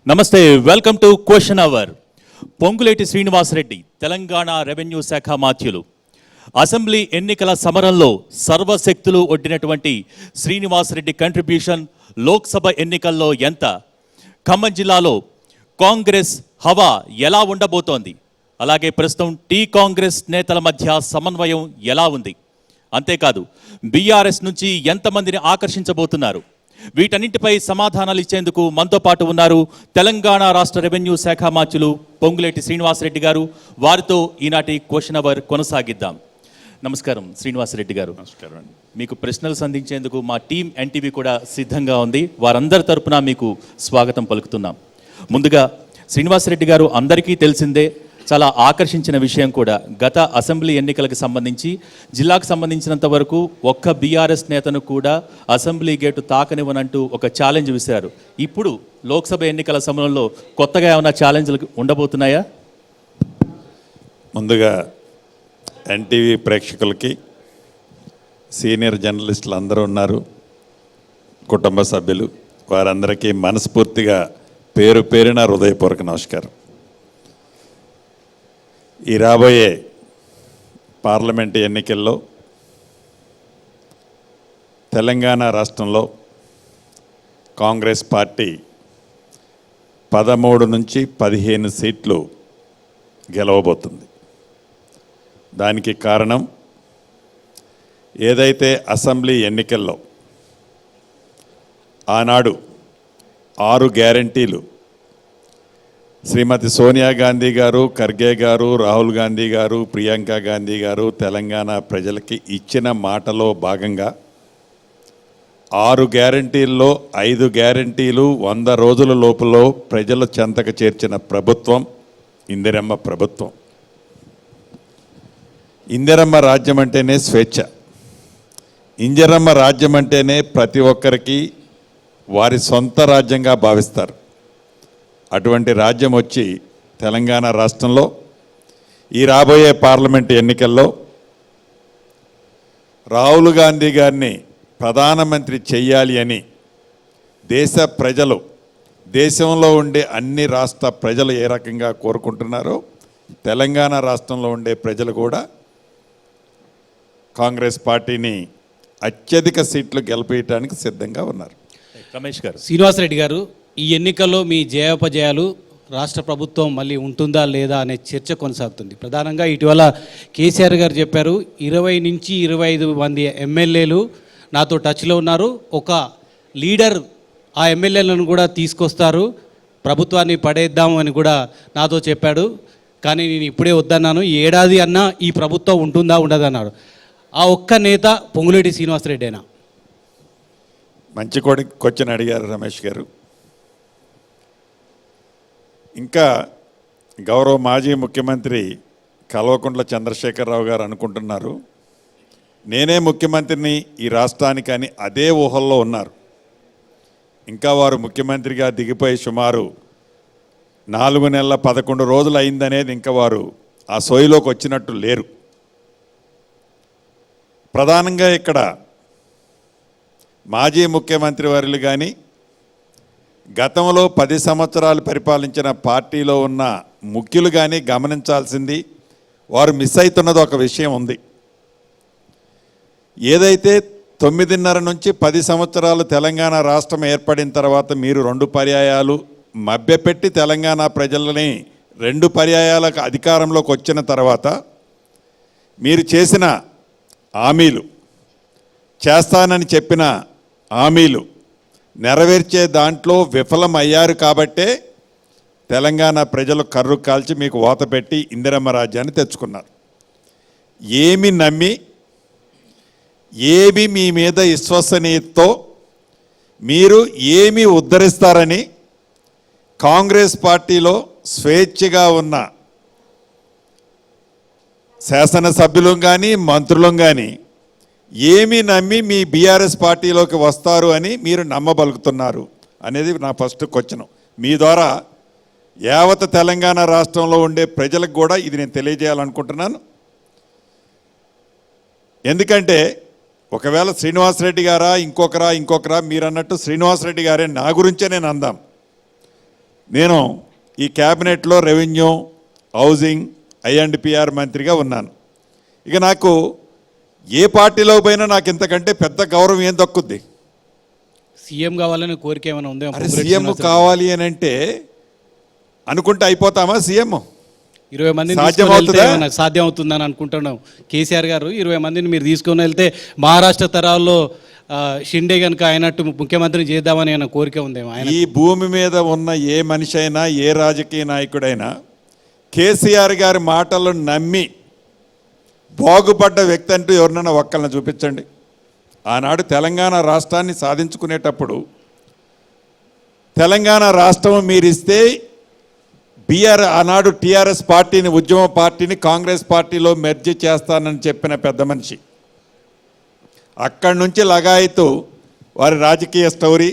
నమస్తే, welcome to question hour. Ponguleti Srinivasa Reddy Telangana revenue శాఖ మాత్యులు. అసెంబ్లీ ఎన్నికల సమరంలో సర్వశక్తులు ఒడ్డినటువంటి శ్రీనివాసరెడ్డి కంట్రిబ్యూషన్ లోక్సభ ఎన్నికల్లో ఎంత? ఖమ్మం జిల్లాలో కాంగ్రెస్ హవా ఎలా ఉండబోతోంది? అలాగే ప్రస్తుతం కాంగ్రెస్ నేతల మధ్య సమన్వయం ఎలా ఉంది? అంతేకాదు బీఆర్ఎస్ నుంచి ఎంతమందిని ఆకర్షించబోతున్నారు? వీటన్నింటిపై సమాధానాలు ఇచ్చేందుకు మనతో పాటు ఉన్నారు తెలంగాణ రాష్ట్ర రెవెన్యూ శాఖ మాత్యులు పొంగులేటి శ్రీనివాసరెడ్డి గారు. వారితో ఈనాటి క్వశ్చన్ అవర్ కొనసాగిద్దాం. నమస్కారం శ్రీనివాసరెడ్డి గారు. నమస్కారం అండి. మీకు ప్రశ్నలు సంధించేందుకు మా టీం ఎన్టీవీ కూడా సిద్ధంగా ఉంది. వారందరి తరపున మీకు స్వాగతం పలుకుతున్నాం. ముందుగా శ్రీనివాసరెడ్డి గారు, అందరికీ తెలిసిందే, చాలా ఆకర్షించిన విషయం కూడా, గత అసెంబ్లీ ఎన్నికలకు సంబంధించి జిల్లాకు సంబంధించినంత వరకు ఒక్క బీఆర్ఎస్ నేతను కూడా అసెంబ్లీ గేటు తాకనివ్వనంటూ ఒక ఛాలెంజ్ విసిరారు. ఇప్పుడు లోక్సభ ఎన్నికల సమయంలో కొత్తగా ఏమైనా ఛాలెంజ్లు ఉండబోతున్నాయా? ముందుగా ఎన్టీవీ ప్రేక్షకులకి, సీనియర్ జర్నలిస్టులు అందరూ ఉన్నారు, కుటుంబ సభ్యులు, వారందరికీ మనస్ఫూర్తిగా పేరు పేరున హృదయపూర్వక నమస్కారం. ఈ రాబోయే పార్లమెంట్ ఎన్నికల్లో తెలంగాణ రాష్ట్రంలో కాంగ్రెస్ పార్టీ 13 నుంచి 15 సీట్లు గెలవబోతుంది. దానికి కారణం, ఏదైతే అసెంబ్లీ ఎన్నికల్లో ఆనాడు 6 గ్యారంటీలు శ్రీమతి సోనియా గాంధీ గారు, ఖర్గే గారు, రాహుల్ గాంధీ గారు, ప్రియాంక గాంధీ గారు తెలంగాణ ప్రజలకి ఇచ్చిన మాటలో భాగంగా 6 గ్యారంటీల్లో 5 గ్యారంటీలు 100 రోజుల లోపల ప్రజల చెంతకు చేర్చిన ప్రభుత్వం ఇందిరమ్మ ప్రభుత్వం. ఇందిరమ్మ రాజ్యం అంటేనే స్వేచ్ఛ, ఇందిరమ్మ రాజ్యం అంటేనే ప్రతి ఒక్కరికి వారి సొంత రాజ్యంగా భావిస్తారు. అటువంటి రాజ్యం వచ్చి తెలంగాణ రాష్ట్రంలో ఈ రాబోయే పార్లమెంట్ ఎన్నికల్లో రాహుల్ గాంధీ గారిని ప్రధానమంత్రి చెయ్యాలి అని దేశ ప్రజలు, దేశంలో ఉండే అన్ని రాష్ట్ర ప్రజలు ఏ రకంగా కోరుకుంటున్నారో తెలంగాణ రాష్ట్రంలో ఉండే ప్రజలు కూడా కాంగ్రెస్ పార్టీని అత్యధిక సీట్లు గెలిపేయడానికి సిద్ధంగా ఉన్నారు. రమేష్ గారు. శ్రీనివాసరెడ్డి గారు, ఈ ఎన్నికల్లో మీ జయోపజయాలు, రాష్ట్ర ప్రభుత్వం మళ్ళీ ఉంటుందా లేదా అనే చర్చ కొనసాగుతుంది. ప్రధానంగా ఇటీవల కేసీఆర్ గారు చెప్పారు, 20 నుంచి 25 మంది ఎమ్మెల్యేలు నాతో టచ్లో ఉన్నారు, ఒక లీడర్ ఆ ఎమ్మెల్యేలను కూడా తీసుకొస్తారు, ప్రభుత్వాన్ని పడేద్దాం అని కూడా నాతో చెప్పాడు. కానీ నేను ఇప్పుడే వద్దన్నాను, ఏడాది అన్నా ఈ ప్రభుత్వం ఉంటుందా ఉండదన్నాడు. ఆ ఒక్క నేత పొంగులేటి శ్రీనివాసరెడ్డేనా? మంచి క్వశ్చన్ అడిగారు రమేష్ గారు. ఇంకా గౌరవ మాజీ ముఖ్యమంత్రి కల్వకుంట్ల చంద్రశేఖరరావు గారు అనుకుంటున్నారు నేనే ముఖ్యమంత్రిని ఈ రాష్ట్రానికి అని, అదే ఊహల్లో ఉన్నారు. ఇంకా వారు ముఖ్యమంత్రిగా దిగిపోయి సుమారు 4 నెలల 11 రోజులు అయిందనేది ఇంకా వారు ఆ సోయిలోకి వచ్చినట్టు లేరు. ప్రధానంగా ఇక్కడ మాజీ ముఖ్యమంత్రి వర్యులు కానీ, గతంలో 10 సంవత్సరాలు పరిపాలించిన పార్టీలో ఉన్న ముఖ్యులు కానీ గమనించాల్సింది, వారు మిస్ అవుతున్నది ఒక విషయం ఉంది. ఏదైతే 9.5 నుంచి 10 సంవత్సరాలు తెలంగాణ రాష్ట్రం ఏర్పడిన తర్వాత మీరు 2 పర్యాయాలు మభ్యపెట్టి తెలంగాణ ప్రజలని 2 పర్యాయాలకు అధికారంలోకి వచ్చిన తర్వాత మీరు చేసిన హామీలు, చేస్తానని చెప్పిన హామీలు నెరవేర్చే దాంట్లో విఫలం అయ్యారు. కాబట్టే తెలంగాణ ప్రజలు కర్రు కాల్చి మీకు ఓత పెట్టి ఇందిరమ్మ రాజ్యాన్ని తెచ్చుకున్నారు. ఏమి నమ్మి, ఏమి మీ మీద విశ్వసనీయతతో, మీరు ఏమి ఉద్ధరిస్తారని కాంగ్రెస్ పార్టీలో స్వేచ్ఛగా ఉన్న శాసనసభ్యులు కానీ మంత్రులు కానీ ఏమి నమ్మి మీ బీఆర్ఎస్ పార్టీలోకి వస్తారు అని మీరు నమ్మబలుకుతున్నారు అనేది నా ఫస్ట్ క్వశ్చన్. మీ ద్వారా యావత్ తెలంగాణ రాష్ట్రంలో ఉండే ప్రజలకు కూడా ఇది నేను తెలియజేయాలనుకుంటున్నాను. ఎందుకంటే ఒకవేళ శ్రీనివాసరెడ్డి గారా ఇంకొకరా మీరు అన్నట్టు శ్రీనివాసరెడ్డి గారే నా గురించే నేను అందాం. నేను ఈ క్యాబినెట్లో రెవెన్యూ, హౌసింగ్, ఐ&పిఆర్ మంత్రిగా ఉన్నాను. ఇక నాకు ఏ పార్టీలో పోయినా నాకు ఇంతకంటే పెద్ద గౌరవం ఏం దక్కుద్ది? సీఎం కావాలని కోరిక ఏమైనా ఉందా? అరే సీఎం కావాలి అని అంటే అనుకుంటే అయిపోతామా? సీఎం 20 మందిని సాధ్యమవుతుందా? సాధ్యం అవుతుందని అనుకుంటున్నాం. కేసీఆర్ గారు 20 మందిని మీరు తీసుకొని వెళ్తే మహారాష్ట్ర తరాల్లో షిండే కనుక అయినట్టు ముఖ్యమంత్రిని చేద్దామని ఆయన కోరిక ఉందేమో. ఆయన ఈ భూమి మీద ఉన్న ఏ మనిషి అయినా, ఏ రాజకీయ నాయకుడైనా కేసీఆర్ గారి మాటలు నమ్మి బాగుపడ్డ వ్యక్తి అంటూ ఎవరినైనా ఒక్కళ్ళని చూపించండి. ఆనాడు తెలంగాణ రాష్ట్రాన్ని సాధించుకునేటప్పుడు తెలంగాణ రాష్ట్రం మీరిస్తే ఆనాడు టీఆర్ఎస్ పార్టీని, ఉద్యమ పార్టీని కాంగ్రెస్ పార్టీలో మెర్జ్ చేస్తానని చెప్పిన పెద్ద మనిషి. అక్కడి నుంచి లగాయితూ వారి రాజకీయ story,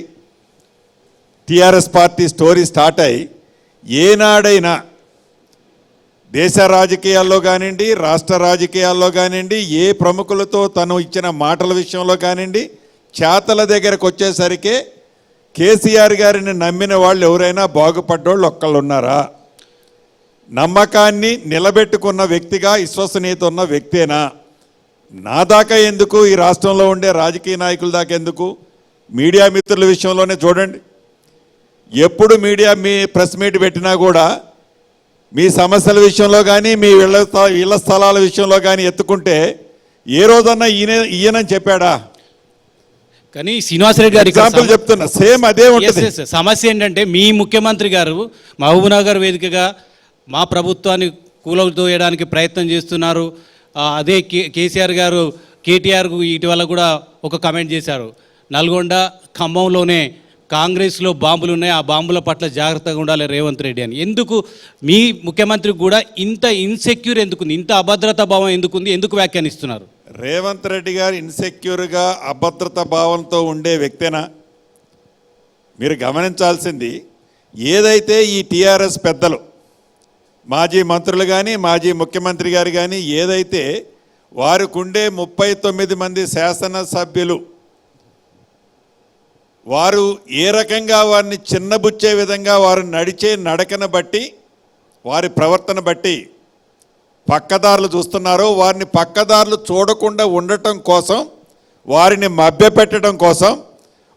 TRS party story start అయ్యి ఏనాడైనా దేశ రాజకీయాల్లో కానివ్వండి, రాష్ట్ర రాజకీయాల్లో కానివ్వండి, ఏ ప్రముఖులతో తను ఇచ్చిన మాటల విషయంలో కానివ్వండి, చేతల దగ్గరకు వచ్చేసరికి కేసీఆర్ గారిని నమ్మిన వాళ్ళు ఎవరైనా బాగుపడ్డోళ్ళు ఒక్కళ్ళు ఉన్నారా? నమ్మకాన్ని నిలబెట్టుకున్న వ్యక్తిగా విశ్వసనీయత ఉన్న వ్యక్తేనా? నా దాకా ఎందుకు, ఈ రాష్ట్రంలో ఉండే రాజకీయ నాయకుల దాకా ఎందుకు, మీడియా మిత్రుల విషయంలోనే చూడండి. ఎప్పుడు మీడియా మీ ప్రెస్ మీట్ పెట్టినా కూడా మీ సమస్యల విషయంలో కానీ, మీ ఇళ్ల స్థలాల విషయంలో కానీ ఎత్తుకుంటే ఏ రోజన్నా ఈయనని చెప్పాడా? కానీ శ్రీనివాసరెడ్డి గారు ఎగ్జాంపుల్ చెప్తున్నా, సేమ్ అదే ఉంటుంది. సమస్య ఏంటంటే మీ ముఖ్యమంత్రి గారు మహబూబ్నగర్ వేదికగా మా ప్రభుత్వాన్ని కూలదోయడానికి ప్రయత్నం చేస్తున్నారు. అదే కేసీఆర్ గారు కేటీఆర్ ఇటీవల కూడా ఒక కమెంట్ చేశారు. నల్గొండ, ఖమ్మంలోనే కాంగ్రెస్లో బాంబులు ఉన్నాయి, ఆ బాంబుల పట్ల జాగ్రత్తగా ఉండాలి రేవంత్ రెడ్డి అని. ఎందుకు మీ ముఖ్యమంత్రికి కూడా ఇంత ఇన్సెక్యూర్ ఎందుకుంది, ఇంత అభద్రతా భావం ఎందుకుంది, ఎందుకు వ్యాఖ్యానిస్తున్నారు? రేవంత్ రెడ్డి గారు ఇన్సెక్యూర్గా అభద్రతా భావంతో ఉండే వ్యక్తేనా? మీరు గమనించాల్సింది, ఏదైతే ఈ టీఆర్ఎస్ పెద్దలు, మాజీ మంత్రులు కానీ, మాజీ ముఖ్యమంత్రి గారు కానీ, ఏదైతే వారికి ఉండే 39 మంది శాసనసభ్యులు వారు ఏ రకంగా వారిని చిన్నబుచ్చే విధంగా వారు నడిచే నడకను బట్టి, వారి ప్రవర్తన బట్టి పక్కదారులు చూస్తున్నారో, వారిని పక్కదారులు చూడకుండా ఉండటం కోసం, వారిని మభ్యపెట్టడం కోసం,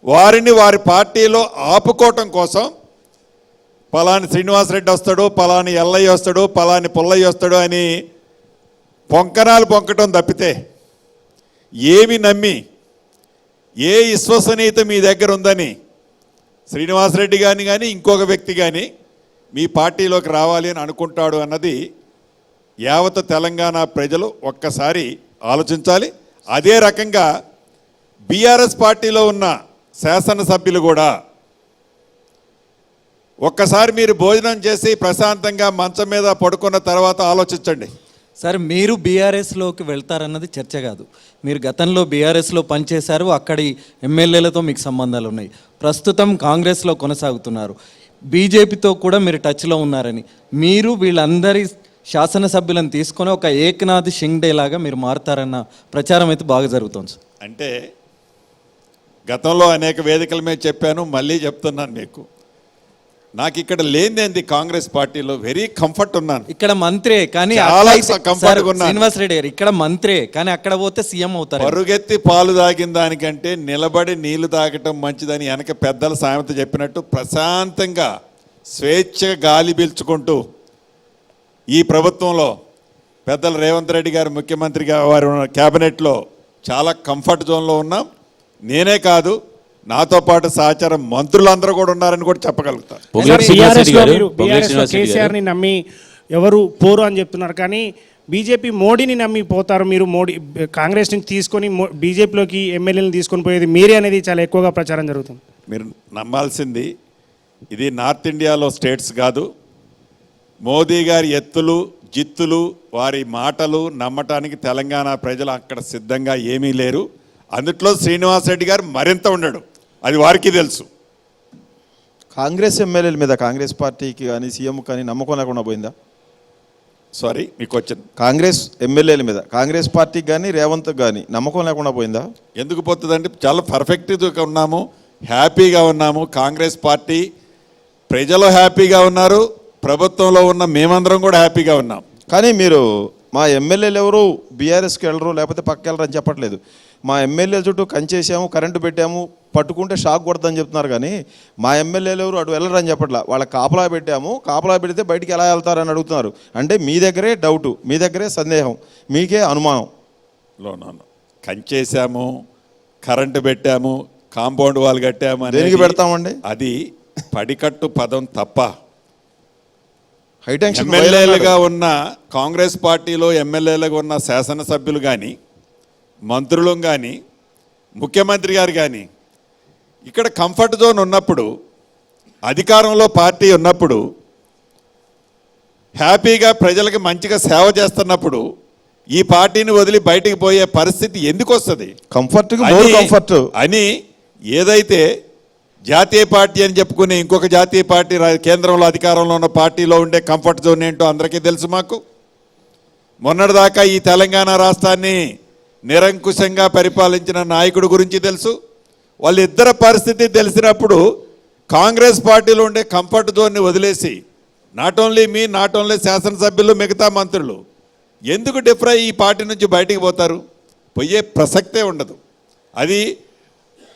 వారిని వారి పార్టీలో ఆపుకోవటం కోసం పలాని శ్రీనివాసరెడ్డి వస్తాడు, పలాని ఎల్లయ్య వస్తాడు, పలాని పుల్లయ్య వస్తాడు అని పొంకనాలు పొంకటం తప్పితే ఏమి నమ్మి, ఏ విశ్వసనీయత మీ దగ్గర ఉందని శ్రీనివాసరెడ్డి కానీ ఇంకొక వ్యక్తి కానీ మీ పార్టీలోకి రావాలి అని అనుకుంటాడు అన్నది యావత్ తెలంగాణ ప్రజలు ఒక్కసారి ఆలోచించాలి. అదే రకంగా బీఆర్ఎస్ పార్టీలో ఉన్న శాసనసభ్యులు కూడా ఒక్కసారి మీరు భోజనం చేసి ప్రశాంతంగా మంచం మీద పడుకున్న తర్వాత ఆలోచించండి. సార్, మీరు బీఆర్ఎస్లోకి వెళ్తారన్నది చర్చ కాదు. మీరు గతంలో బీఆర్ఎస్లో పనిచేశారు, అక్కడి ఎమ్మెల్యేలతో మీకు సంబంధాలు ఉన్నాయి. ప్రస్తుతం కాంగ్రెస్లో కొనసాగుతున్నారు, బీజేపీతో కూడా మీరు టచ్లో ఉన్నారని. మీరు వీళ్ళందరి శాసనసభ్యులను తీసుకొని ఒక ఏక్నాథ్ షిండే లాగా మీరు మారుతారన్న ప్రచారం అయితే బాగా జరుగుతుంది సార్. అంటే గతంలో అనేక వేదికల మీద చెప్పాను, మళ్ళీ చెప్తున్నాను మీకు, నాకు ఇక్కడ లేనిదేంది కాంగ్రెస్ పార్టీలో వెరీ కంఫర్ట్ ఉన్నాను. ఇక్కడ మంత్రే కానీ శ్రీనివాస్ రెడ్డి గారు ఇక్కడ మంత్రే కానీ అక్కడ పోతే సీఎం అవుతారు. పరుగెత్తి పాలు తాగిన దానికంటే నిలబడి నీళ్లు తాగటం మంచిదని వెనక పెద్దల సామెత చెప్పినట్టు ప్రశాంతంగా స్వేచ్ఛగా గాలి పీల్చుకుంటూ ఈ ప్రభుత్వంలో పెద్దలు రేవంత్ రెడ్డి గారు ముఖ్యమంత్రిగా వారు క్యాబినెట్లో చాలా కంఫర్ట్ జోన్లో ఉన్నాం. నేనే కాదు, నాతో పాటు సహచార మంత్రులందరూ కూడా ఉన్నారని కూడా చెప్పగలుగుతారు. కేసీఆర్ని నమ్మి ఎవరు పోరు అని చెప్తున్నారు, కానీ బీజేపీ మోడీని నమ్మి పోతారు. మీరు మోడీ కాంగ్రెస్ నుంచి తీసుకొని బీజేపీలోకి ఎమ్మెల్యేలను తీసుకొని పోయేది మీరే అనేది చాలా ఎక్కువగా ప్రచారం జరుగుతుంది. మీరు నమ్మాల్సింది, ఇది నార్త్ ఇండియాలో స్టేట్స్ కాదు. మోదీ గారి ఎత్తులు జిత్తులు, వారి మాటలు నమ్మటానికి తెలంగాణ ప్రజలు అక్కడ సిద్ధంగా ఏమీ లేరు. అందుట్లో శ్రీనివాసరెడ్డి గారు మరింత ఉండడు, అది వారికి తెలుసు. కాంగ్రెస్ ఎమ్మెల్యేల మీద కాంగ్రెస్ పార్టీకి కానీ సీఎం కానీ నమ్మకం లేకుండా పోయిందా? సారీ, మీకు వచ్చింది. కాంగ్రెస్ ఎమ్మెల్యేల మీద కాంగ్రెస్ పార్టీకి కానీ రేవంత్ కానీ నమ్మకం లేకుండా పోయిందా? ఎందుకు పోతుందంటే చాలా పర్ఫెక్ట్గా ఉన్నాము, హ్యాపీగా ఉన్నాము. కాంగ్రెస్ పార్టీ ప్రజలు హ్యాపీగా ఉన్నారు, ప్రభుత్వంలో ఉన్న మేమందరం కూడా హ్యాపీగా ఉన్నాం. కానీ మీరు మా ఎమ్మెల్యేలు ఎవరు బీఆర్ఎస్కి వెళ్ళరు లేకపోతే పక్క వెళ్ళరు అని చెప్పట్లేదు. మా ఎమ్మెల్యేల చుట్టూ కంచేసాము, కరెంటు పెట్టాము, పట్టుకుంటే షాక్ కొడతామని చెప్తున్నారు. కానీ మా ఎమ్మెల్యేలు ఎవరు అటు వెళ్ళరు అని చెప్పట్లా. వాళ్ళ కాపలా పెట్టాము, కాపలా పెడితే బయటికి ఎలా వెళ్తారని అడుగుతున్నారు. అంటే మీ దగ్గరే డౌటు, మీ దగ్గరే సందేహం, మీకే అనుమానం. లోనవును కంచేసాము, కరెంటు పెట్టాము, కాంపౌండ్ వాల్ కట్టాము అనేది దేనికి పెడతామండి? అది పడికట్టు పదం తప్ప హైటెన్షన్ ఎమ్మెల్యేలుగా ఉన్న కాంగ్రెస్ పార్టీలో ఎమ్మెల్యేలుగా ఉన్న శాసనసభ్యులు కానీ, మంత్రులు కానీ, ముఖ్యమంత్రి గారు కానీ ఇక్కడ కంఫర్ట్ జోన్ ఉన్నప్పుడు, అధికారంలో పార్టీ ఉన్నప్పుడు, హ్యాపీగా ప్రజలకు మంచిగా సేవ చేస్తున్నప్పుడు ఈ పార్టీని వదిలి బయటికి పోయే పరిస్థితి ఎందుకు వస్తుంది? కంఫర్ట్ అని ఏదైతే జాతీయ పార్టీ అని చెప్పుకునే ఇంకొక జాతీయ పార్టీ కేంద్రంలో అధికారంలో ఉన్న పార్టీలో ఉండే కంఫర్ట్ జోన్ ఏంటో అందరికీ తెలుసు. మాకు మొన్నటిదాకా ఈ తెలంగాణ రాష్ట్రాన్ని నిరంకుశంగా పరిపాలించిన నాయకుడి గురించి తెలుసు. వాళ్ళిద్దరి పరిస్థితి తెలిసినప్పుడు కాంగ్రెస్ పార్టీలో ఉండే కంఫర్ట్ జోన్ని వదిలేసి నాట్ ఓన్లీ శాసనసభ్యులు, మిగతా మంత్రులు ఎందుకు డిఫర్ అయ్యి ఈ పార్టీ నుంచి బయటికి పోతారు? పోయే ప్రసక్తే ఉండదు. అది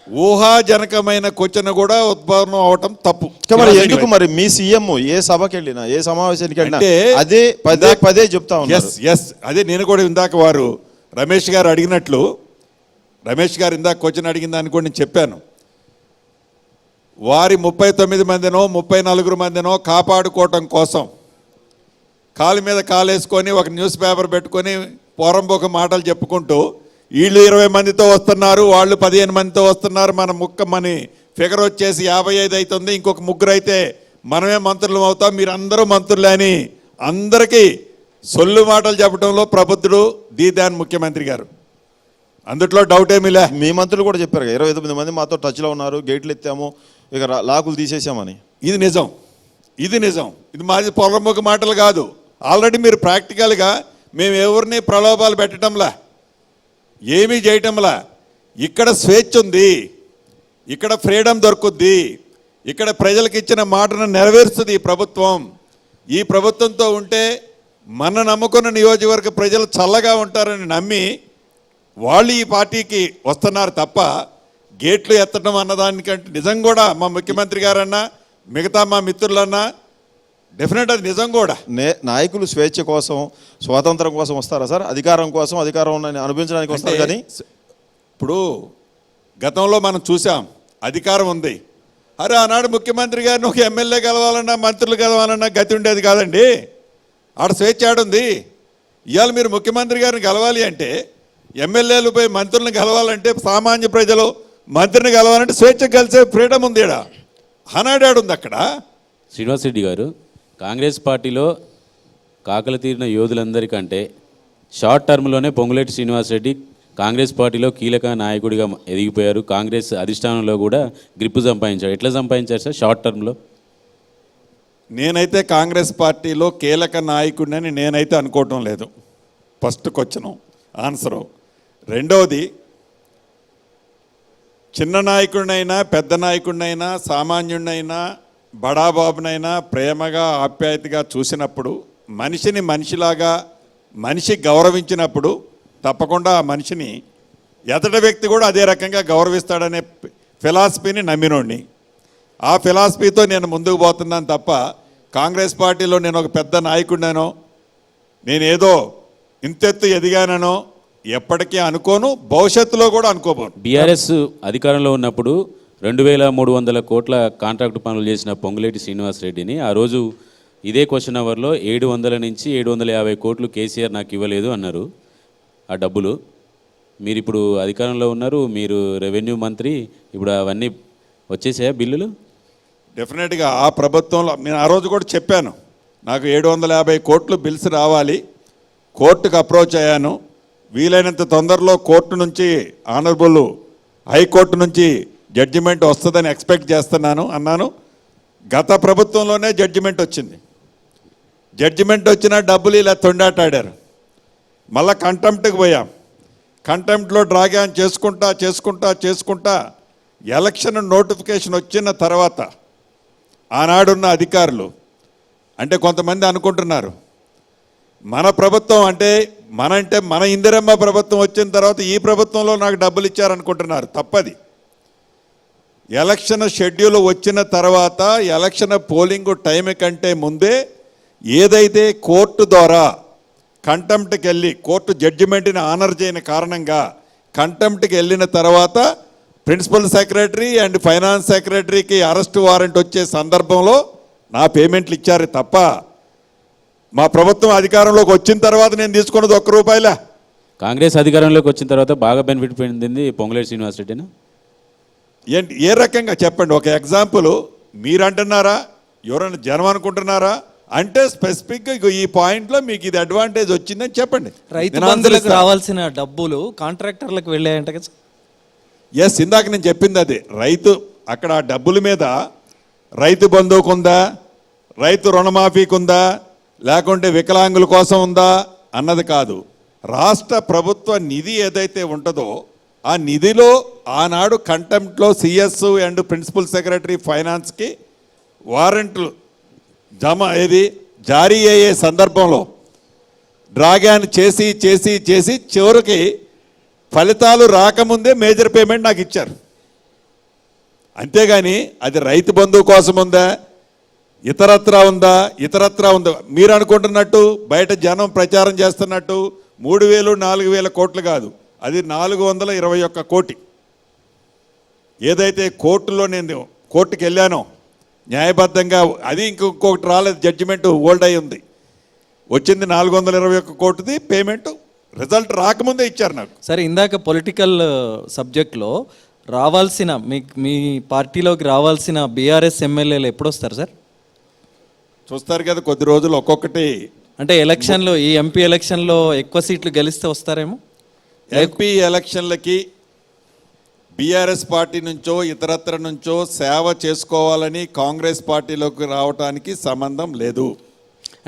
ఊహాజనకమైన క్వశ్చన్ కూడా ఉద్భవనం అవటం తప్పు. మరి ఎందుకు మరి మీ సీఎం ఏ సభకి వెళ్ళినా, ఏ సమావేశానికి వెళ్ళినా అంటే అదే పదే చెప్తా ఉన్నారు. ఎస్ అదే నేను కూడా ఇందాక వారు రమేష్ గారు అడిగినట్లు, రమేష్ గారు ఇందాక క్వశ్చన్ అడిగిన దాన్ని కూడా నేను చెప్పాను. వారి 39 మందినో 34 మందినో కాపాడుకోవటం కోసం కాలు మీద కాలేసుకొని ఒక న్యూస్ పేపర్ పెట్టుకొని పోరంబోక మాటలు చెప్పుకుంటూ వీళ్ళు 20 మందితో వస్తున్నారు, వాళ్ళు 15 మందితో వస్తున్నారు, మన ఫిగర్ వచ్చేసి 55 అవుతుంది, ఇంకొక ముగ్గురు అయితే మనమే మంత్రులు అవుతాం, మీరందరూ మంత్రులే అని అందరికీ సొల్లు మాటలు చెప్పడంలో ప్రబుద్ధుడు దీదాన్ ముఖ్యమంత్రి గారు. అందుట్లో డౌట్ ఏమీలే. మీ మంత్రులు కూడా చెప్పారు 29 మంది మాతో టచ్లో ఉన్నారు, గేట్లు ఎత్తాము, ఇక లాకులు తీసేసామని. ఇది నిజం. ఇది మాది పొలంబొక మాటలు కాదు. ఆల్రెడీ మీరు ప్రాక్టికల్గా మేము ఎవరిని ప్రలోభాలు పెట్టడంలా, ఏమీ చేయటంలా. ఇక్కడ స్వేచ్ఛ ఉంది, ఇక్కడ ఫ్రీడమ్ దొరుకుద్ది, ఇక్కడ ప్రజలకు ఇచ్చిన మాటను నెరవేరుస్తుంది ఈ ప్రభుత్వం. ఈ ప్రభుత్వంతో ఉంటే మన నమ్ముకున్న నియోజకవర్గ ప్రజలు చల్లగా ఉంటారని నమ్మి వాళ్ళు ఈ పార్టీకి వస్తున్నారు తప్ప గేట్లు ఎత్తడం అన్నదానికంటే నిజం కూడా మా ముఖ్యమంత్రి గారన్నా మిగతా మా మిత్రులన్నా డెఫినెట్ అది నిజం కూడా. నాయకులు స్వేచ్ఛ కోసం, స్వాతంత్రం కోసం వస్తారా సార్? అధికారం కోసం, అధికారం అనుభవించడానికి వస్తారు. కానీ ఇప్పుడు గతంలో మనం చూసాం, అధికారం ఉంది, అరే ఆనాడు ముఖ్యమంత్రి గారిని ఒక ఎమ్మెల్యే కలవాలన్నా మంత్రులు కలవాలన్నా గతి ఉండేది కాదండి. ఆడ స్వేచ్ఛ ఆడుంది. ఇవాళ మీరు ముఖ్యమంత్రి గారిని కలవాలి అంటే, ఎమ్మెల్యేలు పోయి మంత్రులను కలవాలంటే, సామాన్య ప్రజలు మంత్రిని కలవాలంటే స్వేచ్ఛ కలిసే ఫ్రీడమ్ ఉంది. ఈడ హనాడాడుంది అక్కడ. శ్రీనివాస్ రెడ్డి గారు, కాంగ్రెస్ పార్టీలో కాకలు తీరిన యోధులందరికంటే షార్ట్ టర్మ్లోనే పొంగులేటి శ్రీనివాసరెడ్డి కాంగ్రెస్ పార్టీలో కీలక నాయకుడిగా ఎదిగిపోయారు. కాంగ్రెస్ అధిష్టానంలో కూడా గ్రిప్పు సంపాదించారు. ఎట్లా సంపాదించారు సార్ షార్ట్ టర్మ్లో? నేనైతే కాంగ్రెస్ పార్టీలో కీలక నాయకుడిని నేనైతే అనుకోవటం లేదు. First question answer. రెండవది, చిన్న నాయకుడినైనా పెద్ద నాయకుడినైనా సామాన్యుడినైనా బడాబాబునైనా ప్రేమగా ఆప్యాయతగా చూసినప్పుడు, మనిషిని మనిషిలాగా మనిషి గౌరవించినప్పుడు తప్పకుండా ఆ మనిషిని ఎదటి వ్యక్తి కూడా అదే రకంగా గౌరవిస్తాడనే ఫిలాసఫీని నమ్మినోడిని. ఆ ఫిలాసఫీతో నేను ముందుకు పోతున్నాను తప్ప కాంగ్రెస్ పార్టీలో నేను ఒక పెద్ద నాయకుడినో, నేనేదో ఇంతెత్తు ఎదిగానో ఎప్పటికీ అనుకోను, భవిష్యత్తులో కూడా అనుకోబోను. బీఆర్ఎస్ అధికారంలో ఉన్నప్పుడు 2300 కోట్ల కాంట్రాక్టు పనులు చేసిన పొంగులేటి శ్రీనివాసరెడ్డిని ఆ రోజు ఇదే క్వశ్చన్ అవర్లో 700 నుంచి 750 కోట్లు కేసీఆర్ నాకు ఇవ్వలేదు అన్నారు. ఆ డబ్బులు మీరు ఇప్పుడు అధికారంలో ఉన్నారు, మీరు రెవెన్యూ మంత్రి, ఇప్పుడు అవన్నీ వచ్చేసాయా బిల్లులు? డెఫినెట్గా ఆ ప్రభుత్వంలో నేను ఆ రోజు కూడా చెప్పాను, నాకు 750 కోట్లు బిల్స్ రావాలి, కోర్టుకు అప్రోచ్ అయ్యాను, వీలైనంత తొందరలో కోర్టు నుంచి ఆనరబుల్ హైకోర్టు నుంచి జడ్జిమెంట్ వస్తుందని ఎక్స్పెక్ట్ చేస్తున్నాను అన్నాను. గత ప్రభుత్వంలోనే జడ్జిమెంట్ వచ్చింది. జడ్జిమెంట్ వచ్చినా డబ్బులు ఇలా తొండాటాడారు. మళ్ళా కంటెంప్ట్కి పోయాం. కంటెంప్ట్లో డ్రాగాన్ చేసుకుంటా ఎలక్షన్ నోటిఫికేషన్ వచ్చిన తర్వాత ఆనాడున్న అధికారులు అంటే కొంతమంది అనుకుంటున్నారు మన ప్రభుత్వం అంటే మన ఇందిరమ్మ ప్రభుత్వం వచ్చిన తర్వాత ఈ ప్రభుత్వంలో నాకు డబ్బులు ఇచ్చారనుకుంటున్నారు. తప్పది. ఎలక్షన్ షెడ్యూల్ వచ్చిన తర్వాత ఎలక్షన్ పోలింగ్ టైం కంటే ముందే ఏదైతే కోర్టు ద్వారా కంటెంప్ట్కి వెళ్ళి కోర్టు జడ్జిమెంట్ని ఆనర్ చేయని కారణంగా కంటెంప్ట్కి వెళ్ళిన తర్వాత ప్రిన్సిపల్ సెక్రటరీ అండ్ ఫైనాన్స్ సెక్రటరీకి అరెస్ట్ వారెంట్ వచ్చే సందర్భంలో నా పేమెంట్లు ఇచ్చారు తప్ప మా ప్రభుత్వం అధికారంలోకి వచ్చిన తర్వాత నేను తీసుకున్నది ₹1. కాంగ్రెస్ అధికారంలోకి వచ్చిన తర్వాత బాగా బెనిఫిట్ పొందింది పొంగులేటి శ్రీనివాసరెడ్డినా? ఏంటి ఏ రకంగా చెప్పండి. ఒక ఎగ్జాంపుల్ మీరు అంటున్నారా, ఎవరైనా జనం అనుకుంటున్నారా? అంటే స్పెసిఫిక్గా ఈ పాయింట్లో మీకు ఇది అడ్వాంటేజ్ వచ్చిందని చెప్పండి. రైతు బంధువులకు రావాల్సిన డబ్బులు కాంట్రాక్టర్లకు వెళ్ళాయంట కదా? ఎస్, ఇందాక నేను చెప్పింది అదే. రైతు అక్కడ ఆ డబ్బుల మీద రైతు బంధువుకు ఉందా, రైతు రుణమాఫీకి ఉందా, లేకుంటే వికలాంగుల కోసం ఉందా అన్నది కాదు. రాష్ట్ర ప్రభుత్వ నిధి ఏదైతే ఉంటుందో ఆ నిధిలో ఆనాడు కంటెంప్ట్లో సిఎస్ అండ్ ప్రిన్సిపల్ సెక్రటరీ ఫైనాన్స్కి వారెంట్లు జారీ అయ్యే సందర్భంలో డ్రాగాన్ చేసి చేసి చేసి చివరికి ఫలితాలు రాకముందే మేజర్ పేమెంట్ నాకు ఇచ్చారు. అంతేగాని అది రైతు బంధువు కోసం ఉందా, ఇతరత్రా ఉందా? మీరు అనుకుంటున్నట్టు బయట జనం ప్రచారం చేస్తున్నట్టు 3,000 4,000 కోట్లు కాదు, అది 421 కోటి. ఏదైతే కోర్టులో నేను కోర్టుకి వెళ్ళానో న్యాయబద్ధంగా అది ఇంకొకటి రాలేదు, జడ్జిమెంట్ ఓల్డ్ అయి ఉంది. వచ్చింది 421 కోటిది పేమెంట్, రిజల్ట్ రాకముందే ఇచ్చారు నాకు. సరే, ఇందాక పొలిటికల్ సబ్జెక్ట్లో రావాల్సిన మీ పార్టీలోకి రావాల్సిన బీఆర్ఎస్ ఎమ్మెల్యేలు ఎప్పుడు వస్తారు సార్? చూస్తారు కదా కొద్ది రోజులు ఒక్కొక్కటి. అంటే ఎలక్షన్లో ఈ ఎంపీ ఎలక్షన్లో ఎక్కువ సీట్లు గెలిస్తే వస్తారేమో. ఎంపీ ఎలక్షన్లకి బీఆర్ఎస్ పార్టీ నుంచో ఇతరత్ర నుంచో సేవ చేసుకోవాలని కాంగ్రెస్ పార్టీలోకి రావడానికి సంబంధం లేదు.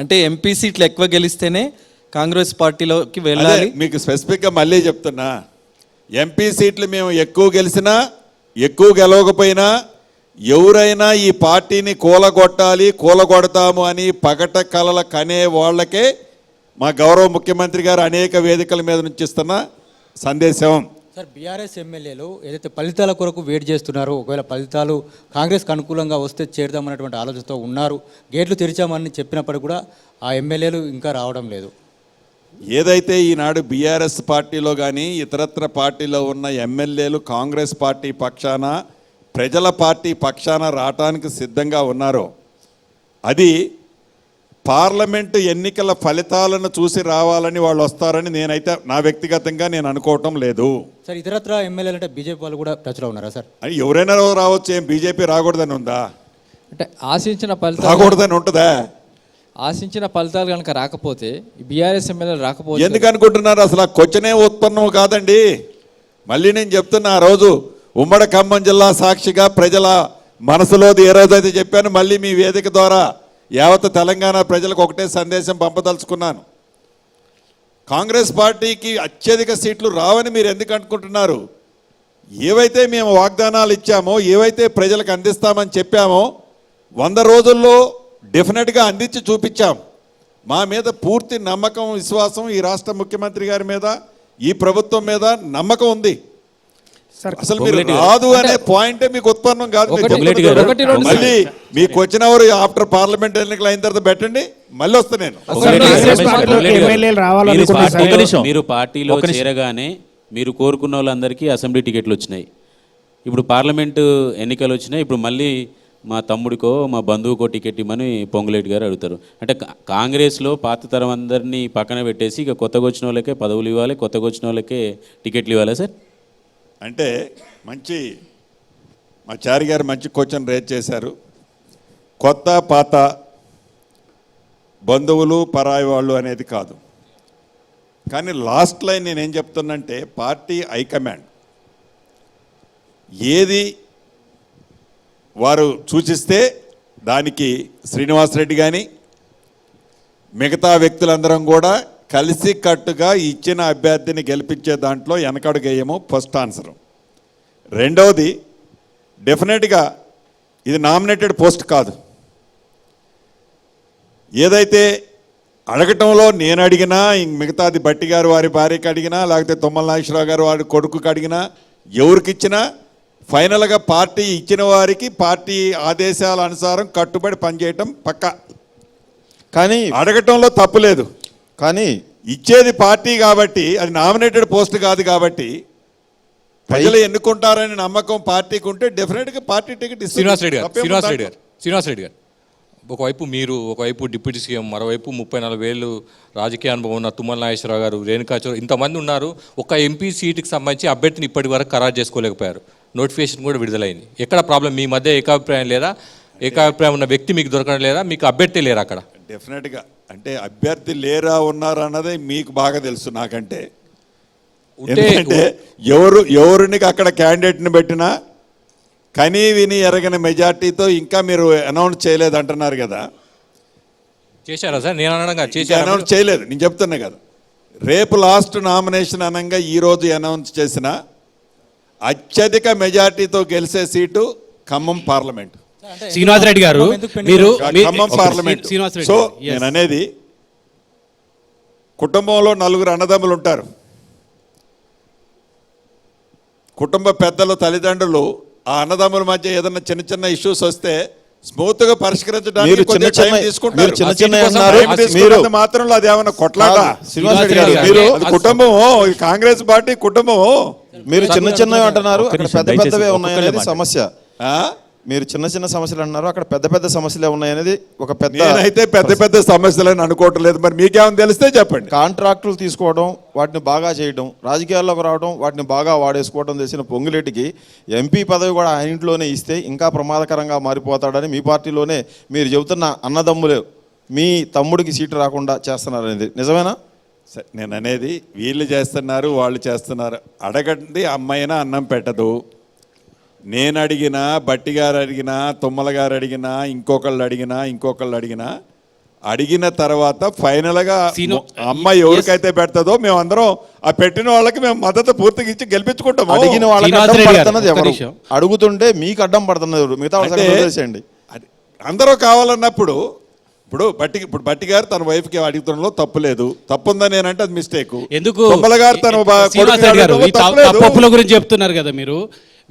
అంటే ఎంపీ సీట్లు ఎక్కువ గెలిస్తేనే కాంగ్రెస్ పార్టీలోకి వెళ్ళాలి. మీకు స్పెసిఫిక్గా మళ్ళీ చెప్తున్నా, ఎంపీ సీట్లు మేము ఎక్కువ గెలిచినా ఎక్కువ గెలవకపోయినా ఎవరైనా ఈ పార్టీని కూలగొడతాము అని పగట కలల కనే వాళ్ళకే మా గౌరవ ముఖ్యమంత్రి గారు అనేక వేదికల మీద నుంచి ఇస్తున్న సందేశం. సార్, బీఆర్ఎస్ ఎమ్మెల్యేలు ఏదైతే ఫలితాల కొరకు వెయిట్ చేస్తున్నారో, ఒకవేళ ఫలితాలు కాంగ్రెస్కి అనుకూలంగా వస్తే చేరుదామన్నటువంటి ఆలోచనతో ఉన్నారు. గేట్లు తెరిచామని చెప్పినప్పుడు కూడా ఆ ఎమ్మెల్యేలు ఇంకా రావడం లేదు. ఏదైతే ఈనాడు బీఆర్ఎస్ పార్టీలో కానీ ఇతరత్ర పార్టీలో ఉన్న ఎమ్మెల్యేలు కాంగ్రెస్ పార్టీ పక్షాన ప్రజల పార్టీ పక్షాన రావటానికి సిద్ధంగా ఉన్నారో అది పార్లమెంటు ఎన్నికల ఫలితాలను చూసి రావాలని వాళ్ళు వస్తారని నేనైతే నా వ్యక్తిగతంగా నేను అనుకోవటం లేదు. సార్, ఇతరత్ర ఎమ్మెల్యేలు అంటే బీజేపీ వాళ్ళు కూడా టచ్లో ఉన్నారా సార్? అని ఎవరైనా రావచ్చు, ఏం బీజేపీ రాకూడదని ఉందా? అంటే ఆశించిన ఫలితాలు రాకూడదని ఉంటుందా? ఆశించిన ఫలితాలు కనుక రాకపోతే బీఆర్ఎస్ ఎమ్మెల్యేలు రాకపోతే ఎందుకు అనుకుంటున్నారు? అసలు ఆ క్వశ్చనే ఉత్పన్నం కాదండి. మళ్ళీ నేను చెప్తున్నా, ఆ రోజు ఉమ్మడి ఖమ్మం జిల్లా సాక్షిగా ప్రజల మనసులోది ఏ రోజైతే చెప్పాను, మళ్ళీ మీ వేదిక ద్వారా యావత్ తెలంగాణ ప్రజలకు ఒకటే సందేశం పంపదలుచుకున్నాను. కాంగ్రెస్ పార్టీకి అత్యధిక సీట్లు రావని మీరు ఎందుకు అనుకుంటున్నారు? ఏవైతే మేము వాగ్దానాలు ఇచ్చామో, ఏవైతే ప్రజలకు అందిస్తామని చెప్పామో 100 రోజుల్లో డెఫినెట్గా అందించి చూపించాం. మా మీద పూర్తి నమ్మకం, విశ్వాసం ఈ రాష్ట్ర ముఖ్యమంత్రి గారి మీద, ఈ ప్రభుత్వం మీద నమ్మకం ఉంది. అసలు మీరు రాదు అనే పాయింటే మీకు ఉత్పన్నం కాదు. మళ్ళీ మీకు వచ్చినవారు ఆఫ్టర్ పార్లమెంట్ ఎన్నికలు అయిన తర్వాత పెట్టండి, మళ్ళీ వస్తా నేను. మీరు పార్టీలో చేరగానే మీరు కోరుకున్న వాళ్ళందరికీ అసెంబ్లీ టికెట్లు వచ్చినాయి. ఇప్పుడు పార్లమెంటు ఎన్నికలు వచ్చినాయి. ఇప్పుడు మళ్ళీ మా తమ్ముడికో మా బంధువుకో టికెట్ ఇవ్వమని పొంగులేటి గారు అడుగుతారు. అంటే కాంగ్రెస్లో పాత తరం అందరినీ పక్కన పెట్టేసి ఇక కొత్తగా వచ్చిన వాళ్ళకే పదవులు ఇవ్వాలి, కొత్తగా వచ్చిన వాళ్ళకే టికెట్లు ఇవ్వాలా సార్? అంటే మా చారి గారు మంచి క్వశ్చన్ రేజ్ చేశారు. కొత్త పాత బంధువులు పరాయి వాళ్ళు అనేది కాదు, కానీ లాస్ట్ లైన్ నేనేం చెప్తున్నంటే పార్టీ హైకమాండ్ ఏది వారు సూచిస్తే దానికి శ్రీనివాసరెడ్డి కానీ మిగతా వ్యక్తులందరం కూడా కలిసి కట్టుగా ఇచ్చిన అభ్యర్థిని గెలిపించే దాంట్లో వెనకడుగేయము ఫస్ట్ ఆన్సర్. రెండవది, డెఫినెట్గా ఇది నామినేటెడ్ పోస్ట్ కాదు, ఏదైతే అడగటంలో నేను అడిగినా మిగతాది బట్టి గారు వారి భార్యకి అడిగినా లేకపోతే తుమ్మల నాగేశ్వరరావు గారు వారి కొడుకుకి అడిగినా ఎవరికి ఇచ్చినా ఫైనల్గా పార్టీ ఇచ్చిన వారికి పార్టీ ఆదేశాల అనుసారం కట్టుబడి పనిచేయటం పక్కా. కానీ అడగటంలో తప్పు లేదు, కానీ ఇచ్చేది పార్టీ కాబట్టి అది నామినేటెడ్ పోస్ట్ కాదు కాబట్టి ప్రజలు ఎన్నుకుంటారని నమ్మకం పార్టీకి ఉంటే డెఫినెట్గా పార్టీ టికెట్ ఇస్తుంది. శ్రీనివాస్ రెడ్డి గారు ఒకవైపు మీరు, ఒకవైపు డిప్యూటీ సీఎం, మరోవైపు 34 రాజకీయ అనుభవం ఉన్న తుమ్మల నాగేశ్వరరావు గారు, రేణుకా చౌదరి, ఇంతమంది ఉన్నారు. ఒక ఎంపీ సీటుకి సంబంధించి అభ్యర్థిని ఇప్పటి వరకు ఖరారు చేసుకోలేకపోయారు. నోటిఫికేషన్ కూడా విడుదలైంది. ఎక్కడ ప్రాబ్లం? మీ మధ్య ఏకాభిప్రాయం లేదా? ఏకాభిప్రాయం ఉన్న వ్యక్తి మీకు దొరకడం లేదా? మీకు అభ్యర్థి లేరా అక్కడ? డెఫినెట్గా అంటే అభ్యర్థి లేరా ఉన్నారు అన్నది మీకు బాగా తెలుసు నాకంటే. ఎందుకంటే ఎవరిని అక్కడ క్యాండిడేట్ని పెట్టినా కనీ విని ఎరగని మెజార్టీతో ఇంకా మీరు అనౌన్స్ చేయలేదు అంటున్నారు కదా. చేశారా సార్? నేను అనగా చేశారు, అనౌన్స్ చేయలేదు, నేను చెప్తున్నా కదా. రేపు లాస్ట్ నామినేషన్ అనగా ఈరోజు అనౌన్స్ చేసిన అత్యధిక మెజార్టీతో గెలిచే సీటు ఖమ్మం పార్లమెంట్. శ్రీనివాస్ రెడ్డి గారు మీరు ఖమ్మం పార్లమెంట్. సో నేను అనేది కుటుంబంలో 4 అన్నదమ్ములు ఉంటారు. కుటుంబ పెద్దలు, తల్లిదండ్రులు ఆ అన్నదమ్ముల మధ్య ఏదైనా చిన్న చిన్న ఇష్యూస్ వస్తే స్మూత్ గా పరిష్కరించడానికి కొంచెం టైం తీసుకుంటారు. మాత్రంలో అది ఏమైనా కొట్లాట? అది కుటుంబం, కాంగ్రెస్ పార్టీ కుటుంబం. మీరు చిన్న చిన్నవి అంటున్నారు, అక్కడ పెద్ద పెద్దవే ఉన్నాయనేది సమస్య. మీరు చిన్న చిన్న సమస్యలు అంటున్నారు, అక్కడ పెద్ద పెద్ద సమస్యలే ఉన్నాయనేది ఒక పెద్ద. నేనైతే పెద్ద పెద్ద సమస్యలని అనుకోవటం లేదు. మరి మీకేమైనా తెలిస్తే చెప్పండి. కాంట్రాక్టులు తీసుకోవడం, వాటిని బాగా చేయడం, రాజకీయాల్లోకి రావడం, వాటిని బాగా వాడేసుకోవడం చేసిన పొంగులేటికి ఎంపీ పదవి కూడా ఆయన ఇంట్లోనే ఇస్తే ఇంకా ప్రమాదకరంగా మారిపోతాడని మీ పార్టీలోనే మీరు చెబుతున్న అన్నదమ్ములే మీ తమ్ముడికి సీటు రాకుండా చేస్తున్నారు అనేది నిజమేనా? నేను అనేది వీళ్ళు చేస్తున్నారు, వాళ్ళు చేస్తున్నారు. అడగండి, అమ్మాయినా అన్నం పెట్టదు. నేను అడిగినా, బట్టి గారు అడిగినా, తుమ్మల గారు అడిగినా, ఇంకొకళ్ళు అడిగినా అడిగిన తర్వాత ఫైనల్గా అమ్మాయి ఎవరికైతే పెడతాదో మేమందరం ఆ పెట్టిన వాళ్ళకి మేము మద్దతు పూర్తిగా ఇచ్చి గెలిపించుకుంటాము. అడిగిన వాళ్ళకి అడ్డం పడుతున్నది ఎవరు? అడుగుతుంటే మీకు అడ్డం పడుతున్నది ఎవరు? మిగతా వదిలేసేయండి. అందరూ కావాలన్నప్పుడు ఇప్పుడు బట్టి గారు తన వైఫ్కి అడుగుతుండలో తప్పు లేదు. తప్పుందని నేనంటే అది మిస్టేక్. ఎందుకు తుమ్మల గారు తన తప్పుల గురించి చెప్తున్నారు కదా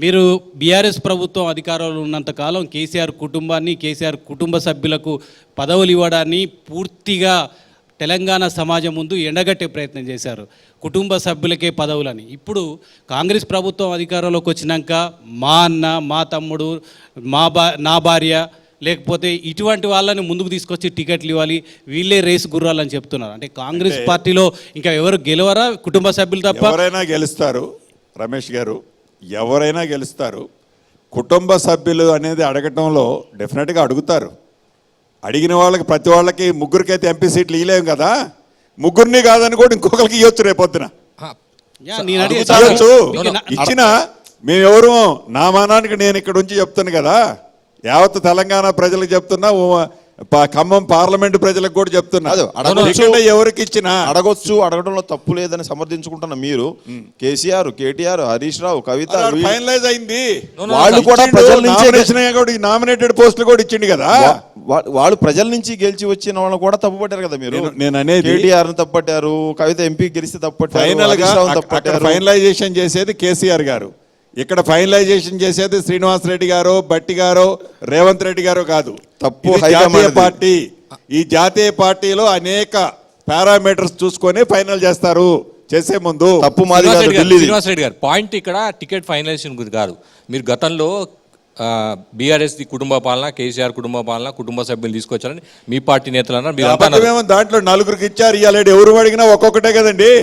మీరు బీఆర్ఎస్ ప్రభుత్వం అధికారంలో ఉన్నంత కాలం కేసీఆర్ కుటుంబాన్ని, కేసీఆర్ కుటుంబ సభ్యులకు పదవులు ఇవ్వడాన్ని పూర్తిగా తెలంగాణ సమాజం ముందు ఎండగట్టే ప్రయత్నం చేశారు. కుటుంబ సభ్యులకే పదవులని. ఇప్పుడు కాంగ్రెస్ ప్రభుత్వం అధికారంలోకి వచ్చినాక మా అన్న, మా తమ్ముడు, నా భార్య, లేకపోతే ఇటువంటి వాళ్ళని ముందుకు తీసుకొచ్చి టికెట్లు ఇవ్వాలి, వీళ్ళే రేసు గుర్రాలని చెప్తున్నారు. అంటే కాంగ్రెస్ పార్టీలో ఇంకా ఎవరు గెలవరా? కుటుంబ సభ్యులు తప్ప ఎవరైనా గెలుస్తారు. రమేష్ గారు, ఎవరైనా గెలుస్తారు. కుటుంబ సభ్యులు అనేది అడగటంలో డెఫినెట్గా అడుగుతారు. అడిగిన వాళ్ళకి ప్రతి వాళ్ళకి ముగ్గురికైతే ఎంపీ సీట్లు ఇవ్వలేము కదా. ముగ్గురిని కాదని కూడా ఇంకొకరికి ఇవ్వచ్చు రేపొద్దున. ఇచ్చిన మేమెవరు నా మానానికి నేను ఇక్కడ నుంచి చెప్తాను కదా, యావత్ తెలంగాణ ప్రజలకు చెప్తున్నా, ఖమ్మం పార్లమెంట్ ప్రజలకు కూడా చెప్తున్నారు. ఎవరికి ఇచ్చినా అడగొచ్చు, అడగడంలో తప్పు లేదని సమర్థించుకుంటున్న మీరు కేసీఆర్, కేటీఆర్, హరీష్ రావు, కవిత ఫైనలైజ్ అయింది. వాళ్ళు కూడా ప్రజల నుంచి నామినేటెడ్ పోస్టులు కూడా ఇచ్చిండు కదా. వాళ్ళు ప్రజల నుంచి గెలిచి వచ్చిన వాళ్ళని కూడా తప్పుపట్టారు కదా మీరు. నేను అనేది కేటీఆర్ తప్పుపట్టారు, కవిత ఎంపీ గెలిస్తే తప్పుపట్టారు. ఫైనలైజేషన్ చేసేది కేసీఆర్ గారు, ఇక్కడ ఫైనలైజేషన్ చేసేది శ్రీనివాస్ రెడ్డి గారు, బట్టి గారు, రేవంత్ రెడ్డి గారు కాదు. తప్పు జాతీయ పార్టీ. ఈ జాతీయ పార్టీలో అనేక పారామీటర్స్ చూసుకొని ఫైనల్ చేస్తారు. చేసే ముందు తప్పు మాది. శ్రీనివాస్ రెడ్డి గారు పాయింట్ ఇక్కడ టికెట్ ఫైనలైజేషన్ గురించి కాదు. మీరు గతంలో బీఆర్ఎస్ కుటుంబ పాలన, కేసీఆర్ కుటుంబ పాలన, కుటుంబ సభ్యులు తీసుకొచ్చారని మీ పార్టీ నేతలు అన్నారు. మీరు దాంట్లో 4 ఇచ్చారు. ఇవ్వలేడు, ఎవరు అడిగినా ఒక్కొక్కటే కదండి.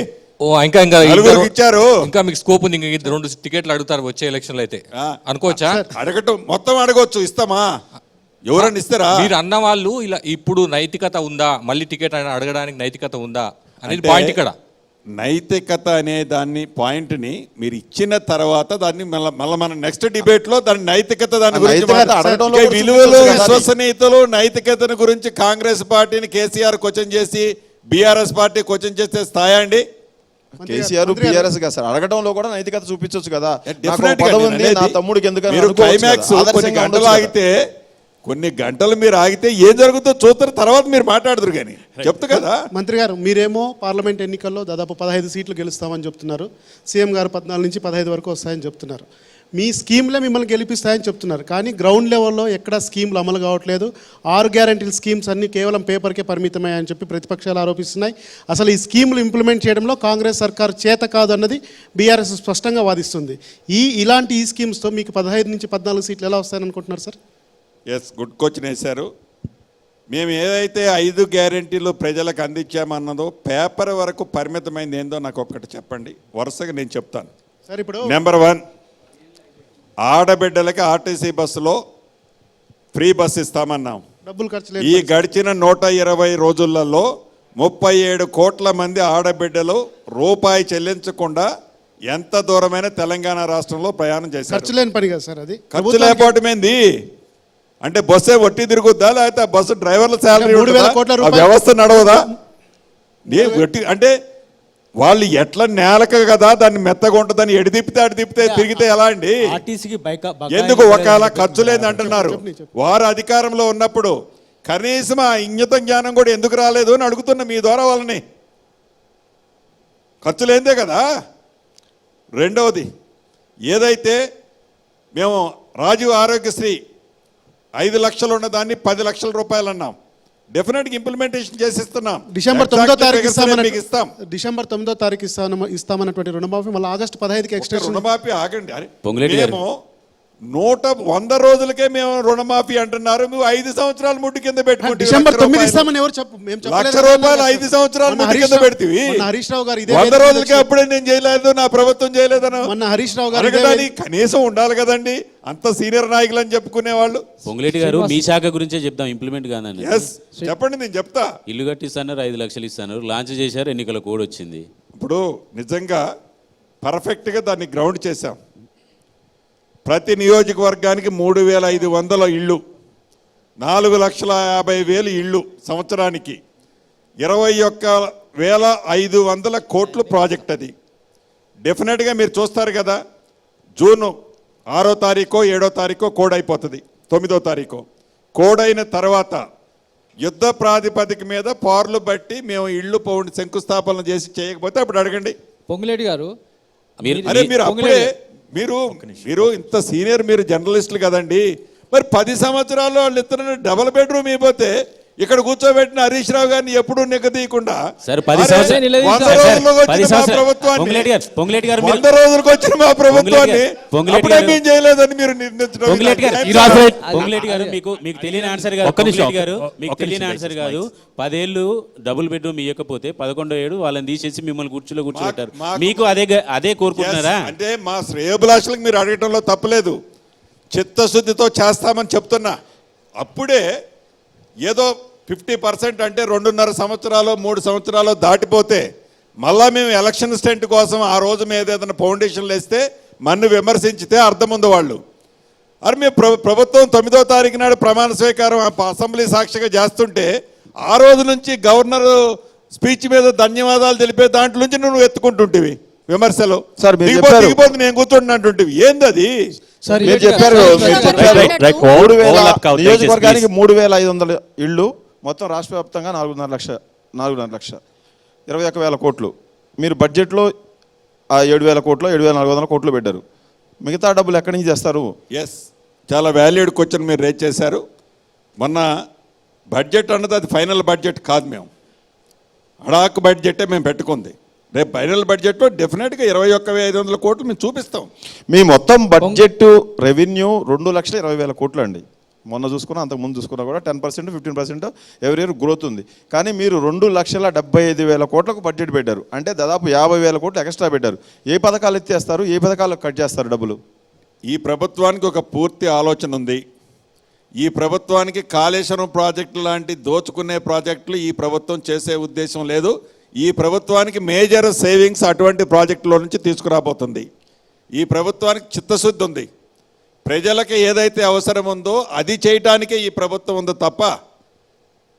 ఇంకా మీకు స్కోప్ ఉంది. 2 టికెట్లు అడుగుతారు వచ్చే ఎలక్షన్లు అయితే అనుకోవచ్చా? అడగటం మొత్తం అడగొచ్చు, ఇస్తామా? ఎవరన్నా ఇస్తారా? మీరు అన్న వాళ్ళు ఇలా ఇప్పుడు నైతికత ఉందా, మళ్ళీ టికెట్ అడగడానికి నైతికత ఉందా అనేది పాయింట్ ఇక్కడ. నైతికత అనే దాన్ని పాయింట్ని మీరు ఇచ్చిన తర్వాత దాన్ని మళ్ళీ మన నెక్స్ట్ డిబేట్ లో దాని నైతికత, దాని గురించి విలువలు, విశ్వసనీయతలు, నైతికతను గురించి కాంగ్రెస్ పార్టీని కేసీఆర్ క్వశ్చన్ చేసి బీఆర్ఎస్ పార్టీ క్వశ్చన్ చేస్తే స్థాయి అండి. కేసీఆర్ బీఆర్ఎస్ కదా సార్, అడగడంలో కూడా నైతికత చూపించవచ్చు కదా. నా తమ్ముడికి ఎందుకు క్లైమాక్స్ 10 గంటలు ఆగితే కొన్ని గంటలు మీరు ఆగితే ఏం జరుగుతుందో చూస్తారు, తర్వాత మీరు మాట్లాడదురు కానీ చెప్తా కదా. మంత్రి గారు, మీరేమో పార్లమెంట్ ఎన్నికల్లో దాదాపు 15 సీట్లు గెలుస్తామని చెప్తున్నారు. సీఎం గారు 14 నుంచి 15 వరకు వస్తాయని చెప్తున్నారు. మీ స్కీమ్లే మిమ్మల్ని గెలిపిస్తాయని చెప్తున్నారు, కానీ గ్రౌండ్ లెవెల్లో ఎక్కడ స్కీమ్లు అమలు కావట్లేదు. 6 గ్యారంటీల స్కీమ్స్ అన్నీ కేవలం పేపర్కే పరిమితమయ్యాయని చెప్పి ప్రతిపక్షాలు ఆరోపిస్తున్నాయి. అసలు ఈ స్కీములు ఇంప్లిమెంట్ చేయడంలో కాంగ్రెస్ సర్కారు చేత కాదు అన్నది బీఆర్ఎస్ స్పష్టంగా వాదిస్తుంది. ఇలాంటి ఈ స్కీమ్స్తో మీకు 15 నుంచి 14 సీట్లు ఎలా వస్తాయని అనుకుంటున్నారు సార్? ఎస్, గుడ్ క్వశ్చన్ వేశారు. మేము ఏదైతే 5 గ్యారెంటీలు ప్రజలకు అందించామన్నదో పేపర్ వరకు పరిమితమైంది ఏందో నాకు ఒక్కటి చెప్పండి, వరుసగా నేను చెప్తాను. సార్, ఇప్పుడు నెంబర్ 1, ఆడబిడ్డలకి ఆర్టీసీ బస్సులో ఫ్రీ బస్ ఇస్తామన్నాం. డబ్బులు ఖర్చు ఈ గడిచిన 120 రోజులలో 37 కోట్ల మంది ఆడబిడ్డలు రూపాయి చెల్లించకుండా ఎంత దూరమైన తెలంగాణ రాష్ట్రంలో ప్రయాణం చేశారు. ఖర్చు లేని పని కదా సార్ అది. ఖర్చు లేకపోవటమేంది అంటే బస్సే వట్టి తిరుగుద్దా, లేకపోతే ఆ బస్సు డ్రైవర్ల శాలరీ 3,000 కోట్ల రూపాయలు వ్యవస్థ నడవదా? అంటే వాళ్ళు ఎట్లా నేలక కదా దాన్ని మెత్తగా ఉంటుందని ఎడి తిప్పితే అడి తిప్పితే తిరిగితే ఎలా అండి? ఎందుకు ఒకవేళ ఖర్చు లేదు అంటున్నారు. వారు అధికారంలో ఉన్నప్పుడు కనీసం ఆ ఇంగిత జ్ఞానం కూడా ఎందుకు రాలేదు అని అడుగుతున్నా మీ ద్వారా వాళ్ళని. ఖర్చు లేదే కదా. రెండవది, ఏదైతే మేము రాజీవ్ ఆరోగ్యశ్రీ 5 లక్షలు ఉన్న దాన్ని 10 లక్షల రూపాయలు అన్నాం. డెఫినెట్గా ఇంప్లిమెంటేషన్ చేసిస్తున్నాం. డిసెంబర్ 9వ తారీఖు ఇస్తాం. డిసెంబర్ 9వ తారీఖు ఇస్తామన్నటువంటి రుణమాఫీ మళ్ళీ ఆగస్టు 15కి ఎక్స్టెన్షన్. రుణమాఫీ ఆగండి, మేము 100 రోజులకే మేము రుణమాఫీ అంటున్నారు. మేము 5 సంవత్సరాల ముట్టు కింద పెట్టుకుంటే డిసెంబర్ 9 ఇస్తామని ఎవరు ₹1,00,000 5 సంవత్సరాల ముట్టు కింద పెడితే హరీష్ రావు గారు 100 రోజులకే అప్పుడే నేను చేయలేదు, నా ప్రభుత్వం చేయలేదన్న మొన్న హరీష్ రావు గారు కనీసం ఉండాలి కదండి. అంత సీనియర్ నాయకులు అని చెప్పుకునే వాళ్ళు. పొంగులేటి గారు, మీ శాఖ గురించే చెప్తాం, ఇంప్లిమెంట్ కాదని. చెప్పండి, నేను చెప్తా. ఇల్లు కట్టిస్తాను, 5 లక్షలు ఇస్తాను, లాంచ్ చేశారు, ఎన్నికల కోడ్ వచ్చింది. ఇప్పుడు నిజంగా పర్ఫెక్ట్గా దాన్ని గ్రౌండ్ చేశాం. ప్రతి నియోజకవర్గానికి 3,500 ఇళ్ళు, 4,50,000 ఇళ్ళు సంవత్సరానికి, 21,500 కోట్లు ప్రాజెక్ట్. అది డెఫినెట్గా మీరు చూస్తారు కదా. జూన్ 6వ తారీఖు 7వ తారీఖు కోడ్ అయిపోతుంది, 9వ తారీఖు కోడ్ అయిన తర్వాత యుద్ధ ప్రాతిపదిక మీద పార్లు బట్టి మేము ఇళ్ళు పౌండ్ శంకుస్థాపన చేసి చేయకపోతే అప్పుడు అడగండి. పొంగులేటి గారు, అరే మీరు అప్పుడే మీరు ఇంత సీనియర్, మీరు జర్నలిస్టులు కదండి. మరి 10 సంవత్సరాలు వాళ్ళు ఇతరులను డబుల్ బెడ్రూమ్ ఇవ్వబోతే ఇక్కడ కూర్చోబెట్టిన హరీష్ రావు గారిని ఎప్పుడు నిగదీయకుండా 100 రోజులకు వచ్చిన మా ప్రభుత్వాన్ని చేయలేదని మీరు మీకు తెలియని ఆన్సర్ కాదు. 10 ఏళ్ళు డబుల్ బెడ్రూమ్ ఇవ్వకపోతే 11వ ఏడు వాళ్ళని తీసేసి మిమ్మల్ని కుర్చీలో కూర్చోబెట్టారు. మీకు అదే కోరుకుంటున్నారా? అంటే మా శ్రేయోభిలాషులకు మీరు అడగటంలో తప్పలేదు, చిత్తశుద్ధితో చేస్తామని చెప్తున్నా. అప్పుడే ఏదో 50% అంటే 2.5 సంవత్సరాలు 3 సంవత్సరాలు దాటిపోతే మళ్ళా మేము ఎలక్షన్ స్టెంట్ కోసం ఆ రోజు మీద ఏదైనా ఫౌండేషన్లు వేస్తే మన్ను విమర్శించితే అర్థం ఉంది వాళ్ళు. అది మేము ప్రభుత్వం 9వ తారీఖు నాడు ప్రమాణ స్వీకారం అసెంబ్లీ సాక్షిగా చేస్తుంటే ఆ రోజు నుంచి గవర్నర్ స్పీచ్ మీద ధన్యవాదాలు తెలిపే దాంట్లో నుంచి నువ్వు ఎత్తుకుంటుంటివి విమర్శలు. దిగిపోతే నేను కూర్చుంటున్నటువంటివి ఏంది అది? నియోజకవర్గానికి 3,500 ఇళ్ళు, మొత్తం రాష్ట్ర వ్యాప్తంగా 4.5 లక్ష 21,000 కోట్లు. మీరు బడ్జెట్లో 7,000 కోట్లు 7,400 కోట్లు పెట్టారు. మిగతా డబ్బులు ఎక్కడి నుంచి చేస్తారు? ఎస్, చాలా వాల్యూడ్ క్వశ్చన్ మీరు రేజ్ చేశారు. మొన్న బడ్జెట్ అన్నది అది ఫైనల్ బడ్జెట్ కాదు, మేము అడాక్ బడ్జెటే మేము పెట్టుకుంది. రేపు ఫైనల్ బడ్జెట్లో డెఫినెట్గా 21,500 కోట్లు మేము చూపిస్తాం. మీ మొత్తం బడ్జెట్ రెవెన్యూ 2,20,000 కోట్లు అండి. మొన్న చూసుకున్నా, అంతకుముందు చూసుకున్నా కూడా 10% 15% ఎవ్రీ ఇయర్ గ్రోత్ ఉంది. కానీ మీరు 2,75,000 కోట్లకు బడ్జెట్ పెట్టారు, అంటే దాదాపు 50,000 కోట్లు ఎక్స్ట్రా పెట్టారు. ఏ పథకాలు ఎత్తేస్తారు, ఏ పథకాలు కట్ చేస్తారు డబ్బులు? ఈ ప్రభుత్వానికి ఒక పూర్తి ఆలోచన ఉంది. ఈ ప్రభుత్వానికి కాళేశ్వరం ప్రాజెక్టు లాంటి దోచుకునే ప్రాజెక్టులు ఈ ప్రభుత్వం చేసే ఉద్దేశం లేదు. ఈ ప్రభుత్వానికి మేజర్ సేవింగ్స్ అటువంటి ప్రాజెక్టులో నుంచి తీసుకురాబోతుంది. ఈ ప్రభుత్వానికి చిత్తశుద్ధి ఉంది. ప్రజలకి ఏదైతే అవసరం ఉందో అది చేయటానికే ఈ ప్రభుత్వం ఉందో తప్ప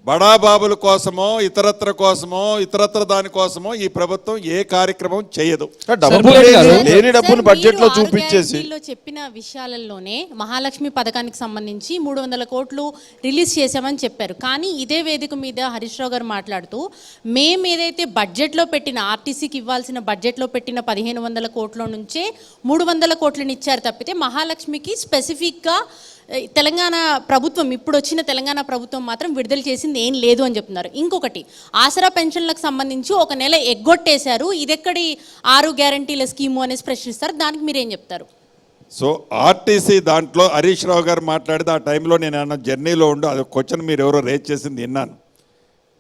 బడాబాబుల కోసమో ఇతరత్ర దానికోసమో ఈ ప్రభుత్వం ఏ కార్యక్రమం చేయదు. డబ్బులు లేని డబ్బును బడ్జెట్ లో చూపించేసి చెప్పిన విషయాలలోనే మహాలక్ష్మి పథకానికి సంబంధించి 300 కోట్లు రిలీజ్ చేశామని చెప్పారు. కానీ ఇదే వేదిక మీద హరీష్ రావు గారు మాట్లాడుతూ మేము ఏదైతే బడ్జెట్లో పెట్టిన ఆర్టీసీకి ఇవ్వాల్సిన బడ్జెట్లో పెట్టిన 1500 కోట్ల నుంచే 300 కోట్లను ఇచ్చారు తప్పితే మహాలక్ష్మికి స్పెసిఫిక్గా తెలంగాణ ప్రభుత్వం ఇప్పుడు వచ్చిన తెలంగాణ ప్రభుత్వం మాత్రం విడుదల చేసింది ఏం లేదు అని చెప్తున్నారు. ఇంకొకటి ఆసరా పెన్షన్లకు సంబంధించి ఒక నెల ఎగ్గొట్టేశారు, ఇదెక్కడి 6 గ్యారంటీల స్కీము అనేసి ప్రశ్నిస్తారు. దానికి మీరేం చెప్తారు? సో ఆర్టీసీ దాంట్లో హరీష్ రావు గారు మాట్లాడితే ఆ టైంలో నేను అన్న జర్నీలో ఉండు అది క్వశ్చన్ మీరు ఎవరో రేజ్ చేసింది విన్నాను.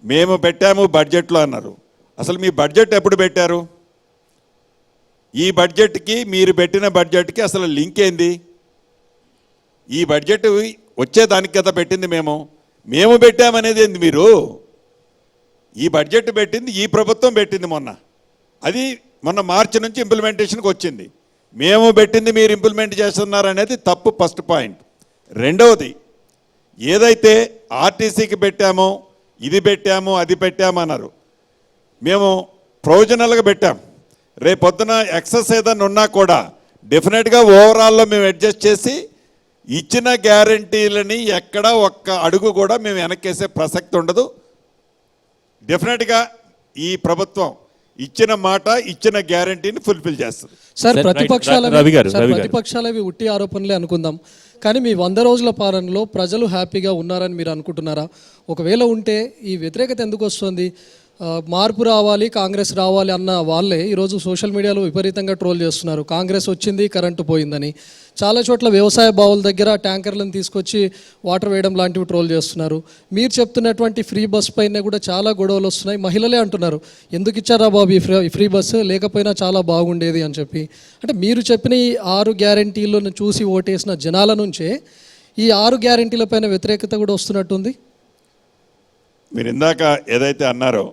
మేము పెట్టాము బడ్జెట్లో అన్నారు. అసలు మీ బడ్జెట్ ఎప్పుడు పెట్టారు? ఈ బడ్జెట్కి మీరు పెట్టిన బడ్జెట్కి అసలు లింక్ ఏంది? ఈ బడ్జెట్ వచ్చేదానికి కదా పెట్టింది. మేము పెట్టామనేది ఏంది? మీరు ఈ బడ్జెట్ పెట్టింది ఈ ప్రభుత్వం పెట్టింది మొన్న మార్చి నుంచి ఇంప్లిమెంటేషన్కి వచ్చింది. మేము పెట్టింది మీరు ఇంప్లిమెంట్ చేస్తున్నారు అనేది తప్పు. First point. రెండవది, ఏదైతే ఆర్టీసీకి పెట్టామో ఇది పెట్టాము అది పెట్టామన్నారు, మేము ప్రొవిజనల్గా పెట్టాం. రేపొద్దున ఎక్సెస్ ఏదైనా ఉన్నా కూడా డెఫినెట్గా ఓవరాల్లో మేము అడ్జస్ట్ చేసి ఇచ్చిన గ్యారంటీలని ఎక్కడ ఒక్క అడుగు కూడా మేము వెనక్కేసే ప్రసక్తి ఉండదు. డెఫినెట్గా ఈ ప్రభుత్వం ఇచ్చిన మాట ఇచ్చిన గ్యారంటీని ఫుల్ఫిల్ చేస్తుంది. సార్ ప్రతిపక్షాలవి ఉట్టి ఆరోపణలే అనుకుందాం, కానీ మీ 100 రోజుల పాలనలో ప్రజలు హ్యాపీగా ఉన్నారని మీరు అనుకుంటున్నారా? ఒకవేళ ఉంటే ఈ వ్యతిరేకత ఎందుకు వస్తుంది? మార్పు రావాలి, కాంగ్రెస్ రావాలి అన్న వాళ్ళే ఈరోజు సోషల్ మీడియాలో విపరీతంగా ట్రోల్ చేస్తున్నారు. కాంగ్రెస్ వచ్చింది, కరెంటు పోయిందని. చాలా చోట్ల వ్యవసాయ బావుల దగ్గర ట్యాంకర్లను తీసుకొచ్చి వాటర్ వేయడం లాంటివి ట్రోల్ చేస్తున్నారు. మీరు చెప్తున్నటువంటి ఫ్రీ బస్ పైన కూడా చాలా గొడవలు వస్తున్నాయి. మహిళలే అంటున్నారు, ఎందుకు ఇచ్చారా బాబు ఈ ఫ్రీ బస్సు, లేకపోయినా చాలా బాగుండేది అని చెప్పి. అంటే మీరు చెప్పిన ఈ 6 గ్యారంటీలను చూసి ఓటేసిన జనాల నుంచే ఈ 6 గ్యారంటీల పైన వ్యతిరేకత కూడా వస్తున్నట్టుంది. మీరు ఇందాక ఏదైతే అన్నారో,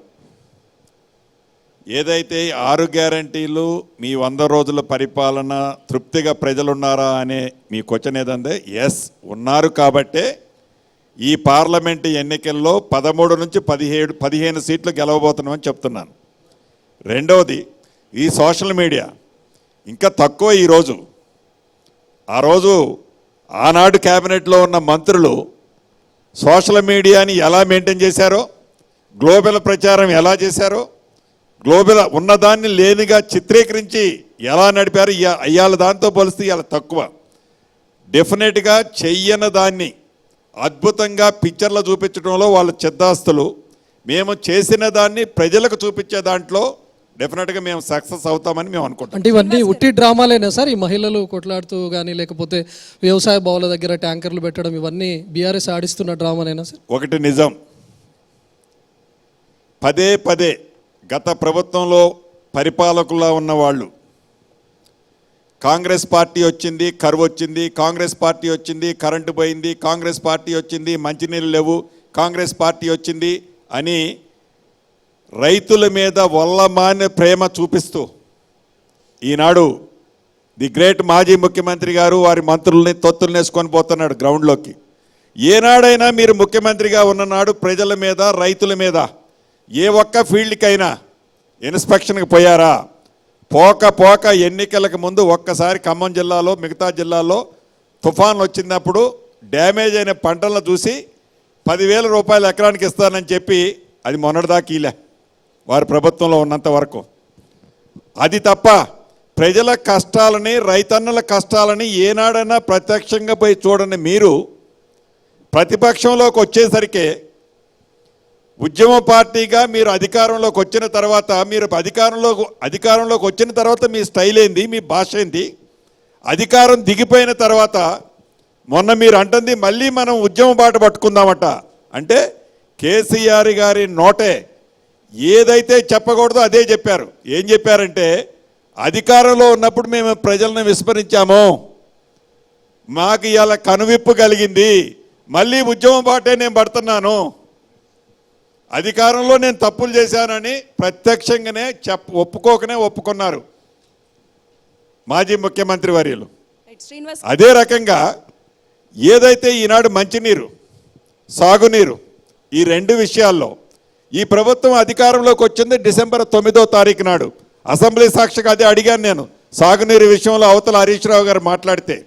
ఏదైతే 6 గ్యారంటీలు మీ 100 రోజుల పరిపాలన తృప్తిగా ప్రజలున్నారా అనే మీ క్వశ్చన్ ఏదంటే, ఎస్ ఉన్నారు. కాబట్టే ఈ పార్లమెంటు ఎన్నికల్లో 13 నుంచి 15 సీట్లు గెలవబోతున్నామని చెప్తున్నాను. రెండవది, ఈ సోషల్ మీడియా ఇంకా తక్కువ. ఈరోజు ఆ రోజు ఆనాడు క్యాబినెట్లో ఉన్న మంత్రులు సోషల్ మీడియాని ఎలా మెయింటైన్ చేశారో, గ్లోబల్ ప్రచారం ఎలా చేశారో, గ్లోబల్ ఉన్నదాన్ని లేనిగా చిత్రీకరించి ఎలా నడిపారు, అయ్యాల దాంతో పోలిస్తే ఇవాళ తక్కువ. డెఫినెట్గా చెయ్యని దాన్ని అద్భుతంగా పిక్చర్లో చూపించడంలో వాళ్ళ చిద్దాస్తులు. మేము చేసిన దాన్ని ప్రజలకు చూపించే దాంట్లో డెఫినెట్గా మేము సక్సెస్ అవుతామని మేము అనుకుంటాం. అంటే ఇవన్నీ ఉట్టి డ్రామాలేనా సార్? ఈ మహిళలు కొట్లాడుతూ కానీ, లేకపోతే వ్యవసాయ బావుల దగ్గర ట్యాంకర్లు పెట్టడం, ఇవన్నీ బీఆర్ఎస్ ఆడిస్తున్న డ్రామాలేనా సార్? ఒకటి నిజం, పదే గత ప్రభుత్వంలో పరిపాలకుల్లో ఉన్నవాళ్ళు కాంగ్రెస్ పార్టీ వచ్చింది, కరువు వచ్చింది, కాంగ్రెస్ పార్టీ వచ్చింది, కరెంటు పోయింది, కాంగ్రెస్ పార్టీ వచ్చింది, మంచినీళ్ళు లేవు, కాంగ్రెస్ పార్టీ వచ్చింది అని రైతుల మీద వల్లమాన ప్రేమ చూపిస్తూ ఈనాడు ది గ్రేట్ మాజీ ముఖ్యమంత్రి గారు వారి మంత్రుల్ని తొత్తుల్ని వేసుకొని పోతున్నాడు గ్రౌండ్లోకి. ఏనాడైనా మీరు ముఖ్యమంత్రిగా ఉన్ననాడు ప్రజల మీద, రైతుల మీద ఏ ఒక్క ఫీల్డ్కైనా ఇన్స్పెక్షన్కి పోయారా? పోక ఎన్నికలకు ముందు ఒక్కసారి ఖమ్మం జిల్లాలో, మిగతా జిల్లాల్లో తుఫాన్లు వచ్చినప్పుడు డ్యామేజ్ అయిన పంటలను చూసి 10,000 రూపాయలు ఎకరానికి ఇస్తానని చెప్పి అది మొన్నటిదాకా ఇలా వారి ప్రభుత్వంలో ఉన్నంత వరకు. అది తప్ప ప్రజల కష్టాలని, రైతన్నల కష్టాలని ఏనాడైనా ప్రత్యక్షంగా పోయి చూడని మీరు ప్రతిపక్షంలోకి వచ్చేసరికి ఉద్యమ పార్టీగా మీరు అధికారంలోకి వచ్చిన తర్వాత అధికారంలోకి వచ్చిన తర్వాత మీ స్టైల్ ఏంది, మీ భాష ఏంది? అధికారం దిగిపోయిన తర్వాత మొన్న మీరు అంటుంది మళ్ళీ మనం ఉద్యమ బాట పట్టుకుందామట. అంటే కేసీఆర్ గారి నోటే ఏదైతే చెప్పకూడదో అదే చెప్పారు. ఏం చెప్పారంటే, అధికారంలో ఉన్నప్పుడు మేము ప్రజలను విస్మరించాము, మాకు ఇలా కనువిప్పు కలిగింది, మళ్ళీ ఉద్యమ బాటే నేను పడుతున్నాను, అధికారంలో నేను తప్పులు చేశానని ప్రత్యక్షంగానే ఒప్పుకున్నారు మాజీ ముఖ్యమంత్రి వర్యులు. అదే రకంగా ఏదైతే ఈనాడు మంచినీరు, సాగునీరు, ఈ రెండు విషయాల్లో ఈ ప్రభుత్వం అధికారంలోకి వచ్చింది డిసెంబర్ 9వ తారీఖు నాడు. అసెంబ్లీ సాక్షిగా అదే అడిగాను నేను. సాగునీరు విషయంలో అవతల హరీష్ రావు గారు మాట్లాడితే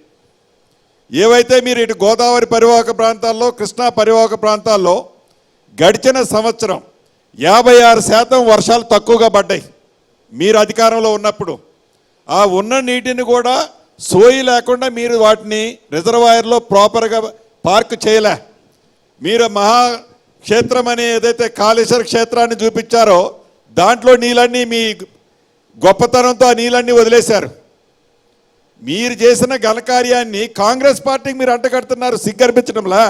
ఏవైతే మీరు ఇటు గోదావరి పరివాహక ప్రాంతాల్లో, కృష్ణా పరివాహక ప్రాంతాల్లో గడిచిన సంవత్సరం 56% వర్షాలు తక్కువగా పడ్డాయి మీరు అధికారంలో ఉన్నప్పుడు. ఆ ఉన్న నీటిని కూడా సోయి లేకుండా మీరు వాటిని రిజర్వాయర్లో ప్రాపర్గా పార్క్ చేయలే. మీరు మహాక్షేత్రం అని ఏదైతే కాళేశ్వర క్షేత్రాన్ని చూపించారో దాంట్లో నీళ్ళన్నీ మీ గొప్పతనంతో ఆ నీళ్ళన్నీ వదిలేశారు. మీరు చేసిన ఘనకార్యాన్ని కాంగ్రెస్ పార్టీకి మీరు అంటగడుతున్నారు సిగ్గర్పించడంలా.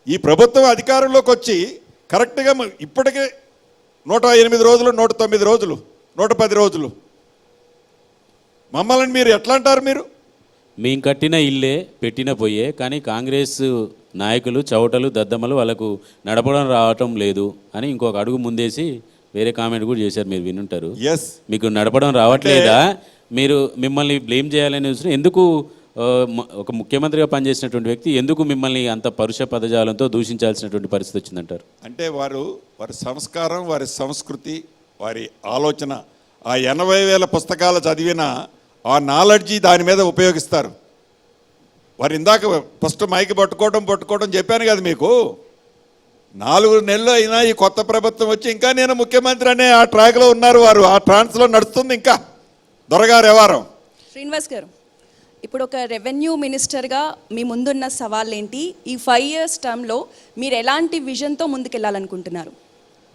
ఈ ప్రభుత్వం అధికారంలోకి వచ్చి కరెక్ట్గా ఇప్పటికే 108 రోజులు, 109 రోజులు, 110 రోజులు. మమ్మల్ని మీరు ఎట్లా అంటారు? మీరు మేము కట్టిన ఇల్లే పెట్టిన పొయ్యే, కానీ కాంగ్రెస్ నాయకులు చౌటలు దద్దమ్మలు వాళ్ళకు నడపడం రావటం లేదు అని ఇంకొక అడుగు ముందేసి వేరే కామెంట్ కూడా చేశారు, మీరు వినుంటారు. మీకు నడపడం రావట్లేదా, మీరు మిమ్మల్ని బ్లేమ్ చేయాలని చూసిన ఎందుకు ఒక ముఖ్యమంత్రిగా పనిచేసినటువంటి వ్యక్తి ఎందుకు మిమ్మల్ని అంత పరుష పదజాలంతో దూషించాల్సినటువంటి పరిస్థితి వచ్చిందంటారు? అంటే వారి సంస్కారం, వారి సంస్కృతి, వారి ఆలోచన, ఆ 80,000 పుస్తకాలు చదివిన ఆ నాలెడ్జి దాని మీద ఉపయోగిస్తారు. వారు ఇందాక ఫస్ట్ మైక్ పట్టుకోవడం చెప్పాను కదా మీకు. 4 నెలలు అయినా ఈ కొత్త ప్రభుత్వం వచ్చి ఇంకా నేను ముఖ్యమంత్రి అనే ఆ ట్రాక్లో ఉన్నారు. వారు ఆ ట్రాన్స్లో నడుస్తుంది ఇంకా దొరగారు వ్యవహారం. శ్రీనివాస్ గారు, ఇప్పుడు ఒక రెవెన్యూ మినిస్టర్గా మీ ముందున్న సవాళ్ళు ఏంటి? ఈ 5 years టర్మ్లో మీరు ఎలాంటి విజన్తో ముందుకెళ్ళాలనుకుంటున్నారు?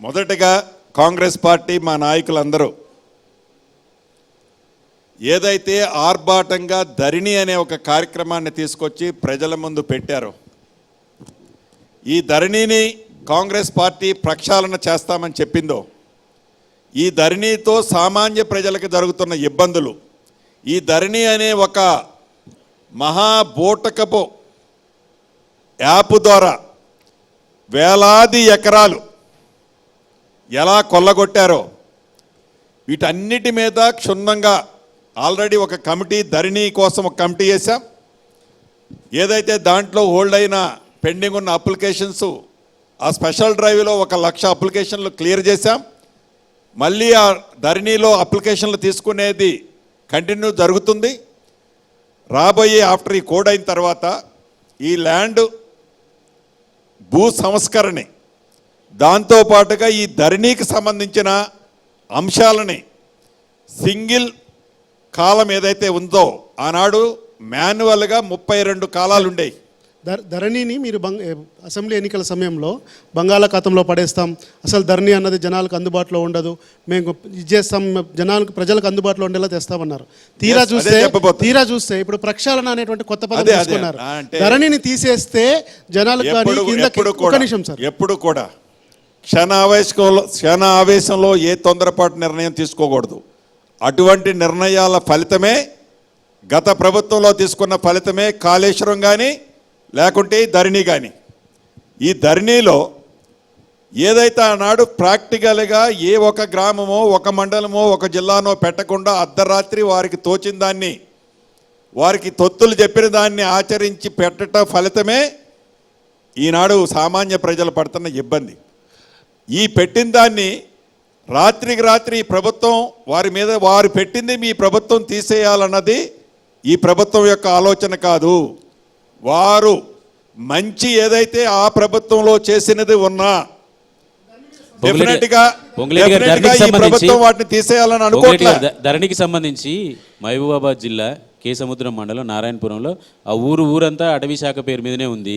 మొదటగా కాంగ్రెస్ పార్టీ మా నాయకులందరూ ఏదైతే ఆర్భాటంగా ధరణి అనే ఒక కార్యక్రమాన్ని తీసుకొచ్చి ప్రజల ముందు పెట్టారో, ఈ ధరణిని కాంగ్రెస్ పార్టీ ప్రక్షాళన చేస్తామని చెప్పిందో, ఈ ధరణితో సామాన్య ప్రజలకు జరుగుతున్న ఇబ్బందులు, ఈ ధరణి అనే ఒక మహాబోటకపు యాప్ ద్వారా వేలాది ఎకరాలు ఎలా కొల్లగొట్టారో వీటన్నిటి మీద క్షుణ్ణంగా ఆల్రెడీ ఒక కమిటీ, ధరణి కోసం ఒక కమిటీ వేసాం. ఏదైతే దాంట్లో హోల్డ్ అయిన పెండింగ్ ఉన్న అప్లికేషన్స్, ఆ స్పెషల్ డ్రైవ్లో 1,00,000 అప్లికేషన్లు క్లియర్ చేశాం. మళ్ళీ ఆ ధరణిలో అప్లికేషన్లు తీసుకునేది కంటిన్యూ జరుగుతుంది. రాబోయే ఆఫ్టర్ ఈ కోడ్ అయిన తర్వాత ఈ ల్యాండ్ భూ సంస్కరణని, దాంతోపాటుగా ఈ ధరణికి సంబంధించిన అంశాలని సింగిల్ కాలం ఏదైతే ఉందో ఆనాడు మాన్యువల్గా 32 కాలాలు ఉండేవి. ధరణిని మీరు అసెంబ్లీ ఎన్నికల సమయంలో బంగాళాఖాతంలో పడేస్తాం, అసలు ధరణి అన్నది జనాలకు అందుబాటులో ఉండదు, మేము ఇది చేస్తాం, ప్రజలకు అందుబాటులో ఉండేలా తెస్తామన్నారు. తీరా చూస్తే ఇప్పుడు ప్రక్షాళన అనేటువంటి కొత్త పదం తీసుకున్నారు. ధరణిని తీసేస్తే జనాలకు ఎప్పుడు కూడా క్షణ ఆవేశంలో ఏ తొందరపాటు నిర్ణయం తీసుకోకూడదు. అటువంటి నిర్ణయాల ఫలితమే, గత ప్రభుత్వంలో తీసుకున్న ఫలితమే కాళేశ్వరం కానీ లేకుంటే ధరణి కానీ. ఈ ధరణిలో ఏదైతే ఆనాడు ప్రాక్టికల్గా ఏ ఒక గ్రామమో, ఒక మండలమో, ఒక జిల్లానో పెట్టకుండా అర్ధరాత్రి వారికి తోచిన దాన్ని, వారికి తొత్తులు చెప్పిన దాన్ని ఆచరించి పెట్టడం ఫలితమే ఈనాడు సామాన్య ప్రజలు పడుతున్న ఇబ్బంది. ఈ పెట్టిన దాన్ని రాత్రికి రాత్రి ఈ ప్రభుత్వం వారు పెట్టింది మీ ప్రభుత్వం తీసేయాలన్నది ఈ ప్రభుత్వం యొక్క ఆలోచన కాదు. వారు మంచి ఏదైతే ఆ ప్రభుత్వంలో చేసినది ఉన్నా వాటిని తీసేయాలని అనుకోవట్లేదు. ధరణికి సంబంధించి మహబూబాబాద్ జిల్లా కేసముద్రం మండలం నారాయణపురంలో ఆ ఊరంతా అటవీ శాఖ పేరు మీదనే ఉంది.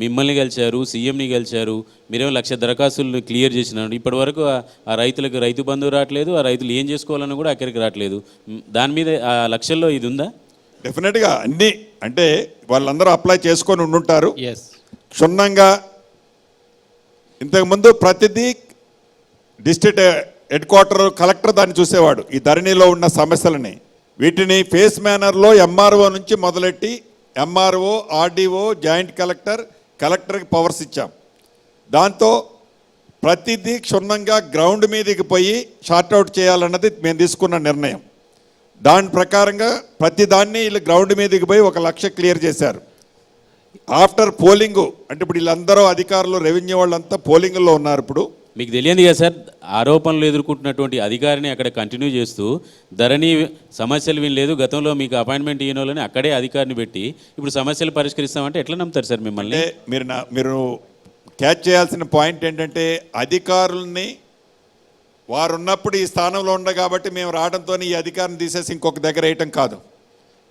మిమ్మల్ని గెలిచారు, సీఎంని గెలిచారు, మీరేమో 1,00,000 దరఖాస్తులను క్లియర్ చేసినారు. ఇప్పటి వరకు ఆ రైతులకు రైతు బంధు రావట్లేదు, ఆ రైతులు ఏం చేసుకోవాలని కూడా అక్కడికి రావట్లేదు. దాని మీద ఆ 1,00,000లో ఇది ఉందా? డెఫినెట్గా అన్నీ అంటే వాళ్ళందరూ అప్లై చేసుకొని ఉండుంటారు. క్షుణ్ణంగా ఇంతకుముందు ప్రతిదీ డిస్ట్రిక్ట్ హెడ్ క్వార్టర్ కలెక్టర్ దాన్ని చూసేవాడు. ఈ ధరణిలో ఉన్న సమస్యలని వీటిని ఫేస్ మేనర్లో ఎంఆర్ఓ నుంచి మొదలెట్టి ఎంఆర్ఓ, ఆర్డీఓ, జాయింట్ కలెక్టర్కి పవర్స్ ఇచ్చాం. దాంతో ప్రతిదీ క్షుణ్ణంగా గ్రౌండ్ మీదకి పోయి షార్ట్అవుట్ చేయాలన్నది మేము తీసుకున్న నిర్ణయం. దాని ప్రకారంగా ప్రతి దాన్ని వీళ్ళు గ్రౌండ్ మీదకి పోయి 1,00,000 క్లియర్ చేశారు. ఆఫ్టర్ పోలింగ్ అంటే ఇప్పుడు వీళ్ళందరూ అధికారులు రెవెన్యూ వాళ్ళంతా పోలింగ్లో ఉన్నారు ఇప్పుడు. మీకు తెలియదు కదా సార్, ఆరోపణలు ఎదుర్కొంటున్నటువంటి అధికారిని అక్కడ కంటిన్యూ చేస్తూ ధరణి సమస్యలు వినలేదు, గతంలో మీకు అపాయింట్మెంట్ ఇవ్వని వాళ్ళని అక్కడే అధికారిని పెట్టి ఇప్పుడు సమస్యలు పరిష్కరిస్తామంటే ఎట్లా నమ్ముతారు సార్ మిమ్మల్ని? మీరు క్యాచ్ చేయాల్సిన పాయింట్ ఏంటంటే అధికారుల్ని వారు ఉన్నప్పుడు ఈ స్థానంలో ఉండదు కాబట్టి మేము రావడంతో ఈ అధికారిని తీసేసి ఇంకొక దగ్గర వేయటం కాదు.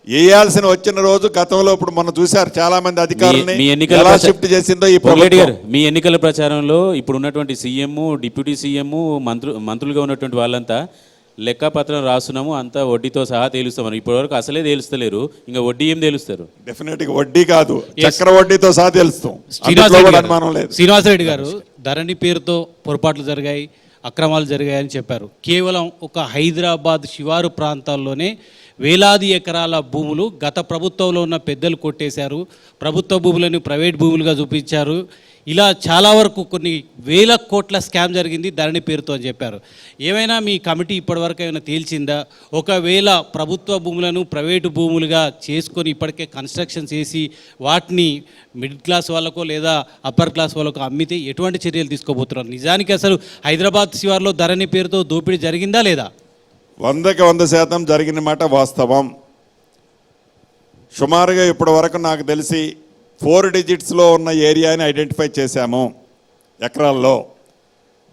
వేయాల్సిన వచ్చిన రోజు గతంలో ఇప్పుడు మనం చూశారు చాలా మంది అధికారులని ఎలా షిఫ్ట్ చేసిందో ఈ ప్రభుత్వం. మీ ఎన్నికల ప్రచారంలో ఇప్పుడు ఉన్నటువంటి సీఎం, డిప్యూటీ సీఎం, మంత్రులుగా ఉన్నటువంటి వాళ్ళంతా లెక్కపత్రం రాస్తున్నాము అంతా వడ్డీతో సహా తేలుస్తామని ఇప్పటివరకు అసలే తేలుస్తలేరు, ఇంకా వడ్డీ ఏం తేలుస్తారు? డెఫినెట్గా వడ్డీ కాదు, చక్ర వడ్డీతో సహా తెలుస్తాం. శ్రీనివాసరెడ్డి గారు ధరణి పేరుతో పొరపాట్లు జరిగాయి, అక్రమాలు జరిగాయని చెప్పారు. కేవలం ఒక హైదరాబాద్ శివారు ప్రాంతాల్లోనే వేలాది ఎకరాల భూములు గత ప్రభుత్వంలో ఉన్న పెద్దలు కొట్టేశారు, ప్రభుత్వ భూములను ప్రైవేట్ భూములుగా చూపించారు. ఇలా చాలా వరకు కొన్ని వేల కోట్ల స్కామ్ జరిగింది ధరణి పేరుతో అని చెప్పారు. ఏమైనా మీ కమిటీ ఇప్పటివరకు ఏమైనా తేల్చిందా? ఒకవేళ ప్రభుత్వ భూములను ప్రైవేటు భూములుగా చేసుకొని ఇప్పటికే కన్స్ట్రక్షన్ చేసి వాటిని మిడిల్ క్లాస్ వాళ్ళకో లేదా అప్పర్ క్లాస్ వాళ్ళకో అమ్మితే ఎటువంటి చర్యలు తీసుకోబోతున్నారు? నిజానికి అసలు హైదరాబాద్ శివార్లో ధరణి పేరుతో దోపిడీ జరిగిందా లేదా? 100% జరిగిన మాట వాస్తవం. సుమారుగా ఇప్పటి వరకు నాకు తెలిసి 4 డిజిట్స్లో ఉన్న ఏరియాని ఐడెంటిఫై చేశాము ఎకరాల్లో.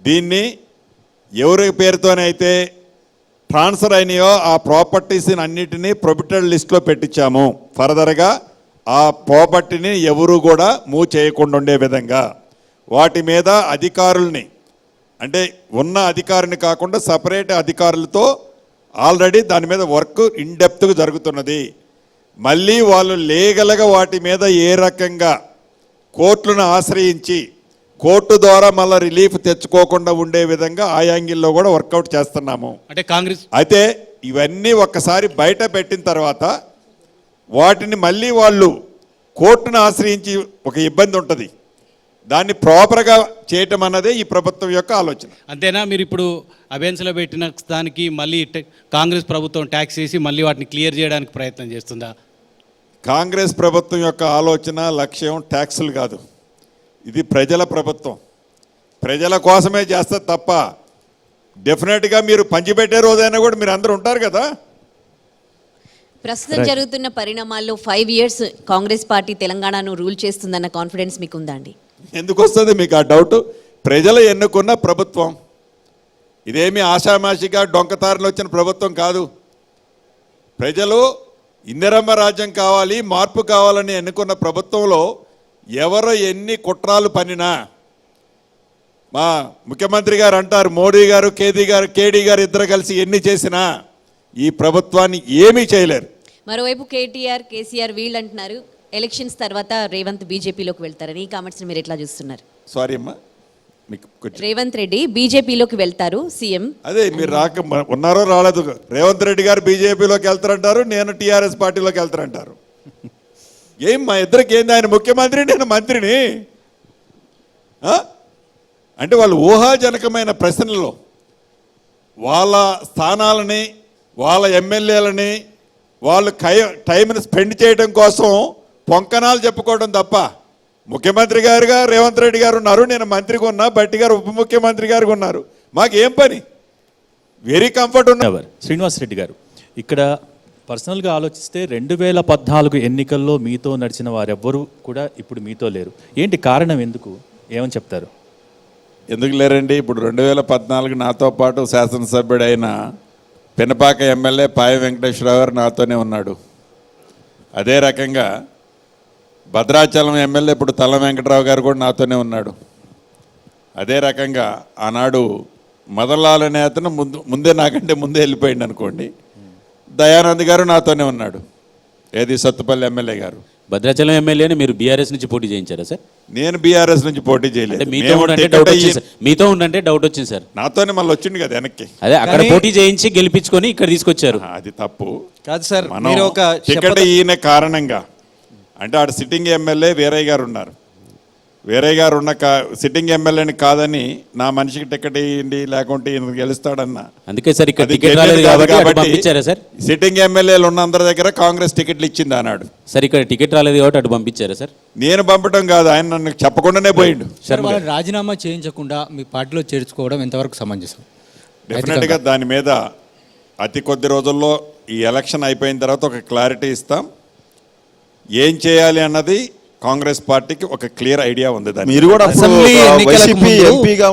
దీన్ని ఎవరి పేరుతోనైతే ట్రాన్స్ఫర్ అయినాయో ఆ ప్రాపర్టీస్ని అన్నిటినీ ప్రొబిటెడ్ లిస్ట్లో పెట్టించాము. ఫర్దర్గా ఆ ప్రాపర్టీని ఎవరు కూడా మూవ్ చేయకుండా ఉండే విధంగా వాటి మీద అధికారుల్ని అంటే ఉన్న అధికారిని కాకుండా సపరేట్ అధికారులతో ఆల్రెడీ దాని మీద వర్క్ ఇన్డెప్త్గా జరుగుతున్నది. మళ్ళీ వాళ్ళు లీగల్గా వాటి మీద ఏ రకంగా కోర్టులను ఆశ్రయించి కోర్టు ద్వారా మళ్ళీ రిలీఫ్ తెచ్చుకోకుండా ఉండే విధంగా ఆ యాంగిల్లో కూడా వర్కౌట్ చేస్తున్నాము. అంటే కాంగ్రెస్ అయితే ఇవన్నీ ఒక్కసారి బయట పెట్టిన తర్వాత వాటిని మళ్ళీ వాళ్ళు కోర్టును ఆశ్రయించి ఒక ఇబ్బంది ఉంటుంది, దాన్ని ప్రాపర్గా చేయటం అన్నదే ఈ ప్రభుత్వం యొక్క ఆలోచన. అంతేనా? మీరు ఇప్పుడు అబెన్స్లో పెట్టిన దానికి మళ్ళీ కాంగ్రెస్ ప్రభుత్వం ట్యాక్స్ వేసి మళ్ళీ వాటిని క్లియర్ చేయడానికి ప్రయత్నం చేస్తుందా? కాంగ్రెస్ ప్రభుత్వం యొక్క ఆలోచన లక్ష్యం ట్యాక్సులు కాదు, ఇది ప్రజల ప్రభుత్వం, ప్రజల కోసమే చేస్తారు తప్ప డెఫినెట్గా మీరు పంచిపెట్టే రోజైనా కూడా మీరు అందరూ ఉంటారు కదా. ప్రస్తుతం జరుగుతున్న పరిణామాల్లో 5 years కాంగ్రెస్ పార్టీ తెలంగాణను రూల్ చేస్తుందన్న కాన్ఫిడెన్స్ మీకు ఉందా అండి? ఎందుకు వస్తుంది మీకు ఆ డౌట్? ప్రజలు ఎన్నుకున్న ప్రభుత్వం, ఇదేమి ఆషామాషిగా డొంకతారులు వచ్చిన ప్రభుత్వం కాదు. ప్రజలు ఇందిరమ్మ రాజ్యం కావాలి, మార్పు కావాలని ఎన్నుకున్న ప్రభుత్వంలో ఎవరు ఎన్ని కుట్రాలు పన్నినా మా ముఖ్యమంత్రి గారు అంటారు, మోడీ గారు కేడీ గారు ఇద్దరు కలిసి ఎన్ని చేసినా ఈ ప్రభుత్వాన్ని ఏమీ చేయలేరు. మరోవైపు కేటీఆర్, కేసీఆర్ వీళ్ళు అంటున్నారు ఎలక్షన్స్ తర్వాత రేవంత్ బీజేపీలోకి వెళ్తారని. ఈ కామెంట్స్ని మీరు ఎట్లా చూస్తున్నారు? సారీ అమ్మా, రేవంత్ రెడ్డి బీజేపీలోకి వెళ్తారు సీఎం. అదే మీరు ఉన్నారో రాలేదు. రేవంత్ రెడ్డి గారు బీజేపీలోకి వెళ్తారంటారు, నేను టీఆర్ఎస్ పార్టీలోకి వెళ్తారంటారు. ఏం మా ఇద్దరికి ఏంది? ఆయన ముఖ్యమంత్రి, నేను మంత్రిని. అంటే వాళ్ళు ఊహాజనకమైన ప్రశ్నల్లో వాళ్ళ స్థానాలని వాళ్ళ ఎమ్మెల్యేలని వాళ్ళు టైంని స్పెండ్ చేయడం కోసం పొంకనాలు చెప్పుకోవడం తప్ప, ముఖ్యమంత్రి గారుగా రేవంత్ రెడ్డి గారు ఉన్నారు, నేను మంత్రిగా ఉన్నా, బట్టి గారు ఉప ముఖ్యమంత్రి గారు ఉన్నారు, మాకేం పని? వెరీ కంఫర్ట్ ఉన్నారు. శ్రీనివాసరెడ్డి గారు, ఇక్కడ పర్సనల్గా ఆలోచిస్తే 2014 ఎన్నికల్లో మీతో నడిచిన వారెవ్వరూ కూడా ఇప్పుడు మీతో లేరు. ఏంటి కారణం? ఎందుకు? ఏమని చెప్తారు? ఎందుకు లేరండి? ఇప్పుడు 2014 నాతో పాటు శాసనసభ్యుడైన పినపాక ఎమ్మెల్యే పాయ వెంకటేశ్వరరావు గారు నాతోనే ఉన్నాడు. అదే రకంగా భద్రాచలం ఎమ్మెల్యే ఇప్పుడు తల వెంకటరావు గారు కూడా నాతోనే ఉన్నాడు. అదే రకంగా ఆనాడు మదన్లాల్ అనే అతను ముందే నాకంటే ముందే వెళ్ళిపోయింది అనుకోండి, దయానంద్ గారు నాతోనే ఉన్నాడు. ఏది సత్తుపల్లి ఎమ్మెల్యే గారు. భద్రాచలం ఎమ్మెల్యేని మీరు బీఆర్ఎస్ నుంచి పోటీ చేయించారా సార్? నేను బీఆర్ఎస్ నుంచి పోటీ చేయలేదు. మీతో ఉండంటే డౌట్ వచ్చింది సార్. నాతోనే మళ్ళీ వచ్చింది కదా వెనక్కి. అదే అక్కడ పోటీ చేయించి గెలిపించుకొని ఇక్కడ తీసుకొచ్చారు. అది తప్పు కాదు సార్. మీరు ఒక టికెట్ ఈయన కారణంగా అంటే ఆడ సిట్టింగ్ ఎమ్మెల్యే వీరయ్య గారు ఉన్నారు, వేరే గారు ఉన్న సిట్టింగ్ ఎమ్మెల్యేని కాదని నా మనిషికి టికెట్ ఇవ్వండి లేకుంటే ఈయన గెలుస్తాడన్నా. అందుకే సార్ ఇక్కడ అది టికెట్ రాలేదు కాబట్టి అటు పంపించారా సార్? సిట్టింగ్ ఎమ్మెల్యేలు ఉన్న అందరి దగ్గర కాంగ్రెస్ టికెట్లు ఇచ్చింది అన్నాడు. సార్ ఇక్కడ టికెట్ రాలేదు కాబట్టి అటు పంపించారా సార్? నేను పంపడం కాదు, ఆయన నన్ను చెప్పకుండానే పోయిండు. సార్ వాళ్ళని రాజీనామా చేయించకుండా మీ పార్టీలో చేర్చుకోవడం ఎంతవరకు సమంజసం? డెఫినెట్గా దాని మీద అతి కొద్ది రోజుల్లో ఈ ఎలక్షన్ అయిపోయిన తర్వాత ఒక క్లారిటీ ఇస్తాం. ఏం చేయాలి అన్నది కాంగ్రెస్ పార్టీకి ఒక క్లియర్ ఐడియా ఉంది. మీరు కూడా అసెంబ్లీ ఎన్నికలకు ముందు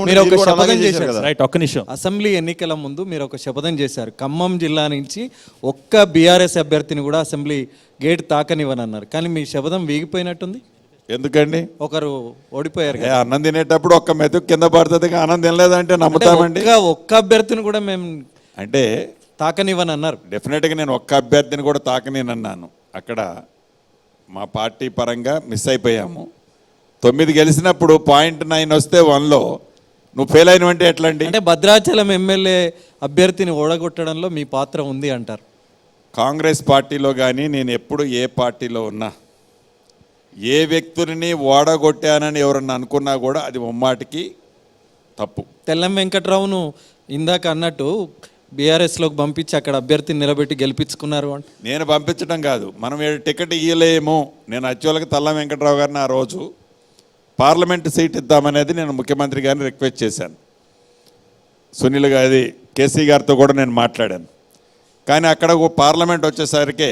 మీరు ఒక అలాగే శపథం చేశారు చేశారు కదా. రైట్, ఒక్క నిమిషం. అసెంబ్లీ ఎన్నికల ముందు మీరు ఒక శపథం చేశారు. ఖమ్మం జిల్లా నుంచి ఒక్క బీఆర్ఎస్ అభ్యర్థిని కూడా అసెంబ్లీ గేట్ తాకనివ్వనన్నారు. కానీ మీ శపథం వీగిపోయినట్టుంది. ఎందుకండి? ఒకరు ఓడిపోయారు కదా. అన్నం తినేటప్పుడు ఒక్క మెతుకు కింద పడుతుంది, అన్నం తినలేదంటే నమ్ముతామండి. ఒక్క అభ్యర్థిని కూడా మేము అంటే తాకనివ్వని అన్నారు. డెఫినెట్గా నేను ఒక్క అభ్యర్థిని కూడా తాకనేనన్నాను. అక్కడ మా పార్టీ పరంగా మిస్ అయిపోయాము. 9 గెలిచినప్పుడు 0.9 వస్తే 1లో నువ్వు ఫెయిల్ అయినవంటే ఎట్లండి? అంటే భద్రాచలం ఎమ్మెల్యే అభ్యర్థిని ఓడగొట్టడంలో మీ పాత్ర ఉంది అంటారు. కాంగ్రెస్ పార్టీలో కానీ నేను ఎప్పుడు ఏ పార్టీలో ఉన్నా ఏ వ్యక్తులని ఓడగొట్టానని ఎవరన్నా అనుకున్నా కూడా అది ముమ్మాటికి తప్పు. తెల్లం వెంకట్రావును ఇందాక అన్నట్టు బీఆర్ఎస్లోకి పంపించి అక్కడ అభ్యర్థిని నిలబెట్టి గెలిపించుకున్నారు అంటే. నేను పంపించడం కాదు, మనం టికెట్ ఇవ్వలేము. నేను అచ్చువలకి తెల్లం వెంకట్రావు గారిని ఆ రోజు పార్లమెంటు సీట్ ఇద్దామనేది నేను ముఖ్యమంత్రి గారిని రిక్వెస్ట్ చేశాను. సునీల్ గారి కేసీ గారితో కూడా నేను మాట్లాడాను. కానీ అక్కడ పార్లమెంట్ వచ్చేసరికి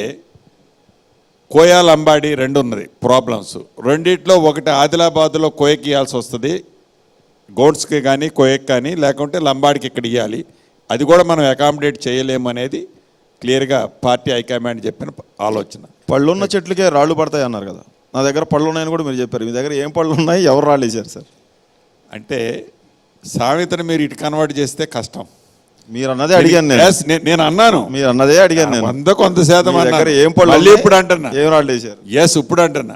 కోయా లంబాడి 2 ఉన్నది ప్రాబ్లమ్స్. రెండిట్లో ఒకటి ఆదిలాబాద్లో కోయకి ఇవ్వాల్సి వస్తుంది, గోడ్స్కి కానీ కోయకి కానీ, లేకుంటే లంబాడికి ఇక్కడ ఇవ్వాలి. అది కూడా మనం అకామిడేట్ చేయలేము అనేది క్లియర్గా పార్టీ హైకమాండ్ చెప్పిన ఆలోచన. పళ్ళున్న చెట్లకే రాళ్ళు పడతాయి అన్నారు కదా, నా దగ్గర పళ్ళు ఉన్నాయని కూడా మీరు చెప్పారు. మీ దగ్గర ఏం పళ్ళు ఉన్నాయి, ఎవరు రాళ్ళు వేశారు సార్? అంటే సామెతను మీరు ఇటు కన్వర్ట్ చేస్తే కష్టం. మీరు అన్నదే అడిగాను నేను అన్నాను, మీరు అన్నదే అడిగాను నేను. 100% ఏం పళ్ళు మళ్ళీ ఇప్పుడు అంటున్నా, ఏం రాళ్ళు వేశారు? ఇప్పుడు అంటున్నా.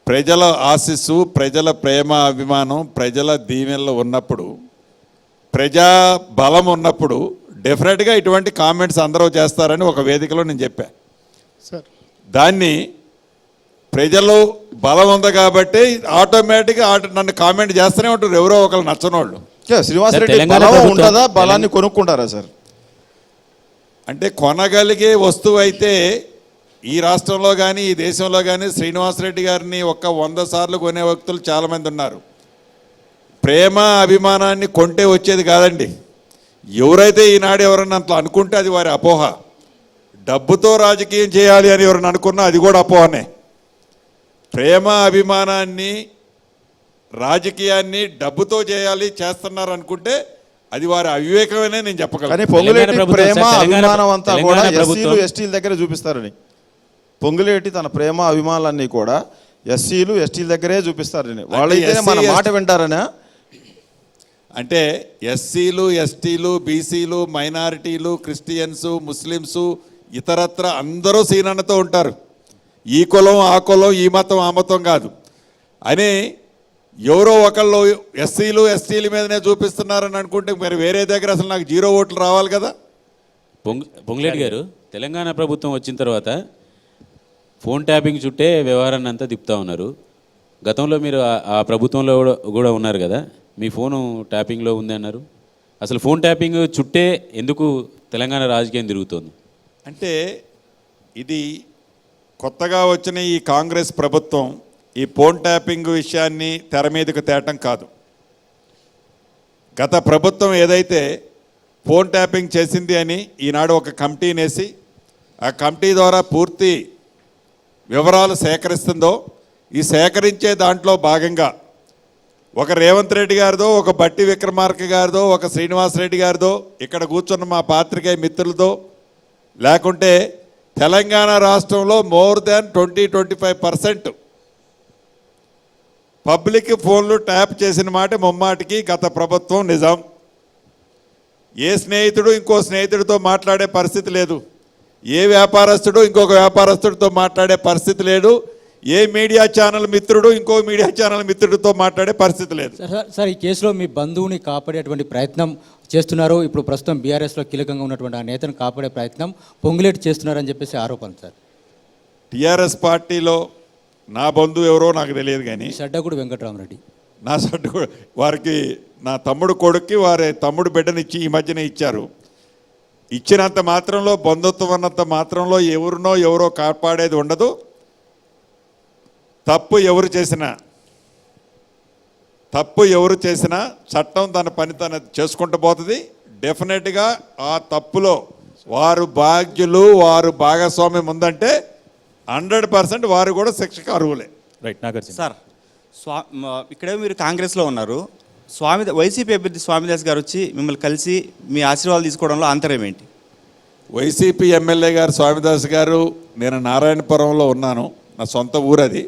ప్రజల ఆశీస్సు, ప్రజల ప్రేమ, అభిమానం, ప్రజల దీవెనలు ఉన్నప్పుడు, ప్రజా బలం ఉన్నప్పుడు డెఫినెట్గా ఇటువంటి కామెంట్స్ అందరూ చేస్తారని ఒక వేదికలో నేను చెప్పా. సార్ దాన్ని ప్రజలు బలం ఉంది కాబట్టి ఆటోమేటిక్గా నన్ను కామెంట్ చేస్తూనే ఉంటారు ఎవరో ఒకరు నచ్చనోళ్ళు. శ్రీనివాసరెడ్డి బలం ఉంటుందా, బలాన్ని కొనుక్కుంటారా సార్? అంటే కొనగలిగే వస్తువు అయితే ఈ రాష్ట్రంలో కానీ ఈ దేశంలో కానీ శ్రీనివాసరెడ్డి గారిని 100 సార్లు కొనే వ్యక్తులు చాలామంది ఉన్నారు. ప్రేమ అభిమానాన్ని కొంటే వచ్చేది కాదండి. ఎవరైతే ఈనాడు ఎవరన్నా అట్లా అనుకుంటే అది వారి అపోహ. డబ్బుతో రాజకీయం చేయాలి అని ఎవరన్నా అనుకున్నా అది కూడా అపోహనే. ప్రేమ అభిమానాన్ని, రాజకీయాన్ని డబ్బుతో చేస్తున్నారు అనుకుంటే అది వారి అవివేకమనే నేను చెప్పగలను. కానీ పొంగులేటి ప్రేమ అభిమానం అంతా కూడా ఎస్సీలు ఎస్టీల దగ్గర చూపిస్తారని. పొంగులేటి తన ప్రేమ అభిమానాలన్నీ కూడా ఎస్సీలు ఎస్టీల దగ్గరే చూపిస్తారని. వాళ్ళైతే మన మాట వింటారనా? అంటే ఎస్సీలు, ఎస్టీలు, బీసీలు, మైనారిటీలు, క్రిస్టియన్స్, ముస్లిమ్సు, ఇతరత్ర అందరూ సీనన్నతో ఉంటారు. ఈ కులం ఆ కులం, ఈ మతం ఆ మతం కాదు అని ఎవరో ఒకళ్ళు ఎస్సీలు ఎస్టీల మీదనే చూపిస్తున్నారని అనుకుంటే మరి వేరే దగ్గర అసలు నాకు 0 ఓట్లు రావాలి కదా. పొంగులేటి గారు, తెలంగాణ ప్రభుత్వం వచ్చిన తర్వాత ఫోన్ ట్యాపింగ్ చుట్టే వ్యవహారాన్ని అంతా తిప్పుతూ ఉన్నారు. గతంలో మీరు ఆ ప్రభుత్వంలో కూడా ఉన్నారు కదా, మీ ఫోను ట్యాపింగ్లో ఉంది అన్నారు. అసలు ఫోన్ ట్యాపింగ్ చుట్టే ఎందుకు తెలంగాణ రాజకీయం తిరుగుతోంది? అంటే ఇది కొత్తగా వచ్చిన ఈ కాంగ్రెస్ ప్రభుత్వం ఈ ఫోన్ ట్యాపింగ్ విషయాన్ని తెర మీదకు తేటం కాదు. గత ప్రభుత్వం ఏదైతే ఫోన్ ట్యాపింగ్ చేసింది అని ఈనాడు ఒక కమిటీని వేసి ఆ కమిటీ ద్వారా పూర్తి వివరాలు సేకరిస్తుందో, ఈ సేకరించే దాంట్లో భాగంగా ఒక రేవంత్ రెడ్డి గారిదో, ఒక బట్టి విక్రమార్క గారిదో, ఒక శ్రీనివాసరెడ్డి గారిదో, ఇక్కడ కూర్చున్న మా పాత్రికేయ మిత్రులతో, లేకుంటే తెలంగాణ రాష్ట్రంలో మోర్ దాన్ 20-25% పబ్లిక్ ఫోన్లు ట్యాప్ చేసిన మాట ముమ్మాటికి గత ప్రభుత్వం నిజం. ఏ స్నేహితుడు ఇంకో స్నేహితుడితో మాట్లాడే పరిస్థితి లేదు, ఏ వ్యాపారస్తుడు ఇంకొక వ్యాపారస్తుడితో మాట్లాడే పరిస్థితి లేదు, ఏ మీడియా ఛానల్ మిత్రుడు ఇంకో మీడియా ఛానల్ మిత్రుడితో మాట్లాడే పరిస్థితి లేదు. సార్ ఈ కేసులో మీ బంధువుని కాపాడేటువంటి ప్రయత్నం చేస్తున్నారు. ఇప్పుడు ప్రస్తుతం బీఆర్ఎస్లో కీలకంగా ఉన్నటువంటి ఆ నేతను కాపాడే ప్రయత్నం పొంగులేటి చేస్తున్నారని చెప్పేసి ఆరోపణ సార్. టీఆర్ఎస్ పార్టీలో నా బంధువు ఎవరో నాకు తెలియదు కానీ షడ్డకుడు వెంకటరామరెడ్డి నా సడ్డు వారికి నా తమ్ముడు కొడుక్కి వారి తమ్ముడు బిడ్డనిచ్చి ఈ మధ్యనే ఇచ్చారు. ఇచ్చినంత మాత్రంలో బంధుత్వం అన్నంత మాత్రంలో ఎవరో కాపాడేది ఉండదు. తప్పు ఎవరు చేసినా చట్టం తన పని తన చేసుకుంటూ పోతుంది. డెఫినెట్గా ఆ తప్పులో వారు బాధ్యులు, వారు భాగస్వామ్యం ఉందంటే 100% వారు కూడా శిక్షకు అర్హులే. రైట్ నాగార్జున సార్ ఇక్కడే మీరు కాంగ్రెస్లో ఉన్నారు. వైసీపీ అభ్యర్థి స్వామిదాస్ గారు వచ్చి మిమ్మల్ని కలిసి మీ ఆశీర్వాదాలు తీసుకోవడంలో అంతరం ఏంటి? వైసీపీ ఎమ్మెల్యే గారు స్వామిదాస్ గారు, నేను నారాయణపురంలో ఉన్నాను, నా సొంత ఊరు అది.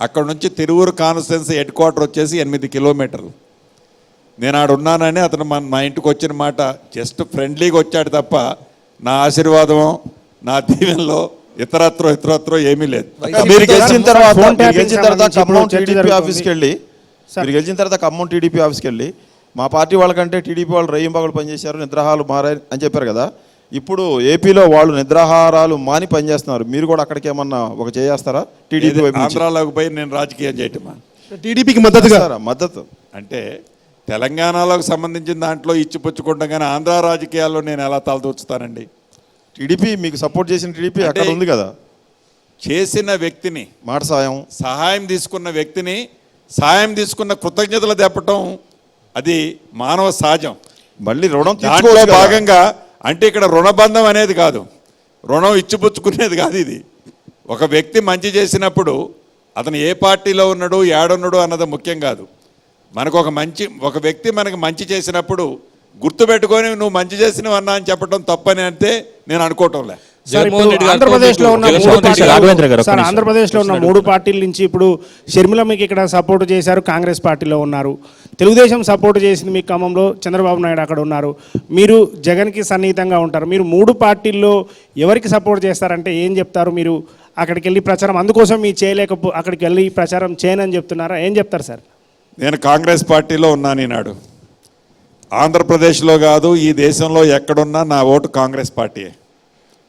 అక్కడ నుంచి తిరువూరు కాన్స్టిట్యున్సీ హెడ్ క్వార్టర్ వచ్చేసి 8 కిలోమీటర్లు. నేను ఆడ ఉన్నానని అతను మా ఇంటికి వచ్చిన మాట జస్ట్ ఫ్రెండ్లీగా వచ్చాడు తప్ప నా ఆశీర్వాదం, నా దీవెనలో ఇతరత్రో ఏమీ లేదు. మీరు గెలిచిన తర్వాత ఖమ్మం టీడీపీ ఆఫీస్కి వెళ్ళి మా పార్టీ వాళ్ళకంటే టీడీపీ వాళ్ళు రేయింబాగులు పనిచేశారు, నిద్రాహాలు మారాయి అని చెప్పారు కదా. ఇప్పుడు ఏపీలో వాళ్ళు నిద్రాహారాలు మాని పనిచేస్తున్నారు. మీరు కూడా అక్కడికి ఏమన్నా ఒక చేస్తారా? టీడీపీ ఆంధ్రాలోకి పోయి నేను రాజకీయం చేయటమా? టీడీపీకి మద్దతు అంటే తెలంగాణలోకి సంబంధించిన దాంట్లో ఇచ్చిపుచ్చుకుంటాం, కానీ ఆంధ్ర రాజకీయాల్లో నేను ఎలా తలదూచుతానండి? టీడీపీ మీకు సపోర్ట్ చేసిన టీడీపీ అక్కడ ఉంది కదా. చేసిన వ్యక్తిని మాట సహాయం తీసుకున్న వ్యక్తిని సాయం తీసుకున్న కృతజ్ఞతలు తెప్పటం అది మానవ సహజం. మళ్ళీ రుణం దాంట్లో భాగంగా అంటే ఇక్కడ రుణబంధం అనేది కాదు, రుణం ఇచ్చిపుచ్చుకునేది కాదు. ఇది ఒక వ్యక్తి మంచి చేసినప్పుడు అతను ఏ పార్టీలో ఉన్నాడు, ఏడున్నాడు అన్నది ముఖ్యం కాదు. మనకు ఒక వ్యక్తి మనకు మంచి చేసినప్పుడు గుర్తుపెట్టుకొని నువ్వు మంచి చేసినవి అన్నా అని చెప్పడం తప్పని అంటే నేను అనుకోవటంలే. ఆంధ్రప్రదేశ్లో ఉన్న 3 పార్టీల నుంచి ఇప్పుడు షర్మిల మీకు ఇక్కడ సపోర్ట్ చేశారు, కాంగ్రెస్ పార్టీలో ఉన్నారు. తెలుగుదేశం సపోర్ట్ చేసింది మీకు ఖమ్మంలో, చంద్రబాబు నాయుడు అక్కడ ఉన్నారు. మీరు జగన్కి సన్నిహితంగా ఉంటారు. మీరు 3 పార్టీల్లో ఎవరికి సపోర్ట్ చేస్తారంటే ఏం చెప్తారు? మీరు అక్కడికి వెళ్ళి ప్రచారం అందుకోసం అక్కడికి వెళ్ళి ప్రచారం చేయనని చెప్తున్నారా? ఏం చెప్తారు సార్? నేను కాంగ్రెస్ పార్టీలో ఉన్నాను ఈనాడు. ఆంధ్రప్రదేశ్లో కాదు, ఈ దేశంలో ఎక్కడున్నా నా ఓటు కాంగ్రెస్ పార్టీయే.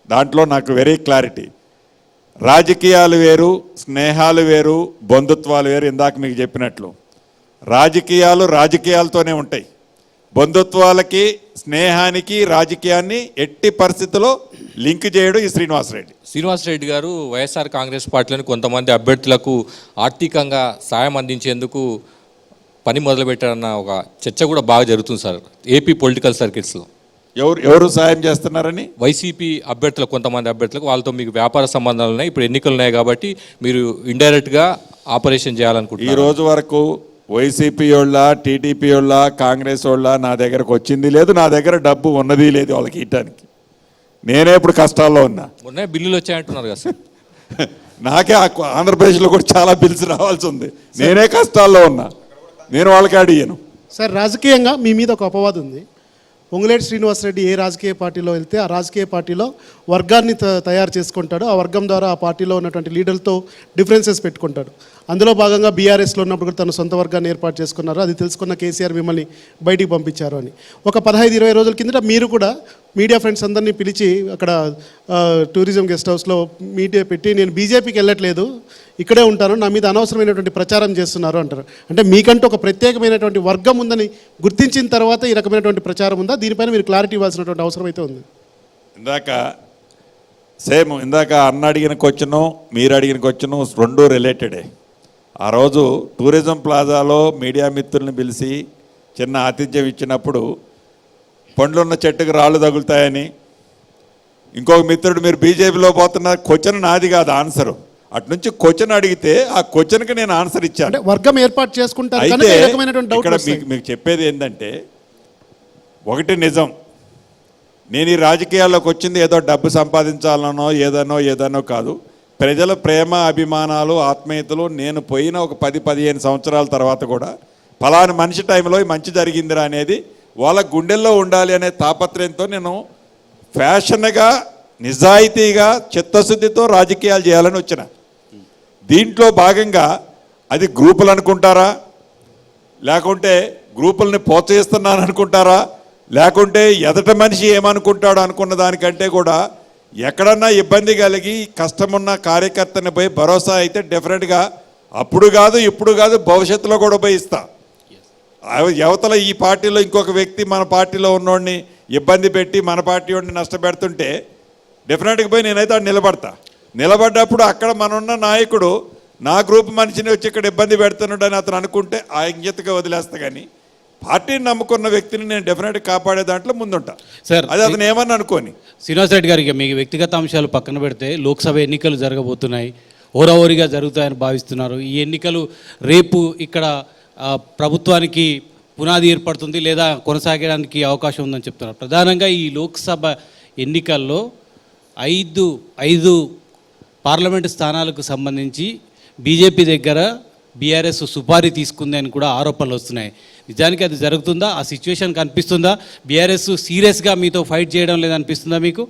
దాంట్లో నాకు వెరీ క్లారిటీ. రాజకీయాలు వేరు, స్నేహాలు వేరు, బంధుత్వాలు వేరు. ఇందాక మీకు చెప్పినట్లు రాజకీయాలతోనే ఉంటాయి. బంధుత్వాలకి, స్నేహానికి, రాజకీయాన్ని ఎట్టి పరిస్థితుల్లో లింక్ చేయడం ఈ శ్రీనివాసరెడ్డి గారు వైఎస్ఆర్ కాంగ్రెస్ పార్టీలోని కొంతమంది అభ్యర్థులకు ఆర్థికంగా సాయం అందించేందుకు పని మొదలుపెట్టారన్న ఒక చర్చ కూడా బాగా జరుగుతుంది సార్ ఏపీ పొలిటికల్ సర్కిట్స్లో. ఎవరు సాయం చేస్తున్నారని? వైసీపీ అభ్యర్థులకు, కొంతమంది అభ్యర్థులకు వాళ్ళతో మీకు వ్యాపార సంబంధాలు ఉన్నాయి, ఇప్పుడు ఎన్నికలు ఉన్నాయి కాబట్టి మీరు ఇండైరెక్ట్గా ఆపరేషన్ చేయాలనుకుంటున్నారు. ఈ రోజు వరకు వైసీపీ వాళ్ళ, టీడీపీ వాళ్ళ, కాంగ్రెస్ వాళ్ళ నా దగ్గరకు వచ్చింది లేదు, నా దగ్గర డబ్బు ఉన్నది లేదు వాళ్ళకి ఇవ్వటానికి. నేనే ఇప్పుడు కష్టాల్లో ఉన్నా. మొన్న బిల్లులు వచ్చాయంటున్నారు కదా సార్. నాకే ఆంధ్రప్రదేశ్లో కూడా చాలా బిల్స్ రావాల్సి ఉంది. నేనే కష్టాల్లో ఉన్నా, నేను వాళ్ళకి అడిగాను. సార్ రాజకీయంగా మీ మీద ఒక అపవాదం ఉంది. పొంగులేటి శ్రీనివాసరెడ్డి ఏ రాజకీయ పార్టీలో వెళ్తే ఆ రాజకీయ పార్టీలో వర్గాన్ని తయారు చేసుకుంటాడు. ఆ వర్గం ద్వారా ఆ పార్టీలో ఉన్నటువంటి లీడర్లతో డిఫరెన్సెస్ పెట్టుకుంటాడు. అందులో భాగంగా బీఆర్ఎస్లో ఉన్నప్పుడు కూడా తన సొంత వర్గాన్ని ఏర్పాటు చేసుకున్నారు. అది తెలుసుకున్న కేసీఆర్ మిమ్మల్ని బయటికి పంపించారు అని. ఒక 15-20 రోజుల కిందట మీరు కూడా మీడియా ఫ్రెండ్స్ అందరినీ పిలిచి అక్కడ టూరిజం గెస్ట్ హౌస్లో మీడియా పెట్టి నేను బీజేపీకి వెళ్ళట్లేదు, ఇక్కడే ఉంటాను, నా మీద అనవసరమైనటువంటి ప్రచారం చేస్తున్నారు అంటారు. అంటే మీకంటూ ఒక ప్రత్యేకమైనటువంటి వర్గం ఉందని గుర్తించిన తర్వాత ఈ రకమైనటువంటి ప్రచారం ఉందా? దీనిపైన మీరు క్లారిటీ ఇవ్వాల్సినటువంటి అవసరం అయితే ఉంది. ఇందాక అన్న అడిగిన క్వశ్చను, మీరు అడిగిన క్వశ్చను రెండు రిలేటెడే. ఆ రోజు టూరిజం ప్లాజాలో మీడియా మిత్రుల్ని పిలిచి చిన్న ఆతిథ్యం ఇచ్చినప్పుడు పండ్లున్న చెట్టుకు రాళ్ళు తగులుతాయని, ఇంకొక మిత్రుడు మీరు బీజేపీలో పోతున్న క్వశ్చన్ నాది కాదు ఆన్సరు, అటు నుంచి క్వశ్చన్ అడిగితే ఆ క్వశ్చన్కి నేను ఆన్సర్ ఇచ్చాను. వర్గం ఏర్పాటు చేసుకుంటారు. అయితే ఇక్కడ మీకు చెప్పేది ఏంటంటే, ఒకటి నిజం, నేను ఈ రాజకీయాల్లోకి వచ్చింది ఏదో డబ్బు సంపాదించాలనో ఏదనో కాదు. ప్రజల ప్రేమ, అభిమానాలు, ఆత్మీయతలు నేను పోయిన ఒక 10-15 సంవత్సరాల తర్వాత కూడా ఫలానా మనిషి టైంలో మంచి జరిగిందిరా అనేది వాళ్ళ గుండెల్లో ఉండాలి అనే తాపత్రయంతో నేను ఫ్యాషన్గా, నిజాయితీగా, చిత్తశుద్ధితో రాజకీయాలు చేయాలని వచ్చిన. దీంట్లో భాగంగా అది గ్రూపులు అనుకుంటారా, లేకుంటే గ్రూపుల్ని ప్రోత్సహిస్తున్నాను అనుకుంటారా, లేకుంటే ఎదట మనిషి ఏమనుకుంటాడో అనుకున్న దానికంటే కూడా ఎక్కడన్నా ఇబ్బంది కలిగి కష్టమున్న కార్యకర్తని పోయి భరోసా అయితే డెఫినెట్గా అప్పుడు కాదు ఇప్పుడు కాదు భవిష్యత్తులో కూడా పోయి ఇస్తా. యువతల ఈ పార్టీలో ఇంకొక వ్యక్తి మన పార్టీలో ఉన్నోడిని ఇబ్బంది పెట్టి మన పార్టీ వాడిని నష్టపెడుతుంటే డెఫినెట్గా పోయి నేనైతే అక్కడ నిలబడ్డప్పుడు అక్కడ మనన్న నాయకుడు నా గ్రూప్ మనిషిని వచ్చి ఇక్కడ ఇబ్బంది పెడుతున్నాడని అతను అనుకుంటే ఆ ఇంగితగా వదిలేస్తా. కానీ పార్టీని నమ్ముకున్న వ్యక్తిని నేను డెఫినెట్గా కాపాడే దాంట్లో ముందుంటా సార్. అది అతను ఏమని అనుకోని. శ్రీనివాస్ రెడ్డి గారికి మీ వ్యక్తిగత అంశాలు పక్కన పెడితే లోక్సభ ఎన్నికలు జరగబోతున్నాయి, హోరాహోరీగా జరుగుతాయని భావిస్తున్నారు. ఈ ఎన్నికలు రేపు ఇక్కడ ప్రభుత్వానికి పునాది ఏర్పడుతుంది లేదా కొనసాగడానికి అవకాశం ఉందని చెప్తున్నారు. ప్రధానంగా ఈ లోక్సభ ఎన్నికల్లో ఐదు పార్లమెంటు స్థానాలకు సంబంధించి బీజేపీ దగ్గర బీఆర్ఎస్ సుపారీ తీసుకుంది అని కూడా ఆరోపణలు వస్తున్నాయి. నిజానికి అది జరుగుతుందా? ఆ సిచ్యువేషన్ కనిపిస్తుందా? బీఆర్ఎస్ సీరియస్గా మీతో ఫైట్ చేయడం లేదనిపిస్తుందా మీకు?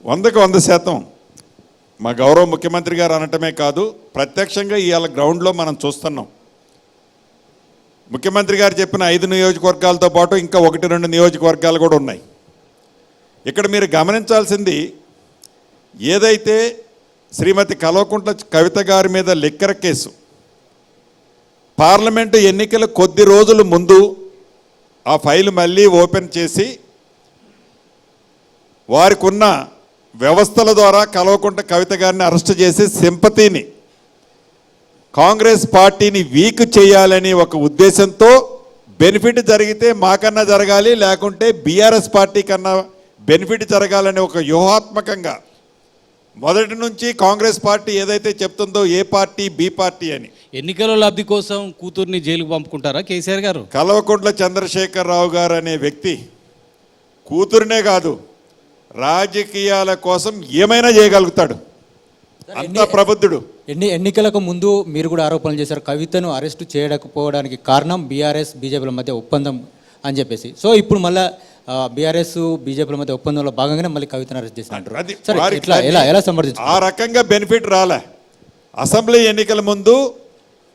100% మా గౌరవ ముఖ్యమంత్రి గారు అనటమే కాదు, ప్రత్యక్షంగా ఇవాళ గ్రౌండ్లో మనం చూస్తున్నాం. ముఖ్యమంత్రి గారు చెప్పిన 5 నియోజకవర్గాలతో పాటు ఇంకా 1-2 నియోజకవర్గాలు కూడా ఉన్నాయి. ఇక్కడ మీరు గమనించాల్సింది, ఏదైతే శ్రీమతి కల్వకుంట్ల కవిత గారి మీద లిక్కర్ కేసు పార్లమెంటు ఎన్నికల కొద్ది రోజుల ముందు ఆ ఫైల్ మళ్ళీ ఓపెన్ చేసి వారికి ఉన్న వ్యవస్థల ద్వారా కల్వకుంట్ల కవిత గారిని అరెస్ట్ చేసి సింపతిని కాంగ్రెస్ పార్టీని వీక్ చేయాలని ఒక ఉద్దేశంతో బెనిఫిట్ జరిగితే మాకన్నా జరగాలి, లేకుంటే బీఆర్ఎస్ పార్టీ కన్నా బెనిఫిట్ జరగాలని ఒక వ్యూహాత్మకంగా మొదటి నుంచి కాంగ్రెస్ పార్టీ ఏదైతే చెప్తుందో ఏ పార్టీ బి పార్టీ అని. ఎన్నికల లబ్ధి కోసం కూతుర్ని జైలుకు పంపుకుంటారా కేసీఆర్ గారు? కల్వకుంట్ల చంద్రశేఖరరావు గారు అనే వ్యక్తి కూతురునే కాదు, రాజకీయాల కోసం ఏమైనా చేయగలుగుతాడు, అంత ప్రబుద్ధుడు. ఎన్నికలకు ముందు మీరు కూడా ఆరోపణలు చేశారు, కవితను అరెస్టు చేయకపోవడానికి కారణం బీఆర్ఎస్ బీజేపీల మధ్య ఒప్పందం అని చెప్పేసి. సో ఇప్పుడు మళ్ళీ బీఆర్ఎస్ బీజేపీల మధ్య ఒప్పందంలో భాగంగానే మళ్ళీ కవితను అరెస్ట్ చేసినారు. ఎలా సమర్థించారు? ఆ రకంగా బెనిఫిట్ రాలే. అసెంబ్లీ ఎన్నికల ముందు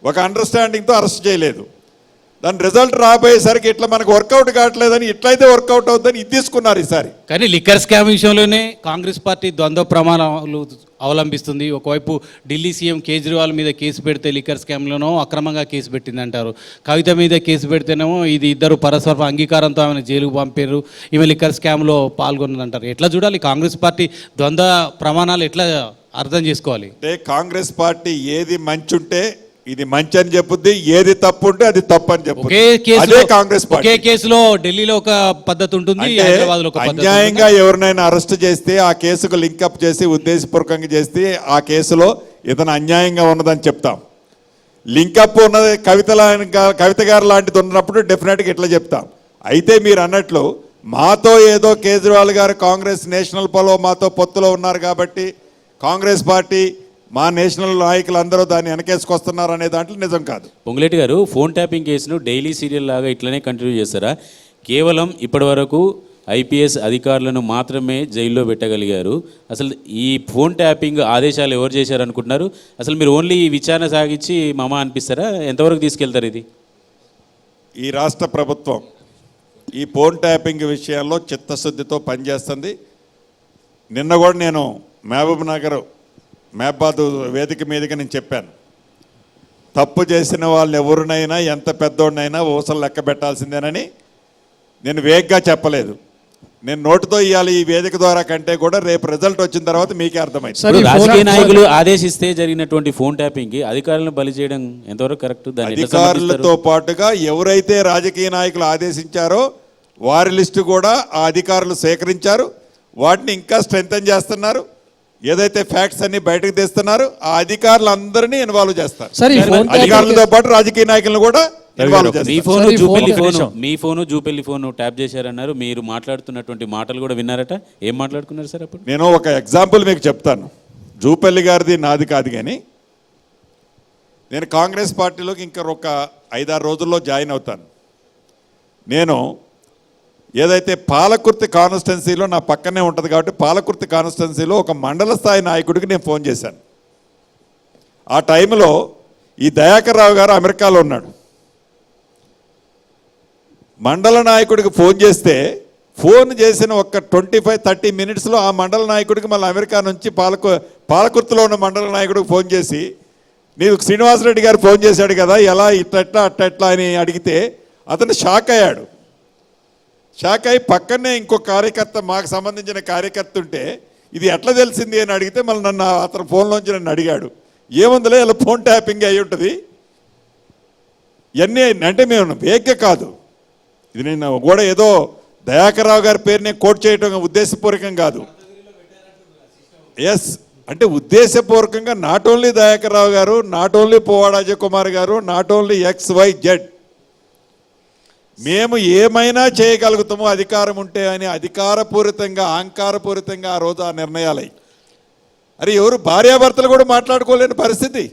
ఒక అండర్స్టాండింగ్తో అరెస్ట్ చేయలేదు, దాని రిజల్ట్ రాబోయేసరికి ఇట్లా మనకు వర్కౌట్ కావట్లేదని, ఇట్లయితే వర్కౌట్ అవుతుందని ఇది తీసుకున్నారు ఈసారి. కానీ లిక్కర్ స్కామ్ విషయంలోనే కాంగ్రెస్ పార్టీ ద్వంద్వ ప్రమాణాలు అవలంబిస్తుంది. ఒకవైపు ఢిల్లీ సీఎం కేజ్రీవాల్ మీద కేసు పెడితే లిక్కర్ స్కామ్లోనో అక్రమంగా కేసు పెట్టిందంటారు, కవిత మీద కేసు పెడితేనేమో ఇది ఇద్దరు పరస్పర అంగీకారంతో ఆమెను జైలుకు పంపారు, ఈమె లిక్కర్ స్కామ్లో పాల్గొన్నదంటారు. ఎట్లా చూడాలి కాంగ్రెస్ పార్టీ ద్వంద్వ ప్రమాణాలు ఎట్లా అర్థం చేసుకోవాలి? అంటే కాంగ్రెస్ పార్టీ ఏది మంచి ఉంటే ఇది మంచి అని చెప్పుద్ది, ఏది తప్పు ఉంటే అది తప్పు అని చెప్పుద్ది. అదే కాంగ్రెస్ పార్టీ. ఒకే కేసులో ఢిల్లీలో ఒక పద్ధతి ఉంటుంది, హైదరాబాద్లో ఒక పద్ధతి. అన్యాయంగా ఎవరినైనా అరెస్ట్ చేస్తే ఆ కేసుకు లింకప్ చేసి ఉద్దేశపూర్వకంగా చేస్తే ఆ కేసులో ఇతను అన్యాయంగా ఉన్నదని చెప్తాం. లింకప్ ఉన్నది కవిత గారు లాంటిది ఉన్నప్పుడు డెఫినెట్గా ఇట్లా చెప్తాం. అయితే మీరు అన్నట్లు మాతో ఏదో కేజ్రీవాల్ గారు కాంగ్రెస్ నేషనల్ పోలో మాతో పొత్తులో ఉన్నారు కాబట్టి కాంగ్రెస్ పార్టీ మా నేషనల్ నాయకులు అందరూ దాన్ని వెనకేసుకొస్తున్నారు అనే దాంట్లో నిజం కాదు. పొంగులేటి గారు, ఫోన్ ట్యాపింగ్ కేసును డైలీ సీరియల్ లాగా ఇట్లనే కంటిన్యూ చేస్తారా? కేవలం ఇప్పటి వరకు ఐపీఎస్ అధికారులను మాత్రమే జైల్లో పెట్టగలిగారు. అసలు ఈ ఫోన్ ట్యాపింగ్ ఆదేశాలు ఎవరు చేశారనుకుంటున్నారు? అసలు మీరు ఓన్లీ విచారణ సాగించి మామ అనిపిస్తారా? ఎంతవరకు తీసుకెళ్తారు ఇది? ఈ రాష్ట్ర ప్రభుత్వం ఈ ఫోన్ ట్యాపింగ్ విషయాల్లో చిత్తశుద్ధితో పనిచేస్తుంది. నిన్న కూడా నేను మహబూబాబాద్ వేదిక మీదుగా నేను చెప్పాను, తప్పు చేసిన వాళ్ళని ఎవరినైనా ఎంత పెద్దోడినైనా ఊసలు లెక్క పెట్టాల్సిందేనని. నేను వేగ్గా చెప్పలేదు, నేను నోటితో ఇవ్వాలి ఈ వేదిక ద్వారా కంటే కూడా రేపు రిజల్ట్ వచ్చిన తర్వాత మీకే అర్థమైంది. రాజకీయ నాయకులు ఆదేశిస్తే జరిగినటువంటి ఫోన్ ట్యాపింగ్ అధికారులను బలి చేయడం ఎంతవరకు కరెక్ట్? అధికారులతో పాటుగా ఎవరైతే రాజకీయ నాయకులు ఆదేశించారో వారి లిస్టు కూడా ఆ అధికారులు సేకరించారు, వాటిని ఇంకా స్ట్రెంథెన్ చేస్తున్నారు. ఏదైతే ఫ్యాక్ట్స్ అన్ని బయటకు తీస్తున్నారు ఆ అధికారులందరినీ ఇన్వాల్వ్ చేస్తారు. అధికారులతో పాటు రాజకీయ నాయకులను కూడా ఇన్వాల్వ్ చేస్తారు. మీ ఫోను జూపెల్లి ఫోను ట్యాప్ చేశారన్నారు, మీరు మాట్లాడుతున్నటువంటి మాటలు కూడా విన్నారట. ఏం మాట్లాడుకున్నారు సార్ అప్పుడు? నేను ఒక ఎగ్జాంపుల్ మీకు చెప్తాను. జూపెల్లి గారిది నాది కాదు, కానీ నేను కాంగ్రెస్ పార్టీలోకి ఇంకా ఒక 5-6 రోజుల్లో జాయిన్ అవుతాను. నేను ఏదైతే పాలకుర్తి కాన్స్టిట్యున్సీలో నా పక్కనే ఉంటుంది కాబట్టి పాలకుర్తి కాన్స్టిట్యున్సీలో ఒక మండల స్థాయి నాయకుడికి నేను ఫోన్ చేశాను. ఆ టైంలో ఈ దయాకర్ రావు గారు అమెరికాలో ఉన్నాడు. మండల నాయకుడికి ఫోన్ చేస్తే ఫోన్ చేసిన ఒక్క 25-30 మినిట్స్లో ఆ మండల నాయకుడికి మళ్ళీ అమెరికా నుంచి పాలకుర్తిలో ఉన్న మండల నాయకుడికి ఫోన్ చేసి, నీకు శ్రీనివాసరెడ్డి గారు ఫోన్ చేశాడు కదా, ఎలా ఇట్లా అట్లా అని అడిగితే అతను షాక్ అయ్యాడు. షాక్ అయి పక్కనే ఇంకో కార్యకర్త, మాకు సంబంధించిన కార్యకర్త ఉంటే ఇది ఎట్లా తెలిసింది అని అడిగితే మళ్ళీ నన్ను అతను ఫోన్లోంచి నన్ను అడిగాడు. ఏముందిలే ఇలా ఫోన్ ట్యాపింగ్ అయి ఉంటుంది ఇవన్నీ అంటే మేము వేగ్గా కాదు, ఇది నేను కూడా ఏదో దయాకర్ రావు గారి పేరుని కోట్ చేయటం ఉద్దేశపూర్వకం కాదు. ఎస్ అంటే ఉద్దేశపూర్వకంగా నాట్ ఓన్లీ దయాకర్ రావు గారు, నాట్ ఓన్లీ పువ్వాడ అజయ్ కుమార్ గారు, నాట్ ఓన్లీ XYZ, మేము ఏమైనా చేయగలుగుతామో అధికారం ఉంటే అని అధికారపూరితంగా అహంకారపూరితంగా ఆ రోజు ఆ నిర్ణయాలై. అరే ఎవరు భార్యాభర్తలు కూడా మాట్లాడుకోలేని పరిస్థితి.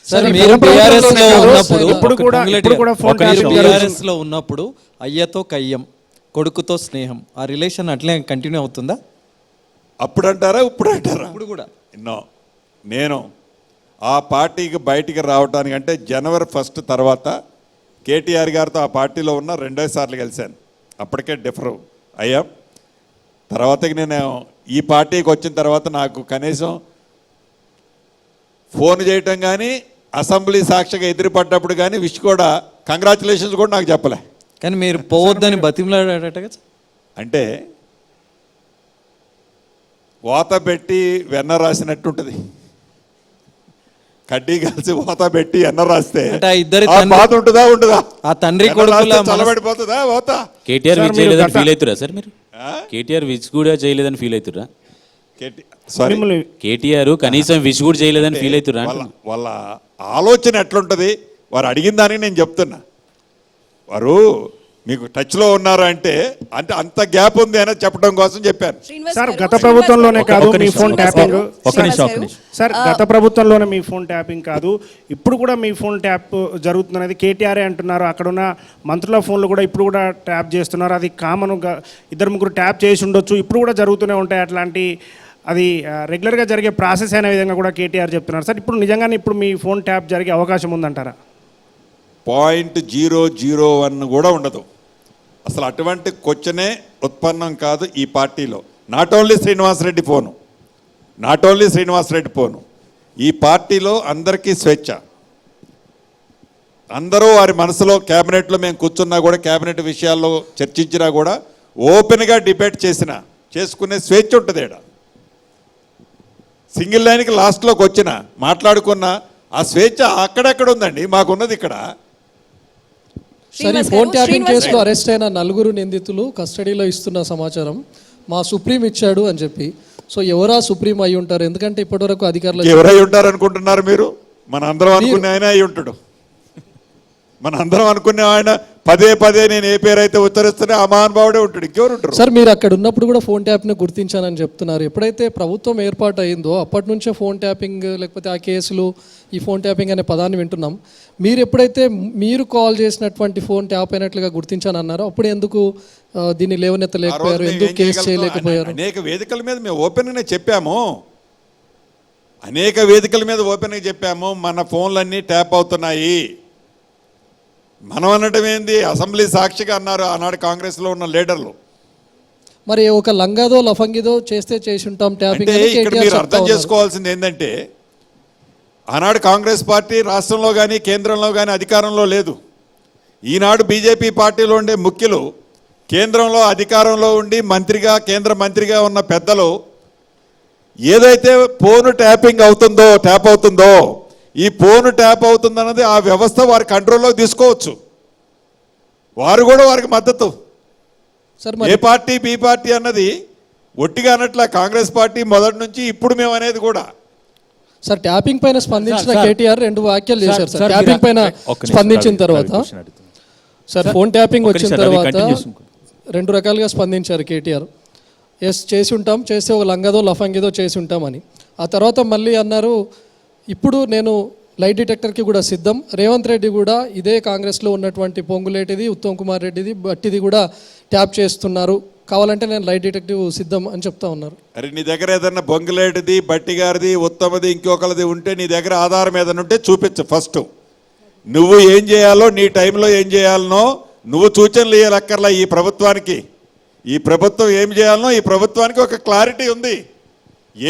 సార్ మీరు BRS లో ఉన్నప్పుడు BRS లో ఉన్నప్పుడు అయ్యతో కయ్యం, కొడుకుతో స్నేహం, ఆ రిలేషన్ అట్లే కంటిన్యూ అవుతుందా? అప్పుడు అంటారా ఇప్పుడు అంటారా? ఇప్పుడు కూడా నేను ఆ పార్టీకి బయటికి రావడానికంటే జనవరి 1 తర్వాత కేటీఆర్ గారితో ఆ పార్టీలో ఉన్న 2 సార్లు కలిశాను. అప్పటికే డిఫర్ అయ్యాం. తర్వాతకి నేను ఈ పార్టీకి వచ్చిన తర్వాత నాకు కనీసం ఫోన్ చేయటం కానీ, అసెంబ్లీ సాక్షిగా ఎదురుపడ్డప్పుడు కానీ కూడా కంగ్రాచులేషన్స్ కూడా నాకు చెప్పలే. కానీ మీరు పోవద్దని బతిమలాడట కదా. అంటే వాత పెట్టి వెన్న రాసినట్టుంటుంది. కడ్డీ కలిసి వాత పెట్టి ఎన్న రాస్తే ఇద్దరి బాధ ఉంటుందా ఉండదా? ఆ తండ్రి కొడుకుల చల్లబడిపోతుందా వాత? కేటీఆర్ విచ్ చేయలేదని ఫీల్ అవుతురా సార్ మీరు? కేటీఆర్ విచ్ కూడా చేయలేదని ఫీల్ అవుతురా? కేటీఆర్ కనీసం విచ్ కూడా చేయలేదని ఫీల్ అవుతురా? వాళ్ళ ఆలోచన ఎట్లుంటుంది, వారు అడిగిన దానికి నేను చెప్తున్నా. వారు మీకు టచ్లో ఉన్నారా అంటే అంత గ్యాప్ ఉంది అని చెప్పడం కోసం చెప్పాను. సార్ గత ప్రభుత్వంలోనే కాదు మీ ఫోన్ ట్యాపింగ్, సార్ గత ప్రభుత్వంలోనే మీ ఫోన్ ట్యాపింగ్ కాదు, ఇప్పుడు కూడా మీ ఫోన్ ట్యాప్ జరుగుతున్నది కేటీఆర్ అంటున్నారు. అక్కడున్న మంత్రుల ఫోన్లు కూడా ఇప్పుడు కూడా ట్యాప్ చేస్తున్నారు. అది కామన్గా 2-3 ట్యాప్ చేసి ఉండొచ్చు, ఇప్పుడు కూడా జరుగుతూనే ఉంటాయి అట్లాంటి. అది రెగ్యులర్గా జరిగే ప్రాసెస్ అయిన విధంగా కూడా కేటీఆర్ చెప్తున్నారు. సార్ ఇప్పుడు నిజంగానే ఇప్పుడు మీ ఫోన్ ట్యాప్ జరిగే అవకాశం ఉందంటారా? 0.001 కూడా ఉండదు అసలు. అటువంటి క్వశ్చనే ఉత్పన్నం కాదు ఈ పార్టీలో. నాట్ ఓన్లీ శ్రీనివాసరెడ్డి ఫోను, ఈ పార్టీలో అందరికీ స్వేచ్ఛ. అందరూ వారి మనసులో క్యాబినెట్లో మేము కూర్చున్నా కూడా, క్యాబినెట్ విషయాల్లో చర్చించినా కూడా ఓపెన్గా డిబేట్ చేసుకునే స్వేచ్ఛ ఉంటుంది. ఇక్కడ సింగిల్ లైన్కి లాస్ట్లోకి వచ్చిన మాట్లాడుకున్న ఆ స్వేచ్ఛ అక్కడెక్కడ ఉందండి, మాకున్నది ఇక్కడ. సరే, ఫోన్ ట్యాపింగ్ కేసులో అరెస్ట్ అయిన 9 నిందితులు కస్టడీలో ఇస్తున్న సమాచారం మా సుప్రీం ఇచ్చాడు అని చెప్పి. సో ఎవరా సుప్రీం అయి ఉంటారు? ఎందుకంటే ఇప్పటివరకు అధికారులు ఎవరై ఉంటారు అనుకుంటున్నారు మీరు? మన అందరం అనుకునే ఆయన అయి ఉంటాడు. మన అందరం అనుకునే ఆయన పదే నేను ఏ పేరు అయితే ఉత్తరిస్తున్నా ఆ మహానుభావుడే ఉంటాడు, ఇంకెవరు ఉంటారు? సార్ మీరు అక్కడ ఉన్నప్పుడు కూడా ఫోన్ ట్యాప్ని గుర్తించానని చెప్తున్నారు. ఎప్పుడైతే ప్రభుత్వం ఏర్పాటు అయిందో అప్పటి నుంచే ఫోన్ ట్యాపింగ్ లేకపోతే ఆ కేసులు, ఈ ఫోన్ ట్యాపింగ్ అనే పదాన్ని వింటున్నాం. మీరు ఎప్పుడైతే మీరు కాల్ చేసినటువంటి ఫోన్ ట్యాప్ అయినట్లుగా గుర్తించానన్నారో అప్పుడు ఎందుకు దీన్ని లేవనెత్తలేకపోయారు? ఎందుకు కేసు చేయలేకపోయారు? అనేక వేదికల మీద మేము ఓపెన్గానే చెప్పాము, మన ఫోన్లన్నీ ట్యాప్ అవుతున్నాయి. మనం అనడం ఏంది, అసెంబ్లీ సాక్షిగా అన్నారు ఆనాడు కాంగ్రెస్లో ఉన్న లీడర్లు. మరి ఒక లంగాదో లఫంగిదో చేసి ఉంటాం ట్యాపింగ్. ఇక్కడ మీరు అర్థం చేసుకోవాల్సింది ఏంటంటే, ఆనాడు కాంగ్రెస్ పార్టీ రాష్ట్రంలో కానీ కేంద్రంలో కానీ అధికారంలో లేదు. ఈనాడు బీజేపీ పార్టీలో ఉండే ముఖ్యులు కేంద్రంలో అధికారంలో ఉండి కేంద్ర మంత్రిగా ఉన్న పెద్దలు ఏదైతే ఫోన్ ట్యాప్ అవుతుందో ఈ ఫోన్ ట్యాప్ అవుతుందన్నది ఆ వ్యవస్థ వారి కంట్రోల్లో తీసుకోవచ్చు. వారు కూడా వారికి మద్దతు. ఏ పార్టీ బి పార్టీ అన్నది ఒట్టిగా అన్నట్ల కాంగ్రెస్ పార్టీ మొదటి నుంచి ఇప్పుడు మేము అనేది కూడా. సార్ ట్యాపింగ్ పైన స్పందించిన కేటీఆర్ 2 వ్యాఖ్యలు చేశారు. సార్ ట్యాపింగ్ పైన స్పందించిన తర్వాత, సార్ ఫోన్ ట్యాపింగ్ వచ్చిన తర్వాత 2 రకాలుగా స్పందించారు కేటీఆర్. చేసి ఉంటాం, చేస్తే ఒక లంగదో లఫంగిదో చేసి ఉంటామని. ఆ తర్వాత మళ్ళీ అన్నారు, ఇప్పుడు నేను లైట్ డిటెక్టర్కి కూడా సిద్ధం. రేవంత్ రెడ్డి కూడా ఇదే కాంగ్రెస్లో ఉన్నటువంటి పొంగులేటిది, ఉత్తమ్ కుమార్ రెడ్డిది, బట్టిది కూడా ట్యాప్ చేస్తున్నారు, కావాలంటే నేను లైట్ డిటెక్టివ్ సిద్ధం అని చెప్తా ఉన్నారు. అరే నీ దగ్గర ఏదన్నా బొంగులేటిది, బట్టి గారిది, ఉత్తమది, ఇంకొకరిది ఉంటే నీ దగ్గర ఆధారం ఏదైనా ఉంటే చూపించు. ఫస్ట్ నువ్వు ఏం చేయాలో, నీ టైంలో ఏం చేయాలనో నువ్వు సూచనలు ఇయ్యలక్కర్లా ఈ ప్రభుత్వానికి. ఈ ప్రభుత్వం ఏం చేయాలనో ఈ ప్రభుత్వానికి ఒక క్లారిటీ ఉంది.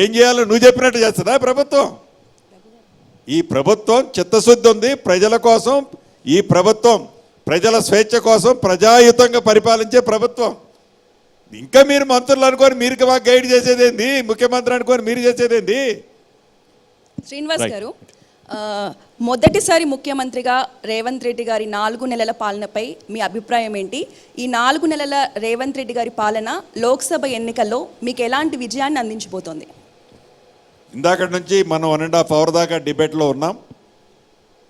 ఏం చేయాలో నువ్వు చెప్పినట్టు చేస్తుందా ప్రభుత్వం? ఈ ప్రభుత్వం చిత్తశుద్ధి ఉంది ప్రజల కోసం. ఈ ప్రభుత్వం ప్రజల స్వేచ్ఛ కోసం ప్రజాయుతంగా పరిపాలించే ప్రభుత్వం. ఇంకా మీరు మంత్రులు అనుకొని మీరు మాకు గైడ్ చేసేదేంది? ముఖ్యమంత్రి అనుకొని మీరు చేసేదేంది? శ్రీనివాస్ గారు, మొదటిసారి ముఖ్యమంత్రిగా రేవంత్ రెడ్డి గారి 4 నెలల పాలనపై మీ అభిప్రాయం ఏంటి? ఈ 4 నెలల రేవంత్ రెడ్డి గారి పాలన లోక్సభ ఎన్నికల్లో మీకు ఎలాంటి విజయాన్ని అందించబోతోంది? ఇందాకటి నుంచి మనం 1.5 అవర్ దాకా డిబేట్లో ఉన్నాం.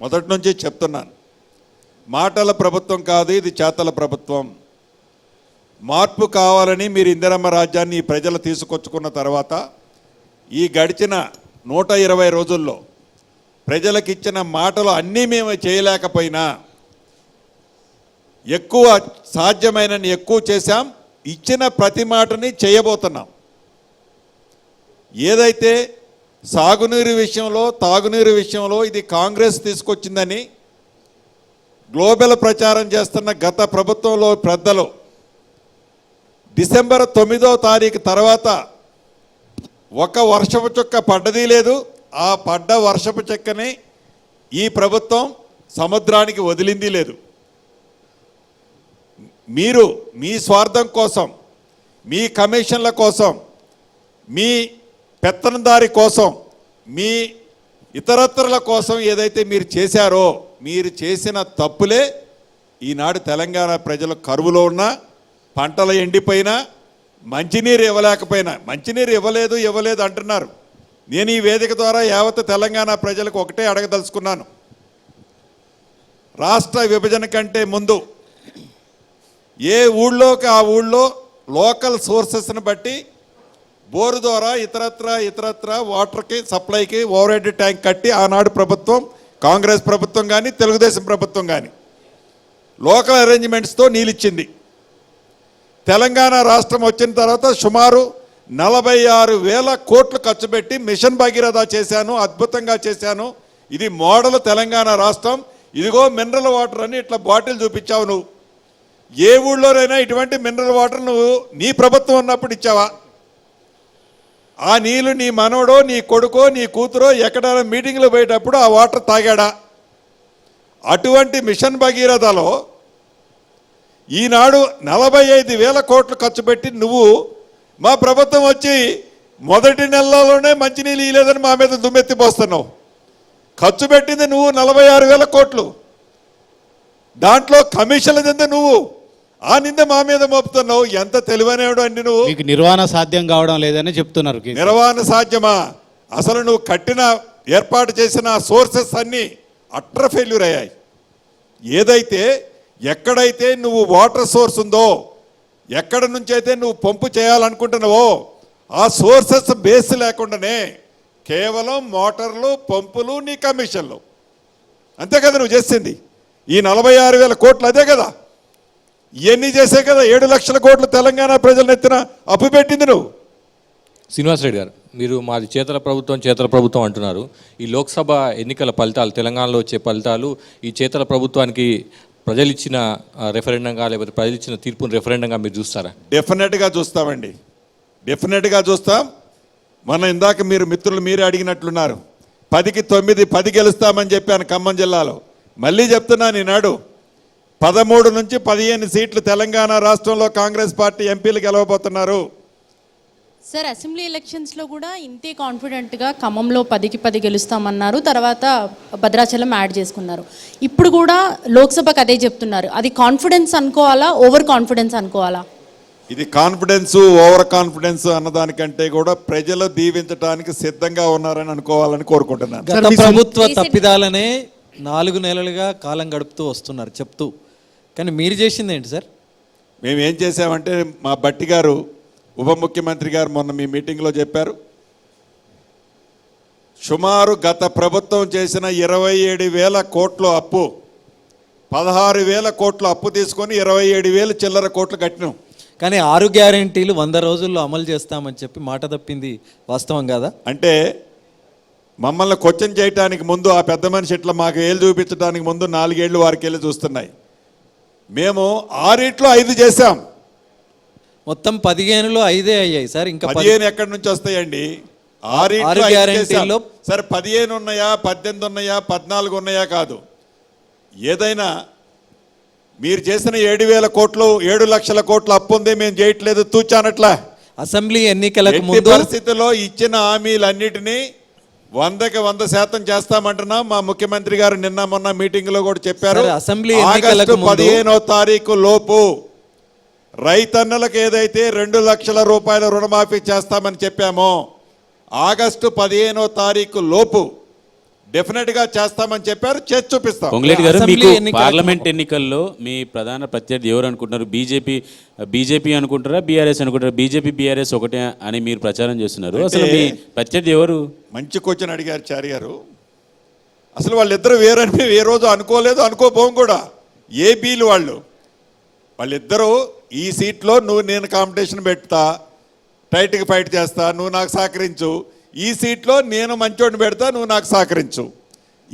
మొదటి నుంచి చెప్తున్నాను, మాటల ప్రభుత్వం కాదు, ఇది చేతల ప్రభుత్వం. మార్పు కావాలని మీరు ఇందిరమ్మ రాజ్యాన్ని ఈ ప్రజలు తీసుకొచ్చుకున్న తర్వాత ఈ గడిచిన 120 రోజుల్లో ప్రజలకు ఇచ్చిన మాటలు అన్నీ మేము చేయలేకపోయినా ఎక్కువ సాధ్యమైనని ఎక్కువ చేశాం. ఇచ్చిన ప్రతి మాటని చేయబోతున్నాం. ఏదైతే సాగునీరు విషయంలో తాగునీరు విషయంలో ఇది కాంగ్రెస్ తీసుకొచ్చిందని గ్లోబల్ ప్రచారం చేస్తున్న గత ప్రభుత్వంలో పెద్దలు డిసెంబర్ 9వ తారీఖు తర్వాత ఒక వర్షపు చుక్క పడ్డది లేదు. ఆ పడ్డ వర్షపు చెక్కని ఈ ప్రభుత్వం సముద్రానికి వదిలింది లేదు. మీరు మీ స్వార్థం కోసం, మీ కమిషన్ల కోసం, మీ పెత్తనదారి కోసం, మీ ఇతరత్రుల కోసం ఏదైతే మీరు చేశారో, మీరు చేసిన తప్పులే ఈనాడు తెలంగాణ ప్రజలు కరువులో ఉన్నా, పంటలు ఎండిపోయినా, మంచినీరు ఇవ్వలేకపోయినా, మంచినీరు ఇవ్వలేదు అంటున్నారు. నేను ఈ వేదిక ద్వారా యావత్ తెలంగాణ ప్రజలకు ఒకటే అడగదలుచుకున్నాను. రాష్ట్ర విభజన కంటే ముందు ఏ ఊళ్ళోకి ఆ ఊళ్ళో లోకల్ సోర్సెస్ని బట్టి బోరు ద్వారా ఇతరత్ర వాటర్కి సప్లైకి ఓవర్ హెడ్ ట్యాంక్ కట్టి ఆనాడు ప్రభుత్వం, కాంగ్రెస్ ప్రభుత్వం కానీ తెలుగుదేశం ప్రభుత్వం కానీ లోకల్ అరేంజ్మెంట్స్తో నీళ్ళిచ్చింది. తెలంగాణ రాష్ట్రం వచ్చిన తర్వాత సుమారు 46,000 కోట్లు ఖర్చు పెట్టి మిషన్ భగీరథ చేశాను, అద్భుతంగా చేశాను, ఇది మోడల్ తెలంగాణ రాష్ట్రం, ఇదిగో మినరల్ వాటర్ అని ఇట్లా బాటిల్ చూపించావు. నువ్వు ఏ ఊళ్ళోనైనా ఇటువంటి మినరల్ వాటర్ నువ్వు నీ ప్రభుత్వం ఉన్నప్పుడు ఇచ్చావా? ఆ నీళ్ళు నీ మనవడో, నీ కొడుకో, నీ కూతురో ఎక్కడైనా మీటింగ్లో పోయేటప్పుడు ఆ వాటర్ తాగాడా? అటువంటి మిషన్ భగీరథలో ఈనాడు 45,000 కోట్లు ఖర్చు పెట్టి నువ్వు మా ప్రభుత్వం వచ్చి మొదటి నెలలోనే మంచినీళ్ళు ఇవ్వలేదని మా మీద దుమ్మెత్తిపోస్తున్నావు. ఖర్చు పెట్టింది నువ్వు 46,000 కోట్లు. దాంట్లో కమిషన్ల నింద నువ్వు, ఆ నింద మా మీద మోపుతున్నావు. ఎంత తెలివైనడు అండి నువ్వు. మీకు నిర్వహణ సాధ్యం కావడం లేదని చెప్తున్నారు. నిర్వహణ సాధ్యమా? అసలు నువ్వు కట్టిన ఏర్పాటు చేసిన సోర్సెస్ అన్నీ అట్టర్ ఫెయిల్యూర్ అయ్యాయి. ఏదైతే ఎక్కడైతే నువ్వు వాటర్ సోర్స్ ఉందో, ఎక్కడ నుంచి అయితే నువ్వు పంపు చేయాలనుకుంటున్నావో ఆ సోర్సెస్ బేస్ లేకుండానే కేవలం మోటార్లు, పంపులు, నీ కమిషన్లు, అంతే కదా నువ్వు చేసింది. ఈ 46,000 కోట్లు అదే కదా. ఇవన్నీ చేసే కదా 7 లక్షల కోట్లు తెలంగాణ ప్రజలను ఎత్తిన అప్పు పెట్టింది నువ్వు. శ్రీనివాసరెడ్డి గారు, మీరు మాది చేతల ప్రభుత్వం అంటున్నారు. ఈ లోక్సభ ఎన్నికల ఫలితాలు, తెలంగాణలో వచ్చే ఫలితాలు ఈ చేతల ప్రభుత్వానికి ప్రజలు ఇచ్చిన రెఫరెండంగా లేకపోతే ప్రజలు ఇచ్చిన తీర్పును రెఫరెండంగా మీరు చూస్తారా? డెఫినెట్గా చూస్తామండి, డెఫినెట్గా చూస్తాం. మన ఇందాక మీరు మిత్రులు మీరే అడిగినట్లున్నారు, 10కి 9 10 గెలుస్తామని చెప్పాను ఖమ్మం జిల్లాలో. మళ్ళీ చెప్తున్నాను, ఈనాడు 13 నుంచి 15 సీట్లు తెలంగాణ రాష్ట్రంలో కాంగ్రెస్ పార్టీ ఎంపీలు గెలవబోతున్నారు. సార్, అసెంబ్లీ ఎలక్షన్స్లో కూడా ఇంతే కాన్ఫిడెంట్గా ఖమ్మంలో 10కి 10 గెలుస్తామన్నారు, తర్వాత భద్రాచలం యాడ్ చేసుకున్నారు. ఇప్పుడు కూడా లోక్సభకు అదే చెప్తున్నారు. అది కాన్ఫిడెన్స్ అనుకోవాలా, ఓవర్ కాన్ఫిడెన్స్ అనుకోవాలా? ఇది కాన్ఫిడెన్స్, ఓవర్ కాన్ఫిడెన్స్ అన్నదానికంటే కూడా ప్రజలు దీవించడానికి సిద్ధంగా ఉన్నారని అనుకోవాలని కోరుకుంటున్నాను. గత ప్రభుత్వ తప్పిదాలనే 4 నెలలుగా కాలం గడుపుతూ వస్తున్నారు చెప్తూ, కానీ మీరు చేసింది ఏంటి సార్? మేము ఏం చేసామంటే, మా బట్టి గారు ఉప ముఖ్యమంత్రి గారు మొన్న మీ మీటింగ్లో చెప్పారు, సుమారు గత ప్రభుత్వం చేసిన 27,000 కోట్లు అప్పు, 16,000 కోట్లు అప్పు తీసుకొని 27,000 చిల్లర కోట్లు కట్టినాం. కానీ 6 గ్యారెంటీలు 100 రోజుల్లో అమలు చేస్తామని చెప్పి మాట తప్పింది వాస్తవం కాదా? అంటే మమ్మల్ని క్వశ్చన్ చేయడానికి ముందు ఆ పెద్ద మనిషి ఇట్లా మాకు ఏళ్ళు చూపించడానికి ముందు 4 ఏళ్ళు వారికి వెళ్ళి చూస్తున్నాయి. మేము 6 5 చేశాం. మొత్తం 15లో 5 అయ్యాయి సార్. ఇంకా 15 ఎక్కడి నుంచి వస్తాయండి? 6 గ్యారెంటీల్లో సరే 15 ఉన్నాయా, 18 ఉన్నాయా, 14 ఉన్నాయా కాదు. ఏదైనా మీరు చేసిన 7,000 కోట్లు 7 లక్షల కోట్ల అప్పు ఉంది, మేము చేయట్లేదు తూచానట్లా. అసెంబ్లీ ఎన్నికలకు ఎట్టి ముందు పరిస్థితుల్లో ఇచ్చిన హామీలన్నిటినీ 100కి 100% చేస్తామంటున్నాం. మా ముఖ్యమంత్రి గారు నిన్న మొన్న మీటింగ్ లో కూడా చెప్పారు. సరే, అసెంబ్లీ ఎన్నికలకు ఆగస్టు 15వ తారీఖు లోపు రైతన్నలకు ఏదైతే 2 లక్షల రూపాయల రుణమాఫీ చేస్తామని చెప్పామో ఆగస్టు 15వ తారీఖు లోపు డెఫినెట్ గా చేస్తామని చెప్పారు. చేసి చూపిస్తాం. పొంగులేటి గారు, అసెంబ్లీ మీకు ఎన్నికలకు పార్లమెంట్ ఎన్నికల్లో మీ ప్రధాన ప్రత్యర్థి ఎవరు అనుకుంటున్నారు? బీజేపీ అనుకుంటారా, బీఆర్ఎస్ అనుకుంటారా? బీజేపీ బీఆర్ఎస్ ఒకటే అని మీరు ప్రచారం చేస్తున్నారు. అసలు మీ ప్రత్యర్థి ఎవరు? మంచి క్వశ్చన్ అడిగారు చారి గారు. అసలు వాళ్ళిద్దరు వేరని మేము ఏ రోజు అనుకోలేదు, అనుకోపోం కూడా. ఏపీలు వాళ్ళిద్దరూ ఈ సీట్లో నేను కాంపిటీషన్ పెడతా, టైట్గా ఫైట్ చేస్తా, నువ్వు నాకు సహకరించు. ఈ సీట్లో నేను మంచోడిని పెడతా, నువ్వు నాకు సహకరించు.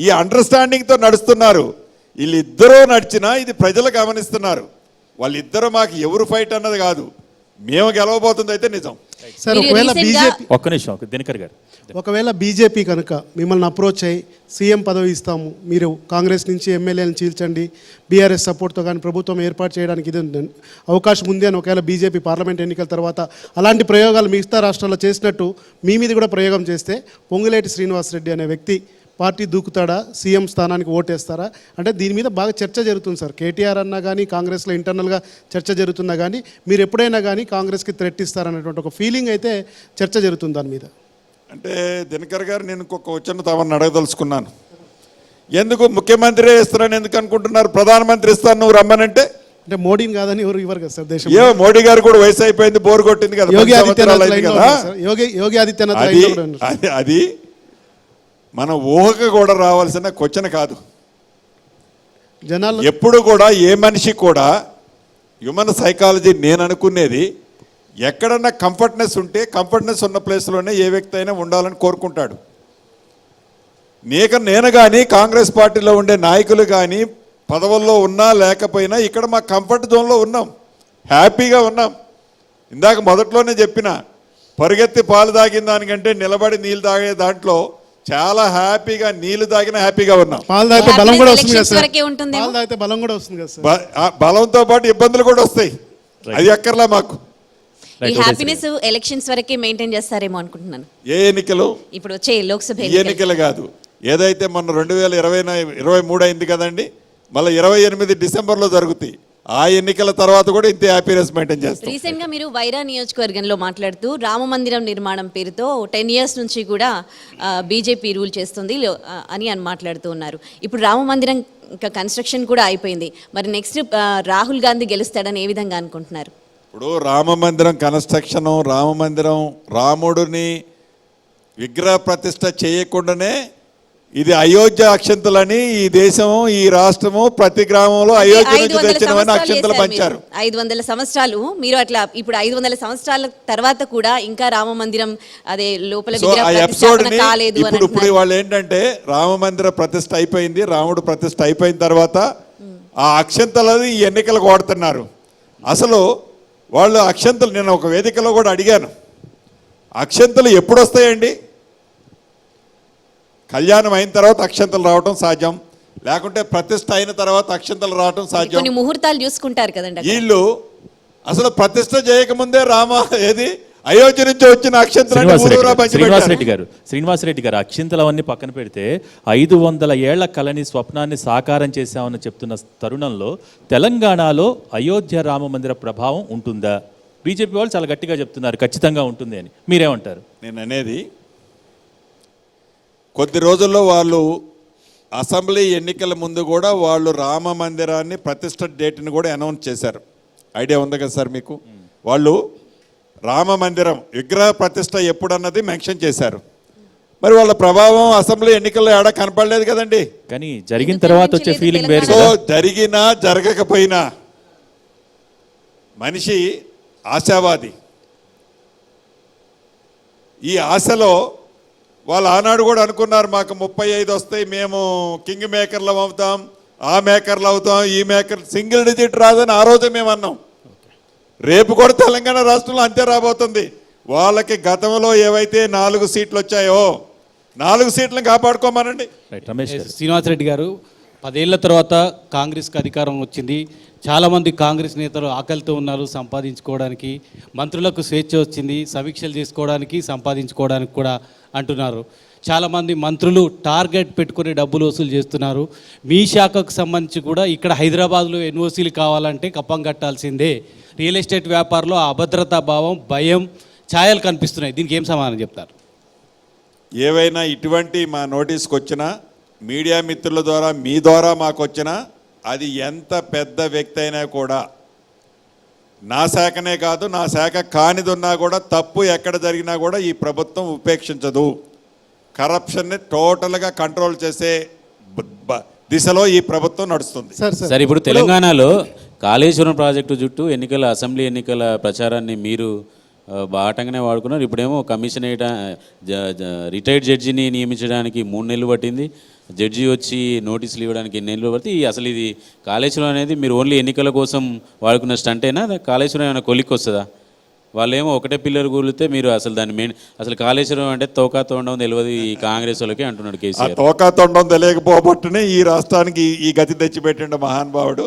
ఈ అండర్స్టాండింగ్తో నడుస్తున్నారు. వీళ్ళిద్దరూ నడిచినా ఇది ప్రజలు గమనిస్తున్నారు. వాళ్ళిద్దరూ మాకు ఎవరు ఫైట్ అన్నది కాదు, మేము గెలవబోతుంది అయితే నిజం. సార్ ఒకవేళ బీజేపీ ఒక్క నిమిషం దినకర్ గారు, ఒకవేళ బీజేపీ కనుక మిమ్మల్ని అప్రోచ్ అయ్యి సీఎం పదవి ఇస్తాము, మీరు కాంగ్రెస్ నుంచి ఎమ్మెల్యేలను చీల్చండి, బీఆర్ఎస్ సపోర్ట్తో కానీ ప్రభుత్వం ఏర్పాటు చేయడానికి ఇది అవకాశం ఉంది అని ఒకవేళ బీజేపీ పార్లమెంట్ ఎన్నికల తర్వాత అలాంటి ప్రయోగాలు మిగతా రాష్ట్రాల్లో చేసినట్టు మీ మీద కూడా ప్రయోగం చేస్తే పొంగులేటి శ్రీనివాసరెడ్డి అనే వ్యక్తి పార్టీ దూకుతాడా, సీఎం స్థానానికి ఓటేస్తారా? అంటే దీని మీద బాగా చర్చ జరుగుతుంది సార్. కేటీఆర్ అన్నా కానీ కాంగ్రెస్లో ఇంటర్నల్గా చర్చ జరుగుతున్నా కానీ మీరు ఎప్పుడైనా కానీ కాంగ్రెస్కి థ్రెట్ ఇస్తారనేటువంటి ఒక ఫీలింగ్ అయితే చర్చ జరుగుతుంది దాని మీద. అంటే దినకర్ గారు, నేను ఇంకొక క్వశ్చన్ తమను అడగదలుచుకున్నాను. ఎందుకు ముఖ్యమంత్రి ఇస్తారని ఎందుకు అనుకుంటున్నారు? ప్రధానమంత్రి ఇస్తాను నువ్వు రమ్మనంటే అంటే మోడీని కాదని ఎవరు ఇవ్వరు కదా సార్. దేశం మోడీ గారు కూడా వయసు అయిపోయింది, బోర్ కొట్టింది కదా, యోగి 10 ఆదిత్యనాథ్ సంవత్సరాలు అయింది కదా. యోగి ఆదిత్యనాథ్ అది మన ఊహకు కూడా రావాల్సిన క్వశ్చన్ కాదు. జనాలు ఎప్పుడు కూడా ఏ మనిషి కూడా హ్యూమన్ సైకాలజీ నేను అనుకునేది, ఎక్కడన్నా కంఫర్ట్నెస్ ఉంటే కంఫర్ట్నెస్ ఉన్న ప్లేస్లోనే ఏ వ్యక్తి అయినా ఉండాలని కోరుకుంటాడు. నేను కానీ కాంగ్రెస్ పార్టీలో ఉండే నాయకులు కానీ పదవుల్లో ఉన్నా లేకపోయినా ఇక్కడ మా కంఫర్ట్ జోన్లో ఉన్నాం, హ్యాపీగా ఉన్నాం. ఇందాక మొదట్లోనే చెప్పిన, పరిగెత్తి పాలు తాగిన దానికంటే నిలబడి నీళ్ళు తాగే దాంట్లో చాలా హ్యాపీగా, నీళ్లు తాగినా హ్యాపీగా ఉన్నాం. పాలు తాగితే బలం కూడా వస్తుంది కదా సార్. ఉంటుంది. పాలు తాగితే బలం కూడా వస్తుంది కదా సార్. బలంతో పాటు ఇబ్బందులు కూడా వస్తాయి, అది ఎక్కర్లా మాకు. ఈ హ్యాపీనెస్ ఎలక్షన్స్ వరకే మెయింటైన్ చేస్తారేమో అనుకుంటున్నాను. ఏ ఎన్నికలు? ఇప్పుడు వచ్చే లోక్సభ ఎన్నికలు కాదు, ఏదైతే మొన్న 2023 అయింది కదండి, మళ్ళీ 28 డిసెంబర్లో జరుగుతాయి. ఆ ఎన్నికల తర్వాత కూడా ఇంత హ్యాపీనెస్ మెయింటైన్ చేస్తాం. రీసెంట్గా మీరు వైరా నియోజకవర్గంలో మాట్లాడుతూ రామ మందిరం నిర్మాణం పేరుతో 10 years నుంచి కూడా బీజేపీ రూల్ చేస్తుంది అని మాట్లాడుతూ ఉన్నారు. ఇప్పుడు రామ మందిరం కన్స్ట్రక్షన్ కూడా అయిపోయింది. మరి నెక్స్ట్ రాహుల్ గాంధీ గెలుస్తాడని ఏ విధంగా అనుకుంటున్నారు? ఇప్పుడు రామ మందిరం కన్స్ట్రక్షన్, రామ మందిరం, రాముడిని విగ్రహ ప్రతిష్ట చేయకుండానే ఇది అయోధ్య అక్షంతలని ఈ దేశము, ఈ రాష్ట్రము, ప్రతి గ్రామంలో అయోధ్య నుంచి తెచ్చినవని అక్షంతలు పంచారు. 500 సంవత్సరాలు మీరు అట్లా, ఇప్పుడు 500 సంవత్సరాల తర్వాత కూడా ఇంకా రామ మందిరం అదే లోపల కాలేదు అని. ఇప్పుడు వాళ్ళు ఏంటంటే రామ మందిర ప్రతిష్ట అయిపోయింది, రాముడు ప్రతిష్ట అయిపోయిన తర్వాత ఆ అక్షంతలని ఈ ఎన్నికలకు వాడుతున్నారు. అసలు వాళ్ళు అక్షంతలు, నేను ఒక వేదికలో కూడా అడిగాను, అక్షంతలు ఎప్పుడు వస్తాయండి? కళ్యాణం అయిన తర్వాత అక్షంతలు రావటం సాధ్యం, లేకుంటే ప్రతిష్ట అయిన తర్వాత అక్షంతలు రావటం సాధ్యం. కొన్ని ముహూర్తాలు చూసుకుంటారు కదండి. వీళ్ళు అసలు ప్రతిష్ట చేయకముందే అయోధ్య నుంచి వచ్చిన అక్షంతలు. శ్రీనివాసరెడ్డి గారు, అక్షింతలు అవన్నీ పక్కన పెడితే 500 ఏళ్ల కళని, స్వప్నాన్ని సాకారం చేశామని చెప్తున్న తరుణంలో తెలంగాణలో అయోధ్య రామ మందిర ప్రభావం ఉంటుందా? బీజేపీ వాళ్ళు చాలా గట్టిగా చెప్తున్నారు ఖచ్చితంగా ఉంటుంది అని, మీరేమంటారు? నేను అనేది, కొద్ది రోజుల్లో వాళ్ళు అసెంబ్లీ ఎన్నికల ముందు కూడా వాళ్ళు రామ మందిరాన్ని ప్రతిష్ట డేట్ని కూడా అనౌన్స్ చేశారు. ఐడియా ఉంది కదా సార్ మీకు? వాళ్ళు రామ మందిరం విగ్రహ ప్రతిష్ట ఎప్పుడన్నది మెన్షన్ చేశారు. మరి వాళ్ళ ప్రభావం అసెంబ్లీ ఎన్నికల్లో ఏడా కనపడలేదు కదండి. కానీ జరిగిన తర్వాత వచ్చే ఫీలింగ్ వేరు. సో జరిగినా జరగకపోయినా మనిషి ఆశావాది. ఈ ఆశలో వాళ్ళు ఆనాడు కూడా అనుకున్నారు, మాకు 35 వస్తాయి, మేము కింగ్ మేకర్లం అవుతాం, ఆ మేకర్లు అవుతాం, ఈ మేకర్ సింగిల్ డిజిట్ రాదని ఆ రోజే మేము అన్నాం. రేపు కూడా తెలంగాణ రాష్ట్రంలో అంతే రాబోతుంది. వాళ్ళకి గతంలో ఏవైతే 4 సీట్లు వచ్చాయో 4 సీట్లను కాపాడుకోమనండి. శ్రీనివాసరెడ్డి గారు, 10 ఏళ్ల తర్వాత కాంగ్రెస్కి అధికారం వచ్చింది. చాలామంది కాంగ్రెస్ నేతలు ఆకలితో ఉన్నారు సంపాదించుకోవడానికి. మంత్రులకు స్వేచ్ఛ వచ్చింది సమీక్షలు చేసుకోవడానికి, సంపాదించుకోవడానికి కూడా అంటున్నారు. చాలామంది మంత్రులు టార్గెట్ పెట్టుకుని డబ్బులు వసూలు చేస్తున్నారు. మీ శాఖకు సంబంధించి కూడా ఇక్కడ హైదరాబాద్లో ఎన్ఓసీలు కావాలంటే కప్పం కట్టాల్సిందే. రియల్ ఎస్టేట్ వ్యాపారంలో అభద్రతా భావం, భయం ఛాయలు కనిపిస్తున్నాయి. దీనికి ఏం సమాధానం చెప్తారు? ఏవైనా ఇటువంటి మా నోటీస్కి వచ్చినా, మీడియా మిత్రుల ద్వారా మీ ద్వారా మాకు వచ్చినా, అది ఎంత పెద్ద వ్యక్తి అయినా కూడా, నా శాఖనే కాదు నా శాఖ కానిది ఉన్నా కూడా, తప్పు ఎక్కడ జరిగినా కూడా ఈ ప్రభుత్వం ఉపేక్షించదు. కరప్షన్ని టోటల్గా కంట్రోల్ చేసే దిశలో ఈ ప్రభుత్వం నడుస్తుంది. సార్, ఇప్పుడు తెలంగాణలో కాళేశ్వరం ప్రాజెక్టు చుట్టూ అసెంబ్లీ ఎన్నికల ప్రచారాన్ని మీరు బాటంగానే వాడుకున్నారు. ఇప్పుడేమో కమిషన్ రిటైర్డ్ జడ్జిని నియమించడానికి 3 నెలలు పట్టింది. జడ్జి వచ్చి నోటీసులు ఇవ్వడానికి 2 నెలలు పడుతుంది. అసలు ఇది కాళేశ్వరం అనేది మీరు ఓన్లీ ఎన్నికల కోసం వాడుకున్న స్టంటేనా? కాళేశ్వరం ఏమైనా కొలిక్కి వస్తుందా? వాళ్ళేమో ఒకటే పిల్లర్ కూలితే మీరు అసలు దాన్ని అసలు కాళేశ్వరం అంటే తోకా తోండం తెలియదు ఈ కాంగ్రెస్ వాళ్ళకి అంటున్నాడు కేసీఆర్. తోకా తోండం తెలియకపోబట్టునే ఈ రాష్ట్రానికి ఈ గతి తెచ్చిపెట్టిండు మహానుభావుడు.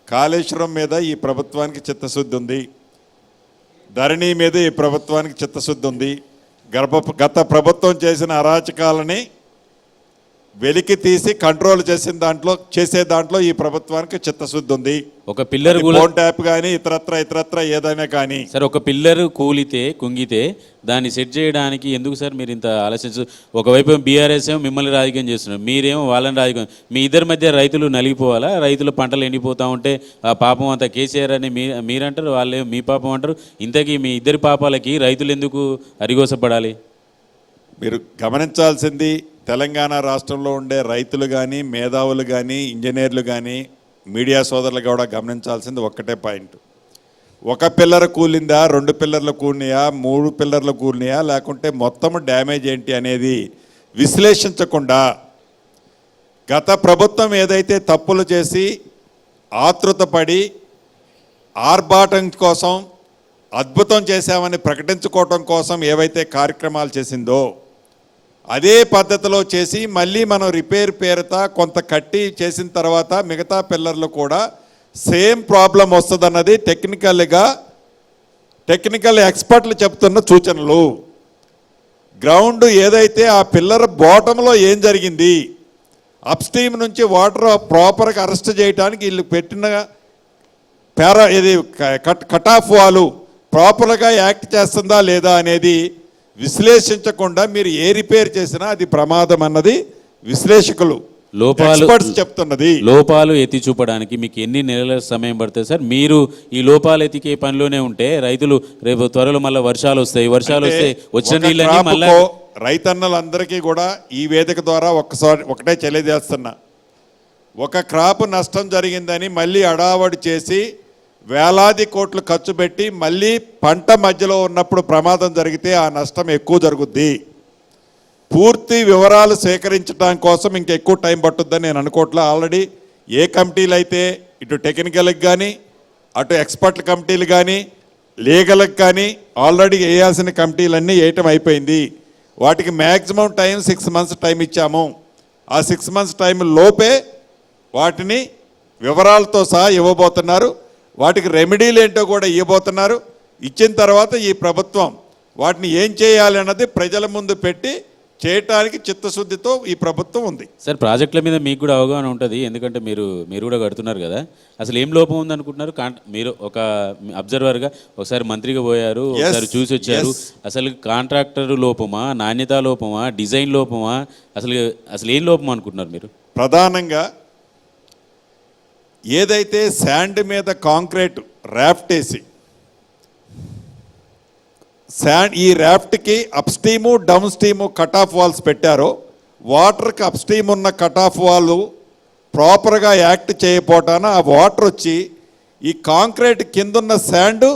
కాళేశ్వరం మీద ఈ ప్రభుత్వానికి చిత్తశుద్ధి ఉంది. ధరణి మీద ఈ ప్రభుత్వానికి చిత్తశుద్ధి ఉంది. గత ప్రభుత్వం చేసిన అరాచకాలని వెలికి తీసి కంట్రోల్ చేసే దాంట్లో ఈ ప్రభుత్వానికి చిత్తశుద్ధి ఉంది. ఒక పిల్లర్ ఫోన్ ట్యాప్ కానీ ఇతరత్ర ఏదైనా కానీ. సార్, ఒక పిల్లర్ కుంగితే దాన్ని సెట్ చేయడానికి ఎందుకు సార్ మీరు ఇంత ఆలోచించు? ఒకవైపు బీఆర్ఎస్ ఏమో మిమ్మల్ని రాజకీయం చేస్తున్నారు, మీరేమో వాళ్ళని రాజకీయం. మీ ఇద్దరి మధ్య రైతులు నలిగిపోవాలా? రైతుల పంటలు ఎండిపోతూ ఉంటే ఆ పాపం అంతా కేసీఆర్ అని మీరంటారు, వాళ్ళే మీ పాపం అంటారు. ఇంతకీ మీ ఇద్దరి పాపాలకి రైతులు ఎందుకు అరిగోసపడాలి? మీరు గమనించాల్సింది, తెలంగాణ రాష్ట్రంలో ఉండే రైతులు కానీ, మేధావులు కానీ, ఇంజనీర్లు కానీ, మీడియా సోదరులు కూడా గమనించాల్సింది ఒక్కటే పాయింట్. ఒక పిల్లర్ కూలిందా, 2 పిల్లర్లు కూలినాయా, 3 పిల్లర్లు కూలినాయా, లేకుంటే మొత్తం డ్యామేజ్ ఏంటి అనేది విశ్లేషించకుండా గత ప్రభుత్వం ఏదైతే తప్పులు చేసి ఆతృతపడి ఆర్భాటం కోసం, అద్భుతం చేశామని ప్రకటించుకోవటం కోసం ఏవైతే కార్యక్రమాలు చేసిందో అదే పద్ధతిలో చేసి మళ్ళీ మనం రిపేర్ పేరుతో కొంత కట్టి చేసిన తర్వాత మిగతా పిల్లర్లు కూడా సేమ్ ప్రాబ్లం వస్తుందన్నది టెక్నికల్ ఎక్స్పర్ట్లు చెప్తున్న సూచనలు. గ్రౌండ్ ఏదైతే ఆ పిల్లర్ బాటంలో ఏం జరిగింది, అప్ స్ట్రీమ్ నుంచి వాటర్ ప్రాపర్గా అరెస్ట్ చేయడానికి వీళ్ళు పెట్టిన కట్ ఆఫ్ వాలు ప్రాపర్గా యాక్ట్ చేస్తుందా లేదా అనేది విశ్లేషించకుండా మీరు ఏ రిపేర్ చేసినా అది ప్రమాదం అన్నది విశ్లేషకులు చెప్తున్నది. లోపాలు ఎత్తి చూపడానికి మీకు ఎన్ని నెలల సమయం పడుతుంది సార్? మీరు ఈ లోపాలు ఎతికే పనిలోనే ఉంటే రైతులు రేపు త్వరలో మళ్ళీ వర్షాలు వస్తే వచ్చిన నీళ్ళని మళ్ళీ రైతన్నలందరికీ కూడా ఈ వేదిక ద్వారా ఒకటే తెలియజేస్తున్నా, ఒక క్రాప్ నష్టం జరిగిందని మళ్ళీ అడావడి చేసి వేలాది కోట్లు ఖర్చు పెట్టి మళ్ళీ పంట మధ్యలో ఉన్నప్పుడు ప్రమాదం జరిగితే ఆ నష్టం ఎక్కువ జరుగుద్ది. పూర్తి వివరాలు సేకరించడం కోసం ఇంకా ఎక్కువ టైం పట్టుద్దని నేను అనుకోవట్లే. ఆల్రెడీ ఏ కమిటీలు అయితే ఇటు టెక్నికల్కి కానీ, అటు ఎక్స్పర్ట్ కమిటీలు కానీ, లీగల్కి కానీ ఆల్రెడీ వేయాల్సిన కమిటీలన్నీ వేయటం అయిపోయింది. వాటికి మ్యాక్సిమం టైం 6 మంత్స్ టైం ఇచ్చాము. ఆ 6 మంత్స్ టైం లోపే వాటిని వివరాలతో సహా ఇవ్వబోతున్నారు. వాటికి రెమెడీలు ఏంటో కూడా ఇవ్వబోతున్నారు. ఇచ్చిన తర్వాత ఈ ప్రభుత్వం వాటిని ఏం చేయాలి అన్నది ప్రజల ముందు పెట్టి చేయటానికి చిత్తశుద్ధితో ఈ ప్రభుత్వం ఉంది. సార్, ప్రాజెక్టుల మీద మీకు కూడా అవగాహన ఉంటుంది, ఎందుకంటే మీరు కూడా కడుతున్నారు కదా. అసలు ఏం లోపం ఉంది అనుకుంటున్నారు? మీరు ఒక అబ్జర్వర్గా ఒకసారి మంత్రిగా పోయారు, ఒకసారి చూసి వచ్చారు. అసలు కాంట్రాక్టర్ లోపమా, నాణ్యత లోపమా, డిజైన్ లోపమా, అసలు ఏం లోపం అనుకుంటున్నారు మీరు? ప్రధానంగా ఏదైతే శాండ్ మీద కాంక్రీట్ ర్యాఫ్ట్ వేసి ఈ ర్యాఫ్ట్కి upstream downstream cut off walls పెట్టారో, వాటర్కి అప్ స్ట్రీమ్ ఉన్న కట్ ఆఫ్ వాల్ ప్రాపర్గా యాక్ట్ చేయకపోవటాన ఆ వాటర్ వచ్చి ఈ కాంక్రీట్ కిందున్న శాండ్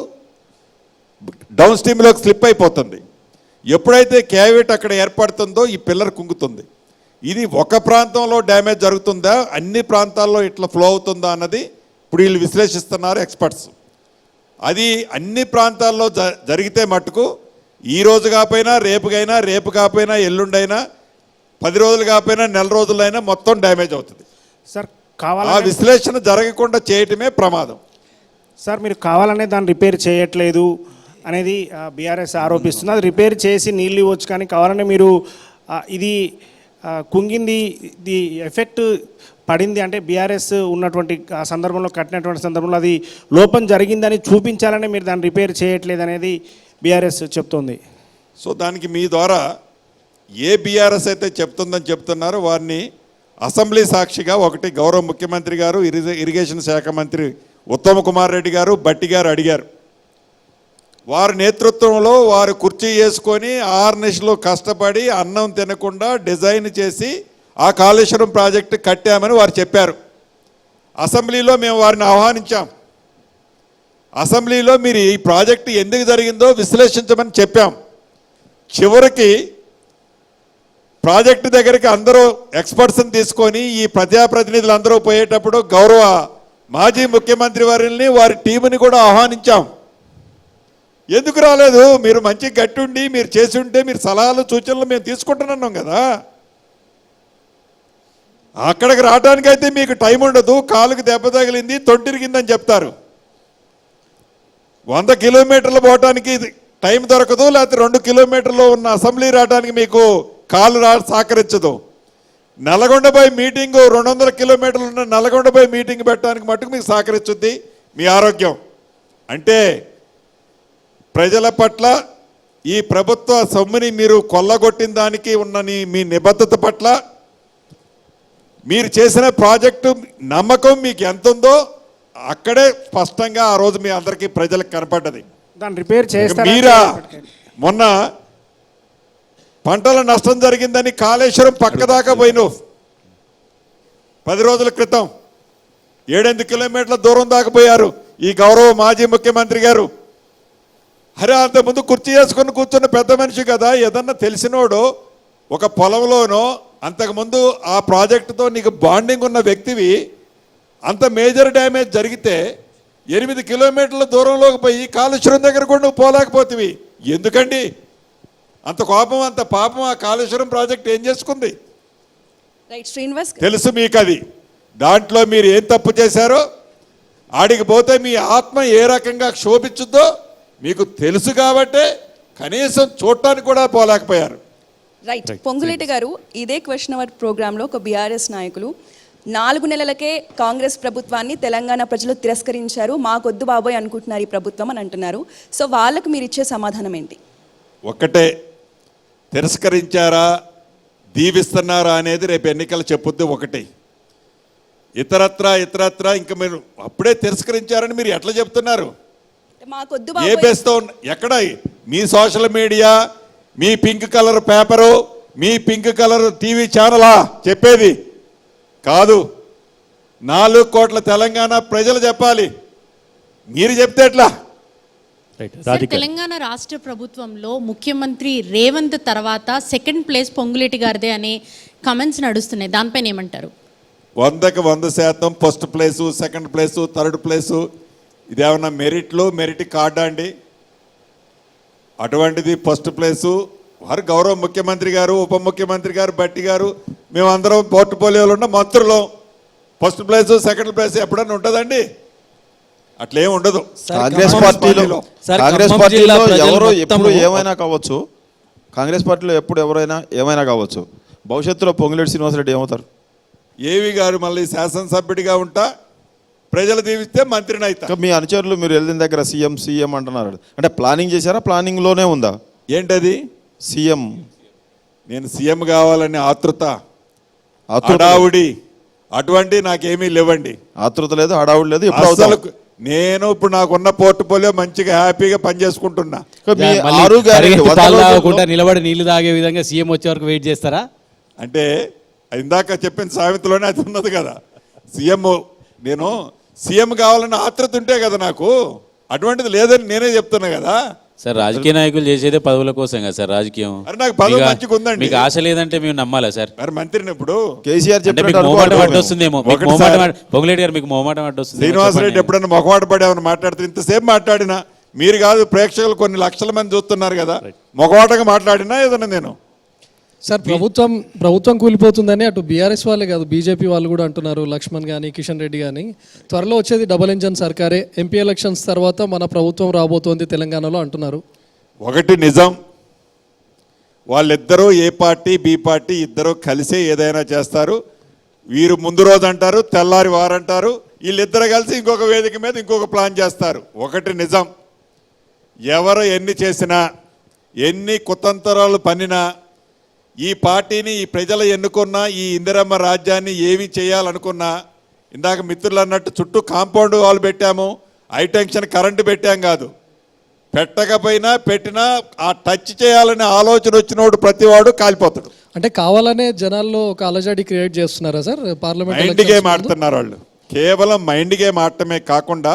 డౌన్ స్ట్రీమ్లోకి స్లిప్ అయిపోతుంది. ఎప్పుడైతే క్యావిట్ అక్కడ ఏర్పడుతుందో ఈ పిల్లర్ కుంగుతుంది. ఇది ఒక ప్రాంతంలో డ్యామేజ్ జరుగుతుందా, అన్ని ప్రాంతాల్లో ఇట్లా ఫ్లో అవుతుందా అన్నది ఇప్పుడు వీళ్ళు విశ్లేషిస్తున్నారు ఎక్స్పర్ట్స్. అది అన్ని ప్రాంతాల్లో జరిగితే మట్టుకు ఈ రోజు కాకపోయినా రేపు కాకపోయినా ఎల్లుండైనా 10 రోజులు కాకపోయినా నెల రోజులైనా మొత్తం డ్యామేజ్ అవుతుంది సార్. ఆ విశ్లేషణ జరగకుండా చేయటమే ప్రమాదం. సార్ మీరు కావాలనే దాన్ని రిపేర్ చేయట్లేదు అనేది బీఆర్ఎస్ ఆరోపిస్తుంది. అది రిపేర్ చేసి నీళ్ళు ఇవ్వచ్చు, కానీ కావాలనే మీరు ఇది కుంగింది, ఇది ఎఫెక్ట్ పడింది అంటే బీఆర్ఎస్ ఉన్నటువంటి ఆ సందర్భంలో, కట్టినటువంటి సందర్భంలో అది లోపం జరిగిందని చూపించాలనే మీరు దాన్ని రిపేర్ చేయట్లేదు అనేది బీఆర్ఎస్ చెప్తోంది. సో దానికి మీ ద్వారా ఏ బీఆర్ఎస్ అయితే చెప్తుందని చెప్తున్నారో వారిని అసెంబ్లీ సాక్షిగా ఒకటి గౌరవ ముఖ్యమంత్రి గారు, ఇరిగేషన్ శాఖ మంత్రి ఉత్తమ్ కుమార్ రెడ్డి గారు, భట్టి గారు అడిగారు. వారి నేతృత్వంలో వారు కుర్చీ వేసుకొని 6 నెలలు కష్టపడి అన్నం తినకుండా డిజైన్ చేసి ఆ కాళేశ్వరం ప్రాజెక్టు కట్టామని వారు చెప్పారు. అసెంబ్లీలో మేము వారిని ఆహ్వానించాం. అసెంబ్లీలో మీరు ఈ ప్రాజెక్టు ఎందుకు జరిగిందో విశ్లేషించమని చెప్పాం. చివరికి ప్రాజెక్టు దగ్గరికి అందరూ ఎక్స్పర్ట్స్ని తీసుకొని ఈ ప్రజాప్రతినిధులు అందరూ పోయేటప్పుడు గౌరవ మాజీ ముఖ్యమంత్రి వారిని, వారి టీముని కూడా ఆహ్వానించాం. ఎందుకు రాలేదు? మీరు మంచి గట్టుండి మీరు చేసి ఉంటే మీరు సలహాలు సూచనలు మేము తీసుకుంటున్నాం కదా. అక్కడికి రావడానికైతే మీకు టైం ఉండదు. కాలుకి దెబ్బ తగిలింది, తొంటిరిగిందని చెప్తారు. 100 కిలోమీటర్లు పోవటానికి టైం దొరకదు, లేకపోతే 2 కిలోమీటర్లు ఉన్న అసెంబ్లీ రావడానికి మీకు కాలు సహకరించదు. నల్గొండపై మీటింగు 200 కిలోమీటర్లు ఉన్న నల్గొండపై మీటింగ్ పెట్టడానికి మట్టుకు మీకు సహకరించుద్ది మీ ఆరోగ్యం. అంటే ప్రజల పట్ల ఈ ప్రభుత్వ సొమ్ముని మీరు కొల్లగొట్టిన దానికి ఉన్న మీ నిబద్ధత పట్ల, మీరు చేసిన ప్రాజెక్టు నమ్మకం మీకు ఎంత ఉందో అక్కడే స్పష్టంగా ఆ రోజు మీ అందరికీ ప్రజలకు కనపడ్డది. దాన్ని రిపేర్ చేస్తారా? మీరా మొన్న పంటల నష్టం జరిగిందని కాళేశ్వరం పక్కదాకా పోయిను 10 రోజుల క్రితం 7-8 కిలోమీటర్ల దూరం దాకా పోయారు ఈ గౌరవ మాజీ ముఖ్యమంత్రి గారు. అరే అంతకుముందు కుర్చీ వేసుకొని కూర్చున్న పెద్ద మనిషి కదా, ఏదన్నా తెలిసినోడు ఒక పొలంలోనో అంతకుముందు ఆ ప్రాజెక్టుతో నీకు బాండింగ్ ఉన్న వ్యక్తివి, అంత మేజర్ డ్యామేజ్ జరిగితే 8 కిలోమీటర్ల దూరంలోకి పోయి కాళేశ్వరం దగ్గర కూడా నువ్వు పోలేకపోతివి. ఎందుకండి అంత కోపం, అంత పాపం ఆ కాళేశ్వరం ప్రాజెక్ట్ ఏం చేసుకుంది? తెలుసు మీకు అది. దాంట్లో మీరు ఏం తప్పు చేశారో, ఆడికి పోతే మీ ఆత్మ ఏ రకంగా క్షోభించుద్దో మీకు తెలుసు కాబట్టే కనీసం చూడటానికి కూడా పోలేకపోయారు. రైట్. పొంగులేటి గారు, ఇదే క్వశ్చన్ అవర్ ప్రోగ్రాంలో ఒక బీఆర్ఎస్ నాయకులు 4 నెలలకే కాంగ్రెస్ ప్రభుత్వాన్ని తెలంగాణ ప్రజలు తిరస్కరించారు, మాకొద్దు బాబోయ్ అనుకుంటున్నారు ఈ ప్రభుత్వం అని అంటున్నారు. సో వాళ్ళకు మీరు ఇచ్చే సమాధానం ఏంటి? ఒక్కటే, తిరస్కరించారా దీవిస్తున్నారా అనేది రేపు ఎన్నికలు చెప్పుద్ది ఒకటి. ఇతరత్ర ఇంకా మీరు అప్పుడే తిరస్కరించారని మీరు ఎట్లా చెప్తున్నారు? మాకొద్దు ఏ బేస్తో? ఎక్కడ మీ సోషల్ మీడియా, మీ పింక్ కలర్ పేపరు, మీ పింక్ కలర్ టీవీ ఛానలా చెప్పేది? కాదు, 4 కోట్ల తెలంగాణ ప్రజలు చెప్పాలి. మీరు చెప్తే ఎట్లా? తెలంగాణ రాష్ట్ర ప్రభుత్వంలో ముఖ్యమంత్రి రేవంత్ తర్వాత 2nd ప్లేస్ పొంగులేటి గారిదే అనే కమెంట్స్ నడుస్తున్నాయి, దానిపైన ఏమంటారు? 100కి 100% first place, 2nd place, 3rd place ఇదేమన్నా మెరిట్ కార్డా అండి? అటువంటిది ఫస్ట్ ప్లేసు వారు గౌరవ ముఖ్యమంత్రి గారు, ఉప ముఖ్యమంత్రి గారు, భట్టి గారు, మేమందరం పోర్ట్ఫోలియోలో ఉన్న మంత్రులు. ఫస్ట్ ప్లేసు 2nd ప్లేస్ ఎప్పుడన్నా ఉంటుందండి? అట్లేం ఉండదు. కాంగ్రెస్ పార్టీలో ఎవరు ఎప్పుడు ఏమైనా కావచ్చు. కాంగ్రెస్ పార్టీలో ఎప్పుడు ఎవరైనా ఏమైనా కావచ్చు. భవిష్యత్తులో పొంగులేటి శ్రీనివాసరెడ్డి ఏమవుతారు? ఏవి గారు మళ్ళీ శాసనసభ్యుడిగా ఉంటా, ప్రజలు దీవిస్తే మంత్రిని అవుతా. మీ అనుచరులు మీరు వెళ్ళిన దగ్గర సీఎం అంటున్నారు, అంటే ప్లానింగ్ చేశారా? ప్లానింగ్లోనే ఉందా? ఏంటది? సీఎం. నేను సీఎం కావాలని ఆతృత, హడావుడి అటువంటి నాకేమీ లేవండి. ఆతృత లేదు, హడావుడి లేదు. నేను ఇప్పుడు నాకున్న పోర్ట్ఫోలియో మంచిగా హ్యాపీగా పనిచేసుకుంటున్నా. నిలబడి నీళ్లు తాగే విధంగా సీఎం వచ్చే వరకు వెయిట్ చేస్తారా? అంటే ఇందాక చెప్పిన సామెతలోనే అది ఉన్నది కదా. నేను సీఎం కావాలని ఆతృత ఉంటే కదా నాకు, అటువంటిది లేదని నేనే చెప్తున్నా కదా. సార్ రాజకీయ నాయకులు చేసేదే పదవుల కోసం కదా సార్ రాజకీయం. అరే నాకు పదవి మీకు మంచిగా ఉందండి. మీకు ఆశ లేదంటే మేము నమ్మాలా సార్? మరి మంత్రిని ఇప్పుడు కేసీఆర్ అంటే మీకు చెప్పినట్టు మొహమాటం అనుకో. అడ్డొస్తుందేమో. పొంగులేటి గారు మీకు మొహమాటం అడ్డొస్తుంది. శ్రీనివాసరెడ్డి ఎప్పుడన్నా మొఖమాట పడి ఏమైనా మాట్లాడితే ఇంతసేపు మాట్లాడినా మీరు కాదు, ప్రేక్షకులు కొన్ని లక్షల మంది చూస్తున్నారు కదా, మొఖమాటంగా మాట్లాడినా ఏదన్నా నేను సార్ ప్రభుత్వం కూలిపోతుందని అటు బీఆర్ఎస్ వాళ్ళే కాదు బీజేపీ వాళ్ళు కూడా అంటున్నారు. లక్ష్మణ్ కానీ కిషన్ రెడ్డి కానీ త్వరలో వచ్చేది డబుల్ ఇంజన్ సర్కారే, ఎంపీ ఎలక్షన్స్ తర్వాత మన ప్రభుత్వం రాబోతోంది తెలంగాణలో అంటున్నారు. ఒకటి నిజం, వాళ్ళిద్దరూ ఏ పార్టీ బి పార్టీ ఇద్దరూ కలిసే ఏదైనా చేస్తారు. వీరు ముందు రోజు అంటారు, తెల్లారి వారంటారు, వీళ్ళిద్దరు కలిసి ఇంకొక వేదిక మీద ఇంకొక ప్లాన్ చేస్తారు. ఒకటి నిజం, ఎవరు ఎన్ని చేసినా ఎన్ని కుతంత్రాలు పన్నినా ఈ పార్టీని ఈ ప్రజలు ఎన్నుకున్నా ఈ ఇందిరమ్మ రాజ్యాన్ని ఏమి చేయాలనుకున్నా, ఇందాక మిత్రులు అన్నట్టు చుట్టూ కాంపౌండ్ వాళ్ళు పెట్టాము, హైటెన్షన్ కరెంటు పెట్టాం కాదు, పెట్టకపోయినా పెట్టినా ఆ టచ్ చేయాలనే ఆలోచన వచ్చినోడు ప్రతివాడు కాలిపోతాడు. అంటే కావాలనే జనాల్లో ఒక అలజడి క్రియేట్ చేస్తున్నారా సార్? పార్లమెంట్ మైండ్ గేమ్ ఆడుతున్నారు వాళ్ళు. కేవలం మైండ్ గేమ్ ఆడటమే కాకుండా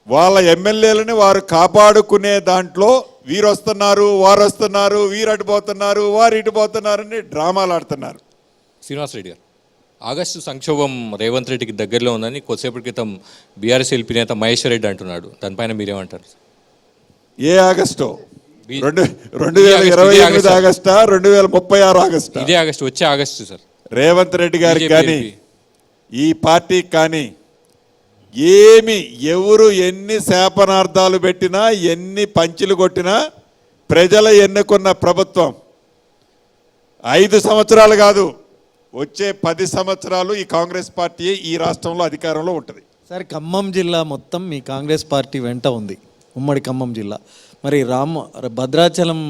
వాళ్ళ ఎమ్మెల్యేలని వారు కాపాడుకునే దాంట్లో వీరు వస్తున్నారు, వారు వస్తున్నారు, వీరు అటుపోతున్నారు, వారు ఇటుపోతున్నారు అని డ్రామాలు ఆడుతున్నారు. శ్రీనివాసరెడ్డి గారు, ఆగస్టు సంక్షోభం రేవంత్ రెడ్డికి దగ్గరలో ఉందని కొద్దిసేపటి క్రితం బీఆర్ఎస్ ఎల్పీ నేత మహేశ్వర్ రెడ్డి అంటున్నాడు. దానిపైన మీరేమంటారు? ఏ ఆగస్టు? 2028 ఆగస్టా, 2036 ఆగస్టా? ఇదే ఆగస్టు, వచ్చే ఆగస్టు సార్. రేవంత్ రెడ్డి గారికి కానీ ఈ పార్టీకి కానీ ఏమి ఎవరు ఎన్ని శాపనార్థాలు పెట్టినా ఎన్ని పంచులు కొట్టినా ప్రజల ఎన్నుకున్న ప్రభుత్వం 5 సంవత్సరాలు కాదు, వచ్చే 10 సంవత్సరాలు ఈ కాంగ్రెస్ పార్టీ ఈ రాష్ట్రంలో అధికారంలో ఉంటుంది. సార్ ఖమ్మం జిల్లా మొత్తం మీ కాంగ్రెస్ పార్టీ వెంట ఉంది, ఉమ్మడి ఖమ్మం జిల్లా. మరి భద్రాచలం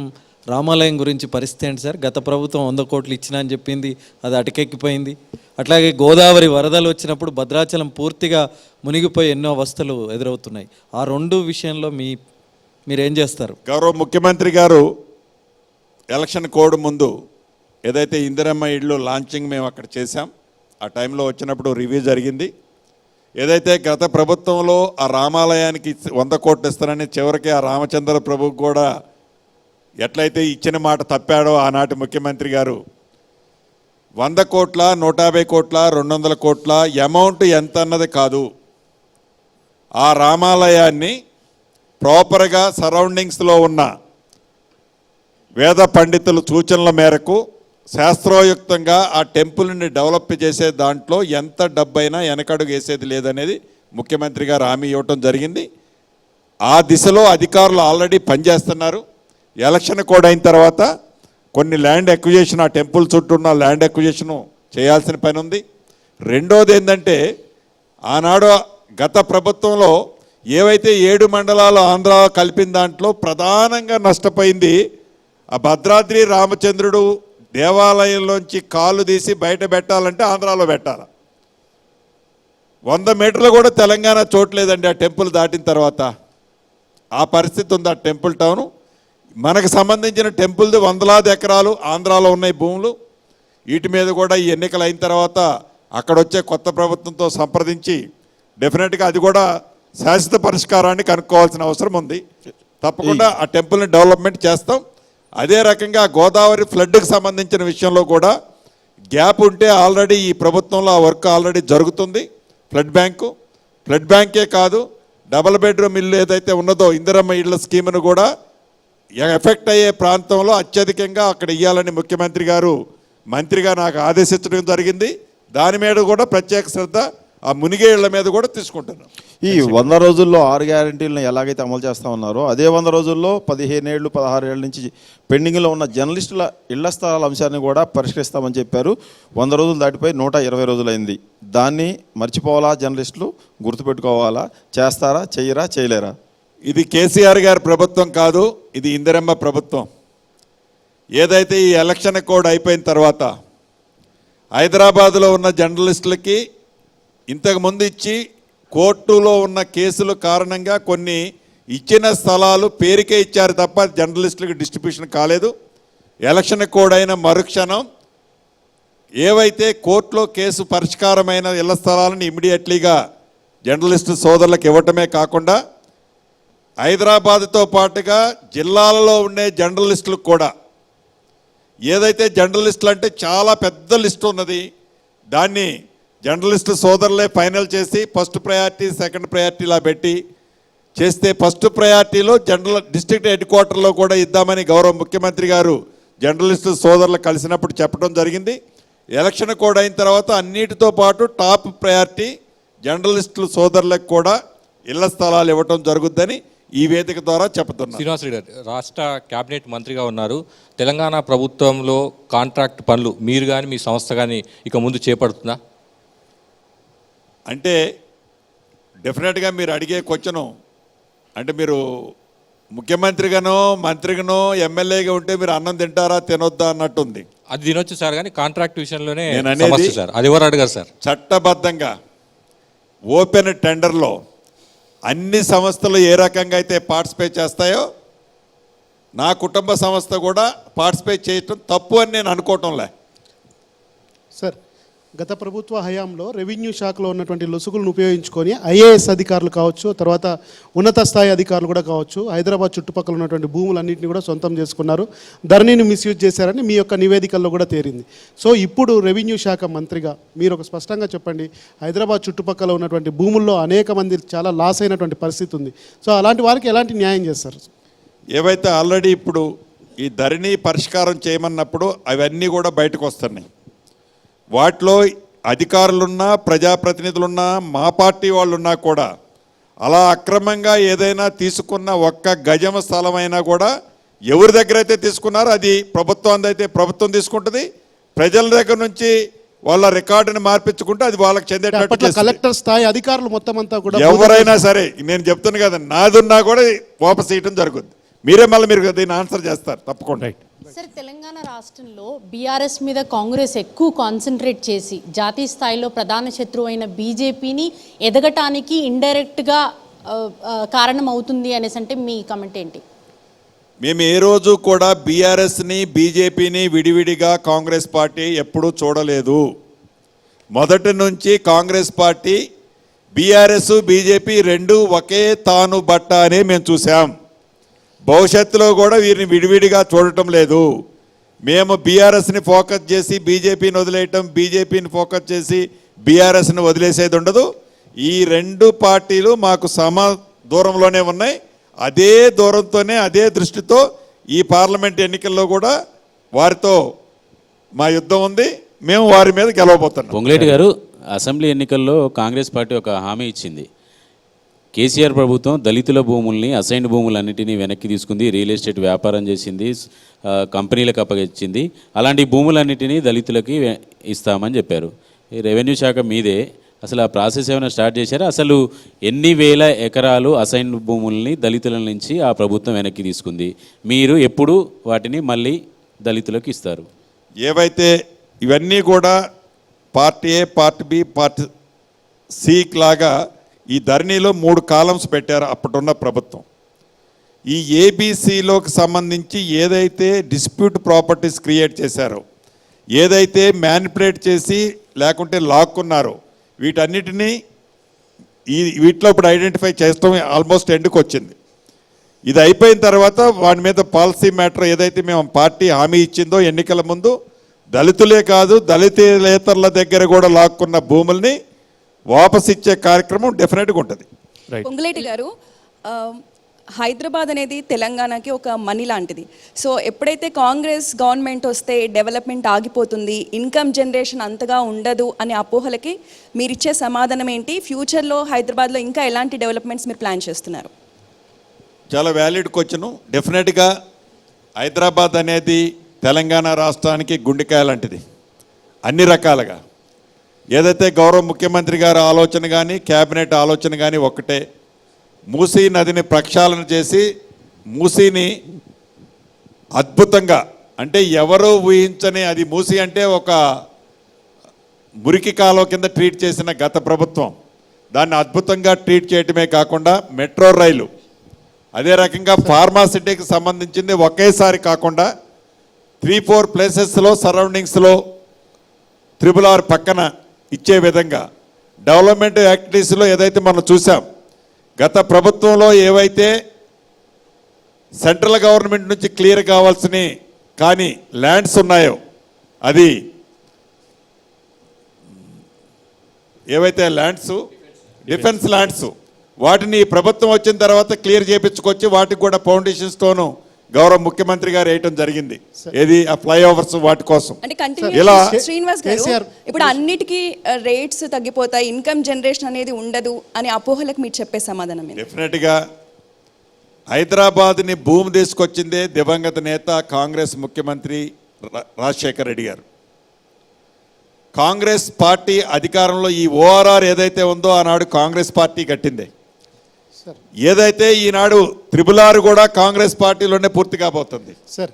రామాలయం గురించి పరిస్థితి ఏంటి సార్? గత ప్రభుత్వం 100 కోట్లు ఇచ్చినా అని చెప్పింది, అది అటకెక్కిపోయింది. అట్లాగే గోదావరి వరదలు వచ్చినప్పుడు భద్రాచలం పూర్తిగా మునిగిపోయి ఎన్నో అవస్థలు ఎదురవుతున్నాయి. ఆ 2 విషయంలో మీరేం చేస్తారు? గౌరవ ముఖ్యమంత్రి గారు ఎలక్షన్ కోడ్ ముందు ఏదైతే ఇందిరమ్మ ఇళ్ళు లాంచింగ్ మేము అక్కడ చేశాం, ఆ టైంలో వచ్చినప్పుడు రివ్యూ జరిగింది. ఏదైతే గత ప్రభుత్వంలో ఆ రామాలయానికి 100 కోట్లు ఇస్తారని చివరికి ఆ రామచంద్ర ప్రభుకు కూడా ఎట్లయితే ఇచ్చిన మాట తప్పాడో ఆనాటి ముఖ్యమంత్రి గారు 100 కోట్ల 150 కోట్ల 200 కోట్ల అమౌంట్ ఎంత అన్నది కాదు, ఆ రామాలయాన్ని ప్రాపర్గా సరౌండింగ్స్లో ఉన్న వేద పండితుల సూచనల మేరకు శాస్త్రోయుక్తంగా ఆ టెంపుల్ని డెవలప్ చేసే దాంట్లో ఎంత డబ్బైనా వెనకడుగు వేసేది లేదనేది ముఖ్యమంత్రి గారు హామీ ఇవ్వటం జరిగింది. ఆ దిశలో అధికారులు ఆల్రెడీ పనిచేస్తున్నారు. ఎలక్షన్ కోడ్ అయిన తర్వాత కొన్ని ల్యాండ్ ఎక్విజిషన్, ఆ టెంపుల్ చుట్టూ ఉన్న ల్యాండ్ ఎక్విజిషను చేయాల్సిన పని ఉంది. రెండోది ఏంటంటే ఆనాడు గత ప్రభుత్వంలో ఏవైతే 7 మండలాలు ఆంధ్ర కలిపిన దాంట్లో ప్రధానంగా నష్టపోయింది ఆ భద్రాద్రి రామచంద్రుడు దేవాలయంలోంచి కాలు తీసి బయట పెట్టాలంటే ఆంధ్రాలో పెట్టాలి. 100 మీటర్లు కూడా తెలంగాణ చోట్లేదండి ఆ టెంపుల్ దాటిన తర్వాత. ఆ పరిస్థితి ఉంది ఆ టెంపుల్ టౌను. మనకు సంబంధించిన టెంపుల్ది 100,000 ఎకరాలు ఆంధ్రాలో ఉన్నాయి భూములు. వీటి మీద కూడా ఈ ఎన్నికలు అయిన తర్వాత అక్కడ వచ్చే కొత్త ప్రభుత్వంతో సంప్రదించి డెఫినెట్గా అది కూడా శాశ్వత పరిష్కారాన్ని కనుక్కోవాల్సిన అవసరం ఉంది. తప్పకుండా ఆ టెంపుల్ని డెవలప్మెంట్ చేస్తాం. అదే రకంగా గోదావరి ఫ్లడ్కి సంబంధించిన విషయంలో కూడా గ్యాప్ ఉంటే ఆల్రెడీ ఈ ప్రభుత్వంలో ఆ వర్క్ ఆల్రెడీ జరుగుతుంది. ఫ్లడ్ బ్యాంకే కాదు, డబుల్ బెడ్రూమ్ ఇల్లు ఏదైతే ఉన్నదో ఇందిరమ్మ ఇళ్ళ స్కీమ్ను కూడా ఎఫెక్ట్ అయ్యే ప్రాంతంలో అత్యధికంగా అక్కడ ఇవ్వాలని ముఖ్యమంత్రి గారు మంత్రిగా నాకు ఆదేశించడం జరిగింది. దాని మీద కూడా ప్రత్యేక శ్రద్ధ ఆ మునిగే ఇళ్ల మీద కూడా తీసుకుంటున్నాం. ఈ 100 రోజుల్లో 6 గ్యారంటీలను ఎలాగైతే అమలు చేస్తూ ఉన్నారో అదే 100 రోజుల్లో 15 ఏళ్ళు 16 ఏళ్ళ నుంచి పెండింగ్లో ఉన్న జర్నలిస్టుల ఇళ్ల స్థలాల అంశాన్ని కూడా పరిష్కరిస్తామని చెప్పారు. 100 రోజులు దాటిపోయి 120 రోజులైంది. దాన్ని మర్చిపోవాలా జర్నలిస్టులు? గుర్తుపెట్టుకోవాలా? చేస్తారా, చెయ్యరా, చేయలేరా? ఇది కేసీఆర్ గారి ప్రభుత్వం కాదు, ఇది ఇందిరమ్మ ప్రభుత్వం. ఏదైతే ఈ ఎలక్షన్ కోడ్ అయిపోయిన తర్వాత హైదరాబాదులో ఉన్న జర్నలిస్టులకి ఇంతకుముందు ఇచ్చి కోర్టులో ఉన్న కేసుల కారణంగా కొన్ని ఇచ్చిన స్థలాలు పేరుకే ఇచ్చారు తప్ప జర్నలిస్టులకు డిస్ట్రిబ్యూషన్ కాలేదు. ఎలక్షన్ కోడ్ అయిన మరుక్షణం ఏవైతే కోర్టులో కేసు పరిష్కారమైన ఇళ్ల స్థలాలను ఇమ్మీడియట్లీగా జర్నలిస్టు సోదరులకు ఇవ్వటమే కాకుండా హైదరాబాద్తో పాటుగా జిల్లాలలో ఉండే జర్నలిస్టులకు కూడా ఏదైతే జర్నలిస్టులు అంటే చాలా పెద్ద లిస్ట్ ఉన్నది, దాన్ని జర్నలిస్టు సోదరులే ఫైనల్ చేసి ఫస్ట్ ప్రయారిటీ సెకండ్ ప్రయారిటీలా పెట్టి చేస్తే ఫస్ట్ ప్రయారిటీలో డిస్ట్రిక్ట్ హెడ్ క్వార్టర్లో కూడా ఇద్దామని గౌరవ ముఖ్యమంత్రి గారు జర్నలిస్టు సోదరులు కలిసినప్పుడు చెప్పడం జరిగింది. ఎలక్షన్ కూడా అయిన తర్వాత అన్నిటితో పాటు టాప్ ప్రయారిటీ జర్నలిస్టుల సోదరులకు కూడా ఇళ్ల స్థలాలు ఇవ్వటం జరుగుద్దని ఈ వేదిక ద్వారా చెప్తున్నారు. శ్రీనివాస్ రెడ్డి గారు రాష్ట్ర కేబినెట్ మంత్రిగా ఉన్నారు. తెలంగాణ ప్రభుత్వంలో కాంట్రాక్ట్ పనులు మీరు కానీ మీ సంస్థ కానీ ఇక ముందు చేపడుతుందా? అంటే డెఫినెట్గా మీరు అడిగే క్వశ్చను అంటే మీరు ముఖ్యమంత్రిగానో మంత్రిగానో ఎమ్మెల్యేగా ఉంటే మీరు అన్నం తింటారా తినొద్దా అన్నట్టుంది. అది తినొచ్చు సార్, కానీ కాంట్రాక్ట్ విషయంలోనే నేను అనేది సమస్య సార్. అది ఎవరు అడగారు సార్? చట్టబద్ధంగా ఓపెన్ టెండర్లో అన్ని సంస్థలు ఏ రకంగా అయితే పార్టిసిపేట్ చేస్తాయో నా కుటుంబ సంస్థ కూడా పార్టిసిపేట్ చేయటం తప్పు అని నేను అనుకోవటంలే. సార్, గత ప్రభుత్వ హయాంలో రెవెన్యూ శాఖలో ఉన్నటువంటి లొసుగులను ఉపయోగించుకొని ఐఏఎస్ అధికారులు కావచ్చు, తర్వాత ఉన్నత స్థాయి అధికారులు కూడా కావచ్చు, హైదరాబాద్ చుట్టుపక్కల ఉన్నటువంటి భూములన్నింటినీ కూడా సొంతం చేసుకున్నారు, ధరణిని మిస్యూజ్ చేశారని మీ యొక్క నివేదికల్లో కూడా తేలింది. సో ఇప్పుడు రెవెన్యూ శాఖ మంత్రిగా మీరు ఒక స్పష్టంగా చెప్పండి, హైదరాబాద్ చుట్టుపక్కల ఉన్నటువంటి భూముల్లో అనేక మంది చాలా లాస్ అయినటువంటి పరిస్థితి ఉంది. సో అలాంటి వారికి ఎలాంటి న్యాయం చేస్తారు? ఏవైతే ఆల్రెడీ ఇప్పుడు ఈ ధరణి పరిష్కారం చేయమన్నప్పుడు అవన్నీ కూడా బయటకు వస్తున్నాయి. వాటిలో అధికారులున్నా ప్రజాప్రతినిధులున్నా మా పార్టీ వాళ్ళున్నా కూడా అలా అక్రమంగా ఏదైనా తీసుకున్న ఒక్క గజం స్థలమైనా కూడా ఎవరి దగ్గర అయితే తీసుకున్నారో అది ప్రభుత్వం అయితే ప్రభుత్వం తీసుకుంటుంది, ప్రజల దగ్గర నుంచి వాళ్ళ రికార్డుని మార్పించుకుంటే అది వాళ్ళకి చెందేటట్టు కలెక్టర్ స్థాయి అధికారులు మొత్తం అంతా కూడా ఎవరైనా సరే నేను చెప్తున్నా కదా, నాదున్నా కూడా వాపస్ ఇవ్వడం జరుగుతుంది. మీరే మళ్ళీ మీరు దీన్ని ఆన్సర్ చేస్తారు తప్పకుండా. సార్, తెలంగాణ రాష్ట్రంలో బీఆర్ఎస్ మీద కాంగ్రెస్ ఎక్కువ కాన్సన్ట్రేట్ చేసి జాతీయ స్థాయిలో ప్రధాన శత్రువు అయిన బీజేపీని ఎదగటానికి ఇండైరెక్ట్గా కారణం అవుతుంది అనేసి అంటే మీ కమెంట్ ఏంటి? మేము ఏ రోజు కూడా బీఆర్ఎస్ని బీజేపీని విడివిడిగా కాంగ్రెస్ పార్టీ ఎప్పుడూ చూడలేదు. మొదటి నుంచి కాంగ్రెస్ పార్టీ బీఆర్ఎస్ బీజేపీ రెండు ఒకే తాను బట్ట అనే మేము చూసాం. భవిష్యత్తులో కూడా వీరిని విడివిడిగా చూడటం లేదు. మేము బీఆర్ఎస్ని ఫోకస్ చేసి బీజేపీని వదిలేయటం, బీజేపీని ఫోకస్ చేసి బీఆర్ఎస్ని వదిలేసేది ఉండదు. ఈ రెండు పార్టీలు మాకు సమ దూరంలోనే ఉన్నాయి. అదే దూరంతోనే అదే దృష్టితో ఈ పార్లమెంట్ ఎన్నికల్లో కూడా వారితో మా యుద్ధం ఉంది. మేము వారి మీద గెలవబోతున్నాం. పొంగులేటి గారు, అసెంబ్లీ ఎన్నికల్లో కాంగ్రెస్ పార్టీ ఒక హామీ ఇచ్చింది. కేసీఆర్ ప్రభుత్వం దళితుల భూముల్ని, అసైన్డ్ భూములన్నింటినీ వెనక్కి తీసుకుంది, రియల్ ఎస్టేట్ వ్యాపారం చేసింది, కంపెనీలకు అప్పగించింది. అలాంటి భూములన్నింటినీ దళితులకి ఇస్తామని చెప్పారు. ఈ రెవెన్యూ శాఖ మీదే, అసలు ఆ ప్రాసెస్ ఏమైనా స్టార్ట్ చేశారా? అసలు ఎన్ని వేల ఎకరాలు అసైన్డ్ భూముల్ని దళితుల నుంచి ఆ ప్రభుత్వం వెనక్కి తీసుకుంది? మీరు ఎప్పుడు వాటిని మళ్ళీ దళితులకు ఇస్తారు? ఏవైతే ఇవన్నీ కూడా పార్టీ ఏ, పార్టీ బి, పార్టీ సి లాగా ఈ ధరణిలో 3 కాలమ్స్ పెట్టారు అప్పటిన్న ప్రభుత్వం. ఈ ఏబీసీలోకి సంబంధించి ఏదైతే డిస్ప్యూట్ ప్రాపర్టీస్ క్రియేట్ చేశారో, ఏదైతే మ్యానిపులేట్ చేసి లేకుంటే లాక్కున్నారో, వీటన్నిటినీ వీటిలో ఇప్పుడు ఐడెంటిఫై చేయడం ఆల్మోస్ట్ ఎండ్కి వచ్చింది. ఇది అయిపోయిన తర్వాత వాటి మీద పాలసీ మ్యాటర్ ఏదైతే మేము పార్టీ హామీ ఇచ్చిందో ఎన్నికల ముందు, దళితులే కాదు దళితేతరుల దగ్గర కూడా లాక్కున్న భూముల్ని వాపస్ ఇచ్చే కార్యక్రమం డెఫినెట్గా ఉంటుంది. పొంగులేటి గారు, హైదరాబాద్ అనేది తెలంగాణకి ఒక మనీ లాంటిది. సో ఎప్పుడైతే కాంగ్రెస్ గవర్నమెంట్ వస్తే డెవలప్మెంట్ ఆగిపోతుంది, ఇన్కమ్ జనరేషన్ అంతగా ఉండదు అనే అపోహలకి మీరు ఇచ్చే సమాధానం ఏంటి? ఫ్యూచర్లో హైదరాబాద్లో ఇంకా ఎలాంటి డెవలప్మెంట్స్ మీరు ప్లాన్ చేస్తున్నారు? చాలా వ్యాలిడ్ క్వశ్చన్. డెఫినెట్గా హైదరాబాద్ అనేది తెలంగాణ రాష్ట్రానికి గుండెకాయ లాంటిది అన్ని రకాలుగా. ఏదైతే గౌరవ ముఖ్యమంత్రి గారి ఆలోచన కానీ క్యాబినెట్ ఆలోచన కానీ ఒక్కటే, మూసీ నదిని ప్రక్షాళన చేసి మూసీని అద్భుతంగా, అంటే ఎవరో ఊహించని, అది మూసీ అంటే ఒక మురికి కాలువ కింద ట్రీట్ చేసిన గత ప్రభుత్వం, దాన్ని అద్భుతంగా ట్రీట్ చేయటమే కాకుండా మెట్రో రైలు, అదే రకంగా ఫార్మాసిటీకి సంబంధించింది ఒకేసారి కాకుండా 3-4 ప్లేసెస్లో సరౌండింగ్స్లో RRR పక్కన ఇచ్చే విధంగా డెవలప్మెంట్ యాక్టివిటీస్లో ఏదైతే మనం చూసాం, గత ప్రభుత్వంలో ఏవైతే సెంట్రల్ గవర్నమెంట్ నుంచి క్లియర్ కావాల్సిన కానీ ల్యాండ్స్ ఉన్నాయో, అది ఏవైతే ల్యాండ్స్ డిఫెన్స్ ల్యాండ్స్, వాటిని ప్రభుత్వం వచ్చిన తర్వాత క్లియర్ చేయించుకొచ్చి వాటికి కూడా ఫౌండేషన్ స్టోను గౌరవ ముఖ్యమంత్రి గారు వేయటం జరిగింది. ఏది ఆ ఫ్లైఓవర్స్ వాటి కోసం. అంటే కంటిన్యూ శ్రీనివాస్ గారు, ఇప్పుడు అన్నిటికీ రేట్స్ తగ్గిపోతాయి, ఇన్కమ్ జనరేషన్ అనేది ఉండదు అని అపోహలకు మీరు చెప్పే సమాధానం ఏంటి? డెఫినెట్గా హైదరాబాద్ని భూమి తీసుకొచ్చిందే దివంగత నేత కాంగ్రెస్ ముఖ్యమంత్రి రాజశేఖర రెడ్డి గారు. కాంగ్రెస్ పార్టీ అధికారంలో ఈ ఓఆర్ఆర్ ఏదైతే ఉందో ఆనాడు కాంగ్రెస్ పార్టీ కట్టిందే. ఏదైతే ఈనాడు త్రిబుల్ కూడా కాంగ్రెస్ పార్టీలోనే పూర్తి కాబోతుంది. సార్,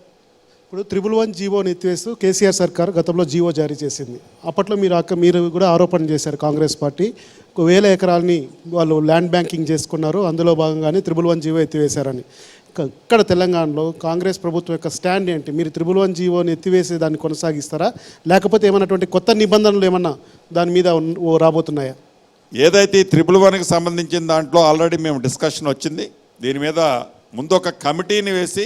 ఇప్పుడు 111 జీవోని ఎత్తివేస్తూ కేసీఆర్ సర్కార్ గతంలో జీవో జారీ చేసింది. అప్పట్లో మీరు కూడా ఆరోపణ చేశారు, కాంగ్రెస్ పార్టీ 1000 ఎకరాలని వాళ్ళు ల్యాండ్ బ్యాంకింగ్ చేసుకున్నారు, అందులో భాగంగానే 111 జీవో ఎత్తివేశారని. ఇక్కడ తెలంగాణలో కాంగ్రెస్ ప్రభుత్వం యొక్క స్టాండ్ ఏంటి? మీరు 111 జీవోని ఎత్తివేసి దాన్ని కొనసాగిస్తారా, లేకపోతే ఏమన్నటువంటి కొత్త నిబంధనలు ఏమన్నా దాని మీద రాబోతున్నాయా? ఏదైతే 111కి సంబంధించిన దాంట్లో ఆల్రెడీ మేము డిస్కషన్ వచ్చింది. దీని మీద ముందు ఒక కమిటీని వేసి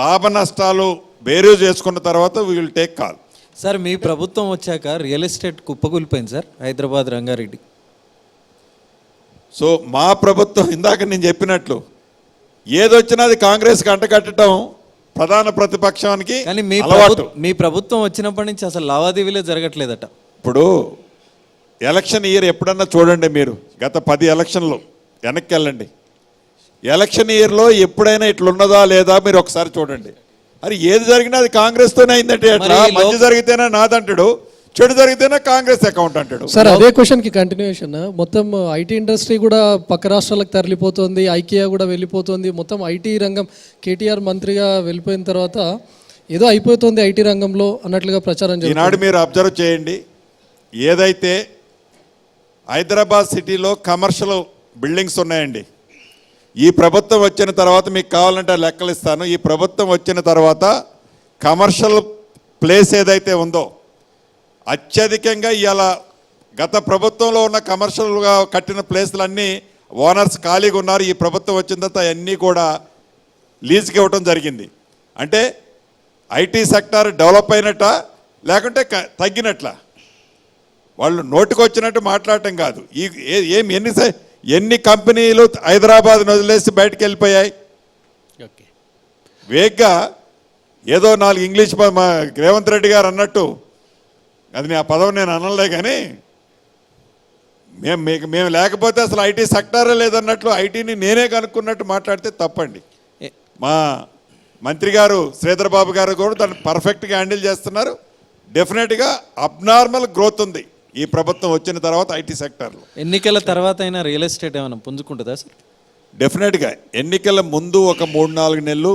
లాభ నష్టాలు బేరీజు చేసుకున్న తర్వాత we will take call. Sir, మీ ప్రభుత్వం వచ్చాక రియల్ ఎస్టేట్ కుప్పకూలిపోయింది సార్, హైదరాబాద్ రంగారెడ్డి. సో మా ప్రభుత్వం ఇందాక నేను చెప్పినట్లు ఏదొచ్చినా అది కాంగ్రెస్కి అంటగట్టడం ప్రధాన ప్రతిపక్షానికి కానీ మీ ప్రభుత్వం వచ్చినప్పటి నుంచి అసలు లావాదేవీలే జరగట్లేదట. ఇప్పుడు ఎలక్షన్ ఇయర్ ఎప్పుడన్నా చూడండి మీరు, గత 10 ఎలక్షన్లు వెనక్కి వెళ్ళండి. ఎలక్షన్ ఇయర్లో ఎప్పుడైనా ఇట్లున్నదా లేదా మీరు ఒకసారి చూడండి. అది ఏది జరిగినా అది కాంగ్రెస్తోనే అయిందంటే ఎట్లా? మంచి జరిగితేనే నాదంటాడు, చెడు జరిగితేనే కాంగ్రెస్ అకౌంట్ అంటాడు. సార్, అదే క్వశ్చన్కి కంటిన్యూషన్. మొత్తం ఐటీ ఇండస్ట్రీ కూడా పక్క రాష్ట్రాలకు తరలిపోతుంది, ఐకియా కూడా వెళ్ళిపోతుంది. మొత్తం ఐటీ రంగం కేటీఆర్ మంత్రిగా వెళ్ళిపోయిన తర్వాత ఏదో అయిపోతుంది ఐటీ రంగంలో అన్నట్లుగా ప్రచారం చేస్తున్నారు. ఈనాడు మీరు అబ్జర్వ్ చేయండి, ఏదైతే హైదరాబాద్ సిటీలో కమర్షియల్ బిల్డింగ్స్ ఉన్నాయండి, ఈ ప్రభుత్వం వచ్చిన తర్వాత మీకు కావాలంటే లెక్కలు ఇస్తాను. ఈ ప్రభుత్వం వచ్చిన తర్వాత కమర్షియల్ ప్లేస్ ఏదైతే ఉందో అత్యధికంగా ఇవాళ గత ప్రభుత్వంలో ఉన్న కమర్షియల్గా కట్టిన ప్లేస్లన్నీ ఓనర్స్ ఖాళీగా ఉన్నారు. ఈ ప్రభుత్వం వచ్చిన తర్వాత అన్నీ కూడా లీజ్కి ఇవ్వటం జరిగింది. అంటే ఐటీ సెక్టార్ డెవలప్ అయినట్ట లేకుంటే తగ్గినట్ల? వాళ్ళు నోటికి వచ్చినట్టు మాట్లాడటం కాదు. ఎన్ని కంపెనీలు హైదరాబాద్ను వదిలేసి బయటకు వెళ్ళిపోయాయి? వేగ్గా ఏదో 4 ఇంగ్లీష్ మా రేవంత్ రెడ్డి గారు అన్నట్టు, అది ఆ పదవి నేను అనలే, కానీ మేము లేకపోతే అసలు ఐటీ సెక్టారే లేదన్నట్లు ఐటీని నేనే కనుక్కున్నట్టు మాట్లాడితే తప్పండి. మా మంత్రి గారు శ్రీధర్ బాబు గారు కూడా దాన్ని పర్ఫెక్ట్గా హ్యాండిల్ చేస్తున్నారు. డెఫినెట్గా అబ్నార్మల్ గ్రోత్ ఉంది ఈ ప్రభుత్వం వచ్చిన తర్వాత ఐటీ సెక్టార్లో. ఎన్నికల తర్వాత అయినా రియల్ ఎస్టేట్ ఏమైనా పుంజుకుంటుందా సార్? డెఫినెట్గా ఎన్నికల ముందు ఒక 3-4 నెలలు,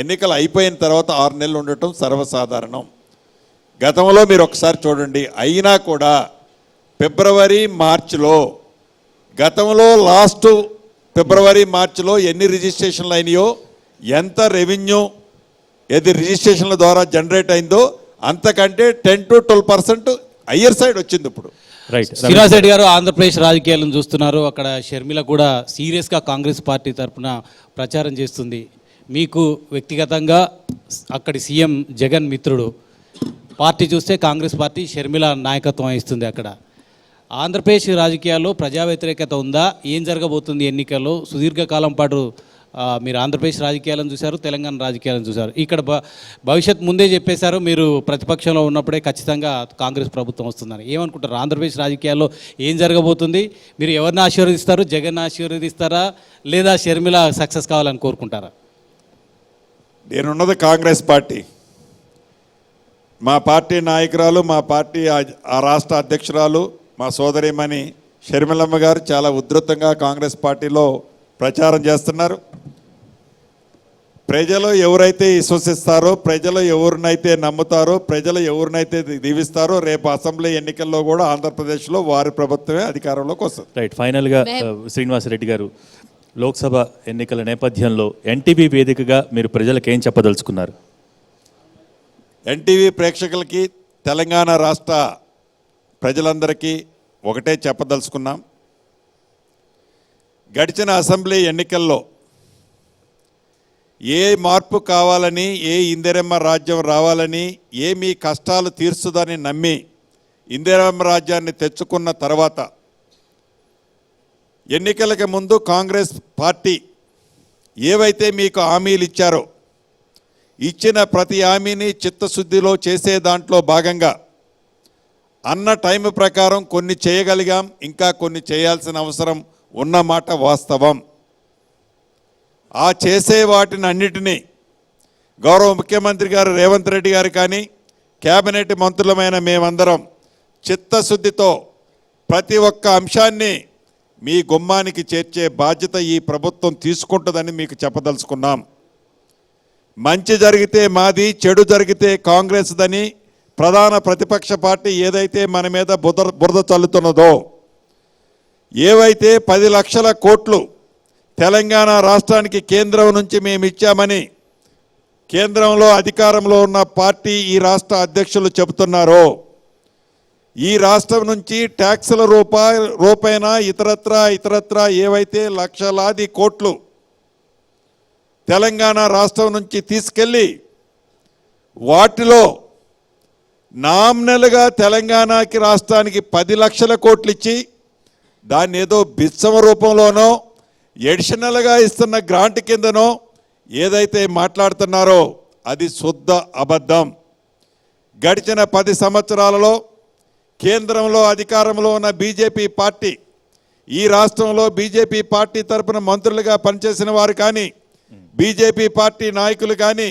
ఎన్నికలు అయిపోయిన తర్వాత 6 నెలలు ఉండటం సర్వసాధారణం. గతంలో మీరు ఒకసారి చూడండి, అయినా కూడా ఫిబ్రవరి మార్చిలో, గతంలో లాస్ట్ ఫిబ్రవరి మార్చిలో ఎన్ని రిజిస్ట్రేషన్లు అయినాయో, ఎంత రెవెన్యూ ఏది రిజిస్ట్రేషన్ల ద్వారా జనరేట్ అయిందో అంతకంటే 10 to 12% హయ్యర్ సైడ్ వచ్చింది ఇప్పుడు. రైట్. శ్రీనివాస్ రెడ్డి గారు ఆంధ్రప్రదేశ్ రాజకీయాలను చూస్తున్నారు. అక్కడ షర్మిల కూడా సీరియస్గా కాంగ్రెస్ పార్టీ తరఫున ప్రచారం చేస్తుంది. మీకు వ్యక్తిగతంగా అక్కడి సీఎం జగన్ మిత్రుడు, పార్టీ చూస్తే కాంగ్రెస్ పార్టీ షర్మిల నాయకత్వం వహిస్తుంది. అక్కడ ఆంధ్రప్రదేశ్ రాజకీయాల్లో ప్రజా వ్యతిరేకత ఉందా? ఏం జరగబోతుంది ఎన్నికల్లో? సుదీర్ఘకాలం పాటు మీరు ఆంధ్రప్రదేశ్ రాజకీయాలను చూశారు, తెలంగాణ రాజకీయాలను చూశారు. ఇక్కడ భవిష్యత్ ముందే చెప్పేశారు, మీరు ప్రతిపక్షంలో ఉన్నప్పుడే ఖచ్చితంగా కాంగ్రెస్ ప్రభుత్వం వస్తుందని. ఏమనుకుంటారు ఆంధ్రప్రదేశ్ రాజకీయాల్లో ఏం జరగబోతుంది? మీరు ఎవరిని ఆశీర్వదిస్తారు? జగన్ ఆశీర్వదిస్తారా, లేదా షర్మిల సక్సెస్ కావాలని కోరుకుంటారా? నేనున్నది కాంగ్రెస్ పార్టీ. మా పార్టీ నాయకురాలు, మా పార్టీ ఆ రాష్ట్ర అధ్యక్షురాలు, మా సోదరిమణి షర్మిలమ్మ గారు చాలా ఉధృతంగా కాంగ్రెస్ పార్టీలో ప్రచారం చేస్తున్నారు. ప్రజలు ఎవరైతే విశ్వసిస్తారో, ప్రజలు ఎవరినైతే నమ్ముతారో, ప్రజలు ఎవరినైతే దీవిస్తారో, రేపు అసెంబ్లీ ఎన్నికల్లో కూడా ఆంధ్రప్రదేశ్లో వారి ప్రభుత్వమే అధికారంలోకి వస్తుంది. రైట్. ఫైనల్గా శ్రీనివాసరెడ్డి గారు, లోక్సభ ఎన్నికల నేపథ్యంలో ఎన్టీవీ వేదికగా మీరు ప్రజలకు ఏం చెప్పదలుచుకున్నారు? ఎన్టీవీ ప్రేక్షకులకి, తెలంగాణ రాష్ట్ర ప్రజలందరికీ ఒకటే చెప్పదలుచుకున్నాం. గడిచిన అసెంబ్లీ ఎన్నికల్లో ఏ మార్పు కావాలని, ఏ ఇందిరమ్మ రాజ్యం రావాలని, ఏ మీ కష్టాలు తీర్చుదని నమ్మి ఇందిరమ్మ రాజ్యాన్ని తెచ్చుకున్న తర్వాత ఎన్నికలకు ముందు కాంగ్రెస్ పార్టీ ఏవైతే మీకు హామీలు ఇచ్చారో ఇచ్చిన ప్రతి హామీని చిత్తశుద్ధిలో చేసే దాంట్లో భాగంగా అన్న టైం ప్రకారం కొన్ని చేయగలిగాం, ఇంకా కొన్ని చేయాల్సిన అవసరం ఉన్నమాట వాస్తవం. ఆ చేసే వాటిని అన్నిటినీ గౌరవ ముఖ్యమంత్రి గారు రేవంత్ రెడ్డి గారు కానీ కేబినెట్ మంత్రులమైన మేమందరం చిత్తశుద్ధితో ప్రతి ఒక్క అంశాన్ని మీ గుమ్మానికి చేర్చే బాధ్యత ఈ ప్రభుత్వం తీసుకుంటుందని మీకు చెప్పదలుచుకున్నాం. మంచి జరిగితే మాది, చెడు జరిగితే కాంగ్రెస్దని ప్రధాన ప్రతిపక్ష పార్టీ ఏదైతే మన మీద బురద చల్లుతున్నదో, ఏవైతే 10 లక్షల కోట్లు తెలంగాణ రాష్ట్రానికి కేంద్రం నుంచి మేము ఇచ్చామని కేంద్రంలో అధికారంలో ఉన్న పార్టీ ఈ రాష్ట్ర అధ్యక్షులు చెబుతున్నారో, ఈ రాష్ట్రం నుంచి ట్యాక్సుల రూపేణా ఇతరత్రా ఏవైతే లక్షలాది కోట్లు తెలంగాణ రాష్ట్రం నుంచి తీసుకెళ్ళి వాటిలో నామినల్గా తెలంగాణకి రాష్ట్రానికి 10 లక్షల కోట్లు ఇచ్చి దాన్ని ఏదో బిచ్చమ రూపంలోనో ఎడిషనల్గా ఇస్తున్న గ్రాంట్ కిందనో ఏదైతే మాట్లాడుతున్నారో అది శుద్ధ అబద్ధం. గడిచిన 10 సంవత్సరాలలో కేంద్రంలో అధికారంలో ఉన్న బీజేపీ పార్టీ, ఈ రాష్ట్రంలో బీజేపీ పార్టీ తరపున మంత్రులుగా పనిచేసిన వారు కానీ, బీజేపీ పార్టీ నాయకులు కానీ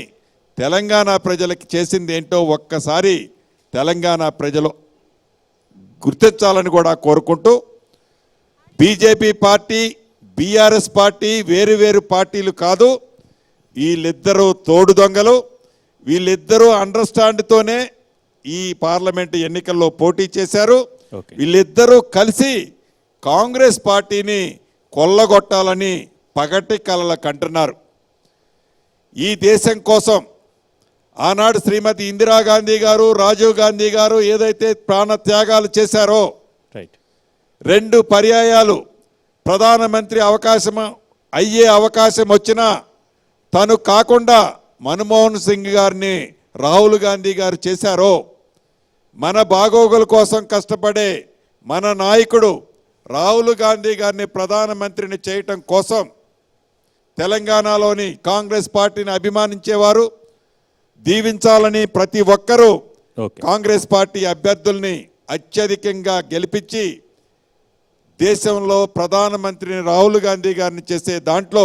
తెలంగాణ ప్రజలకు చేసింది ఏంటో ఒక్కసారి తెలంగాణ ప్రజలు గుర్తించాలని కూడా కోరుకుంటూ, బీజేపీ పార్టీ, బీఆర్ఎస్ పార్టీ వేరు పార్టీలు కాదు, వీళ్ళిద్దరూ తోడు దొంగలు. వీళ్ళిద్దరూ అండర్స్టాండ్తోనే ఈ పార్లమెంటు ఎన్నికల్లో పోటీ చేశారు. వీళ్ళిద్దరూ కలిసి కాంగ్రెస్ పార్టీని కొల్లగొట్టాలని పగటి కలలు కంటున్నారు. ఈ దేశం కోసం ఆనాడు శ్రీమతి ఇందిరాగాంధీ గారు, రాజీవ్ గాంధీ గారు ఏదైతే ప్రాణ త్యాగాలు చేశారో, 2 పర్యాయాలు ప్రధానమంత్రి అయ్యే అవకాశం వచ్చినా తను కాకుండా మన్మోహన్ సింగ్ గారిని రాహుల్ గాంధీ గారు చేశారో, మన బాగోగుల కోసం కష్టపడే మన నాయకుడు రాహుల్ గాంధీ గారిని ప్రధానమంత్రిని చేయటం కోసం తెలంగాణలోని కాంగ్రెస్ పార్టీని అభిమానించేవారు, దీవించాలని ప్రతి ఒక్కరూ కాంగ్రెస్ పార్టీ అభ్యర్థుల్ని అత్యధికంగా గెలిపించి దేశంలో ప్రధానమంత్రిని రాహుల్ గాంధీ గారిని చేసే దాంట్లో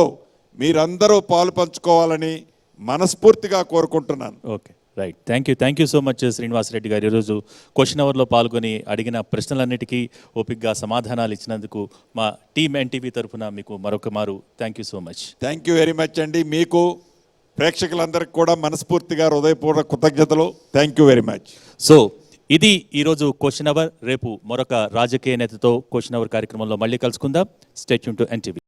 మీరందరూ పాలు పంచుకోవాలని మనస్ఫూర్తిగా కోరుకుంటున్నాను. Okay, right. Thank you so much Srinivasa Reddy garu. ఈరోజు క్వశ్చన్ అవర్లో పాల్గొని అడిగిన ప్రశ్నలన్నిటికీ ఓపికగా సమాధానాలు ఇచ్చినందుకు మా టీమ్ ఎన్టీవీ తరఫున మీకు మరొక మారు thank you so much. Thank you very much అండి. మీకు ప్రేక్షకులందరికీ కూడా మనస్ఫూర్తిగా హృదయపూర్వక కృతజ్ఞతలు. Thank you very much. So ఇది ఈరోజు క్వశ్చన్ అవర్. రేపు మరొక రాజకీయ నేతతో క్వశ్చన్ అవర్ కార్యక్రమంలో మళ్ళీ కలుసుకుందాం. Stay tune to NTV.